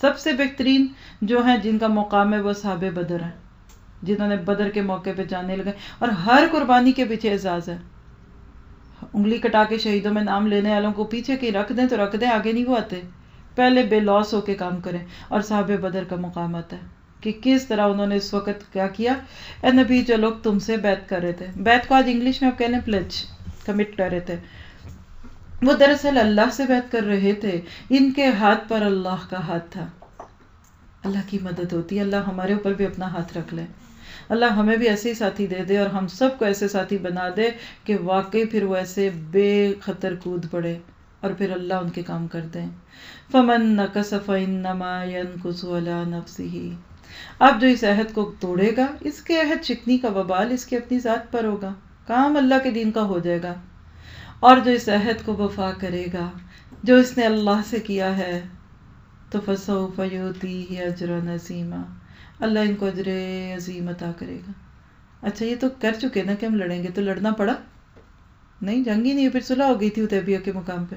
سب سے بہترین جو ہیں جن کا مقام ہے وہ اصحاب بدر ہیں. جنہوں نے بدر کے موقع پہ جانے لگے، اور ہر قربانی کے پیچھے اعزاز ہے. انگلی کٹا کے شہیدوں میں نام لینے والوں کو پیچھے کہیں رکھ دیں تو رکھ دیں، آگے نہیں وہ آتے، پہلے بے لوس ہو کے کام کریں. اور صحابہ بدر کا مقام آتا ہے کہ کس طرح انہوں نے اس وقت کیا کیا. اے نبی جو لوگ تم سے بیعت کر رہے تھے، بیعت کو آج انگلش میں آپ کہہ لیں پلیج، کمٹ کر رہے تھے، وہ دراصل اللہ سے بیعت کر رہے تھے. ان کے ہاتھ پر اللہ کا ہاتھ تھا. اللہ کی مدد ہوتی ہے. اللہ ہمارے اوپر بھی اپنا ہاتھ رکھ لے. اللہ ہمیں بھی ایسے ہی ساتھی دے دے اور ہم سب کو ایسے ساتھی بنا دے کہ واقعی پھر وہ ایسے بے خطر کود پڑے اور پھر اللہ ان کے کام کر دیں. فمن نکث فانما ينکث علی نفسہ. اب جو اس عہد کو توڑے گا، اس کے عہد شکنی کا وبال اس کی اپنی ذات پر ہوگا، کام اللہ کے دین کا ہو جائے گا. اور جو اس عہد کو وفا کرے گا جو اس نے اللہ سے کیا ہے، تو فسوف یؤتیہ اجرا عظیما. اللہ ان کو اجر عظیم عطا کرے گا. اچھا یہ تو کر چکے نا کہ ہم لڑیں گے، تو لڑنا پڑا نہیں، جنگ ہی نہیں، پھر صلح ہو گئی تھی حدیبیہ کے مقام پہ.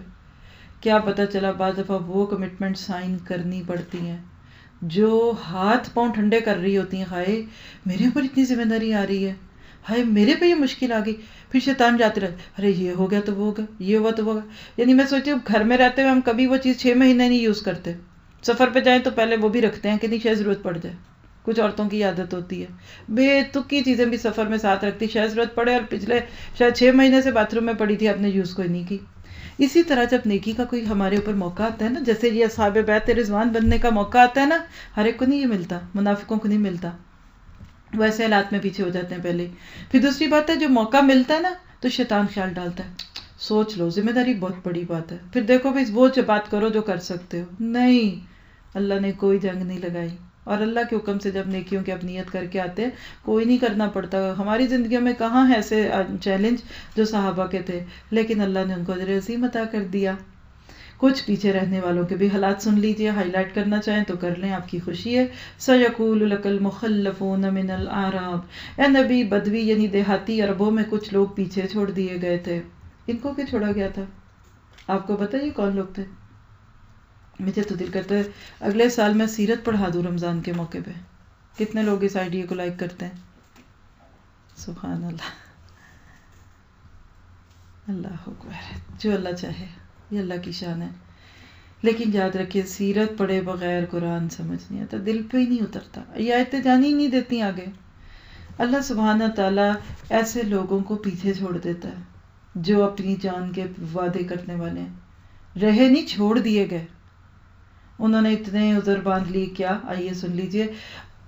کیا پتہ چلا بعض دفعہ وہ کمٹمنٹ سائن کرنی پڑتی ہیں جو ہاتھ پاؤں ٹھنڈے کر رہی ہوتی ہیں. ہائے میرے اوپر اتنی ذمہ داری آ رہی ہے، ہائے میرے پہ یہ مشکل آ گئی. پھر شیطان جاتے رہتے، ارے یہ ہو گیا تو وہ ہوگا، یہ ہوا تو وہ ہوگا. یعنی میں سوچتی ہوں گھر میں رہتے ہوئے ہم کبھی وہ چیز 6 مہینے نہیں یوز کرتے، سفر پہ جائیں تو پہلے وہ بھی رکھتے ہیں کہ نہیں شاید ضرورت پڑ جائے. کچھ عورتوں کی عادت ہوتی ہے بے تکی چیزیں بھی سفر میں ساتھ رکھتی، شاید ضرورت پڑے، اور پچھلے شاید 6 مہینے سے باتھ روم میں پڑی تھی، آپ نے یوز کوئی نہیں کی. اسی طرح جب نیکی کا کوئی ہمارے اوپر موقع آتا ہے نا، جیسے یہ اصحاب بیعت رضوان بننے کا موقع آتا ہے نا، ہر ایک کو نہیں یہ ملتا، منافقوں کو نہیں ملتا، وہ ایسے حالات میں پیچھے ہو جاتے ہیں پہلے. پھر دوسری بات ہے جو موقع ملتا ہے نا تو شیطان خیال ڈالتا ہے، سوچ لو ذمہ داری بہت بڑی بات ہے، پھر دیکھو بھائی وہ بات کرو جو کر سکتے ہو. نہیں، اللہ نے کوئی جنگ نہیں لگائی، اور اللہ کے حکم سے جب نیکیوں کی نیت کر کے آتے ہیں کوئی نہیں کرنا پڑتا. ہماری زندگیوں میں کہاں ہے ایسے چیلنج جو صحابہ کے تھے، لیکن اللہ نے ان کو اجر عظیم عطا کر دیا. کچھ پیچھے رہنے والوں کے بھی حالات سن لیجئے، ہائی لائٹ کرنا چاہیں تو کر لیں، آپ کی خوشی ہے. سَيَقُولُ لَكَ الْمُخَلَّفُونَ مِنَ الْأَعْرَابِ. اے نبی بدوی یعنی دیہاتی عربوں میں کچھ لوگ پیچھے چھوڑ دیے گئے تھے. ان کو کیوں چھوڑا گیا تھا؟ آپ کو پتہ یہ کون لوگ تھے؟ مجھے تو دل کرتا ہے اگلے سال میں سیرت پڑھا دوں رمضان کے موقع پہ. کتنے لوگ اس آئیڈیا کو لائک کرتے ہیں؟ سبحان اللہ، اللہ اکبر. جو اللہ چاہے، یہ اللہ کی شان ہے. لیکن یاد رکھیے سیرت پڑھے بغیر قرآن سمجھ نہیں آتا، دل پہ ہی نہیں اترتا، یہ آیتیں جانی ہی نہیں دیتی آگے. اللہ سبحانہ تعالیٰ ایسے لوگوں کو پیچھے چھوڑ دیتا ہے جو اپنی جان کے وعدے کرنے والے ہیں، رہے نہیں چھوڑ دیے گئے. انہوں نے اتنے عذر باندھ لی. کیا؟ آئیے سن لیجئے.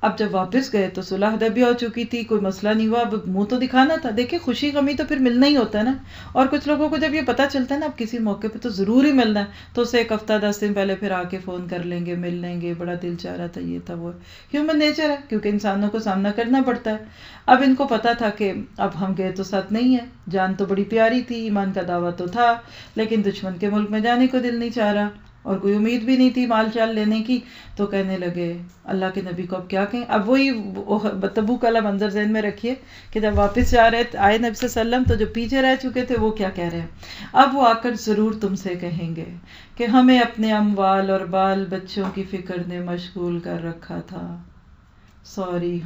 اب جب واپس گئے تو صلح حدیبیہ ہو چکی تھی، کوئی مسئلہ نہیں ہوا، اب منہ تو دکھانا تھا. دیکھیں خوشی غمی تو پھر ملنا ہی ہوتا ہے نا. اور کچھ لوگوں کو جب یہ پتہ چلتا ہے نا اب کسی موقع پہ تو ضرور ہی ملنا ہے، تو اسے 1 ہفتہ 10 دن پہلے پھر آ کے فون کر لیں گے، مل لیں گے، بڑا دل چاہ رہا تھا، یہ تھا، وہ ہیومن نیچر ہے، کیونکہ انسانوں کو سامنا کرنا پڑتا ہے. اب ان کو پتا تھا کہ اب ہم گئے تو ساتھ نہیں ہے، جان تو بڑی پیاری تھی، ایمان کا دعویٰ تو تھا، لیکن دشمن کے ملک میں جانے کو دل نہیں چاہ رہا اور کوئی امید بھی نہیں تھی مال چال لینے کی. تو کہنے لگے اللہ کے نبی کو اب کیا کہیں. اب وہی تبوک والا منظر ذہن میں رکھیے کہ جب واپس جا رہے آئے نبی صلی اللہ علیہ وسلم تو جو پیچھے رہ چکے تھے وہ کیا کہہ رہے ہیں. اب وہ آ کر ضرور تم سے کہیں گے کہ ہمیں اپنے اموال اور بال بچوں کی فکر نے مشغول کر رکھا تھا. سوری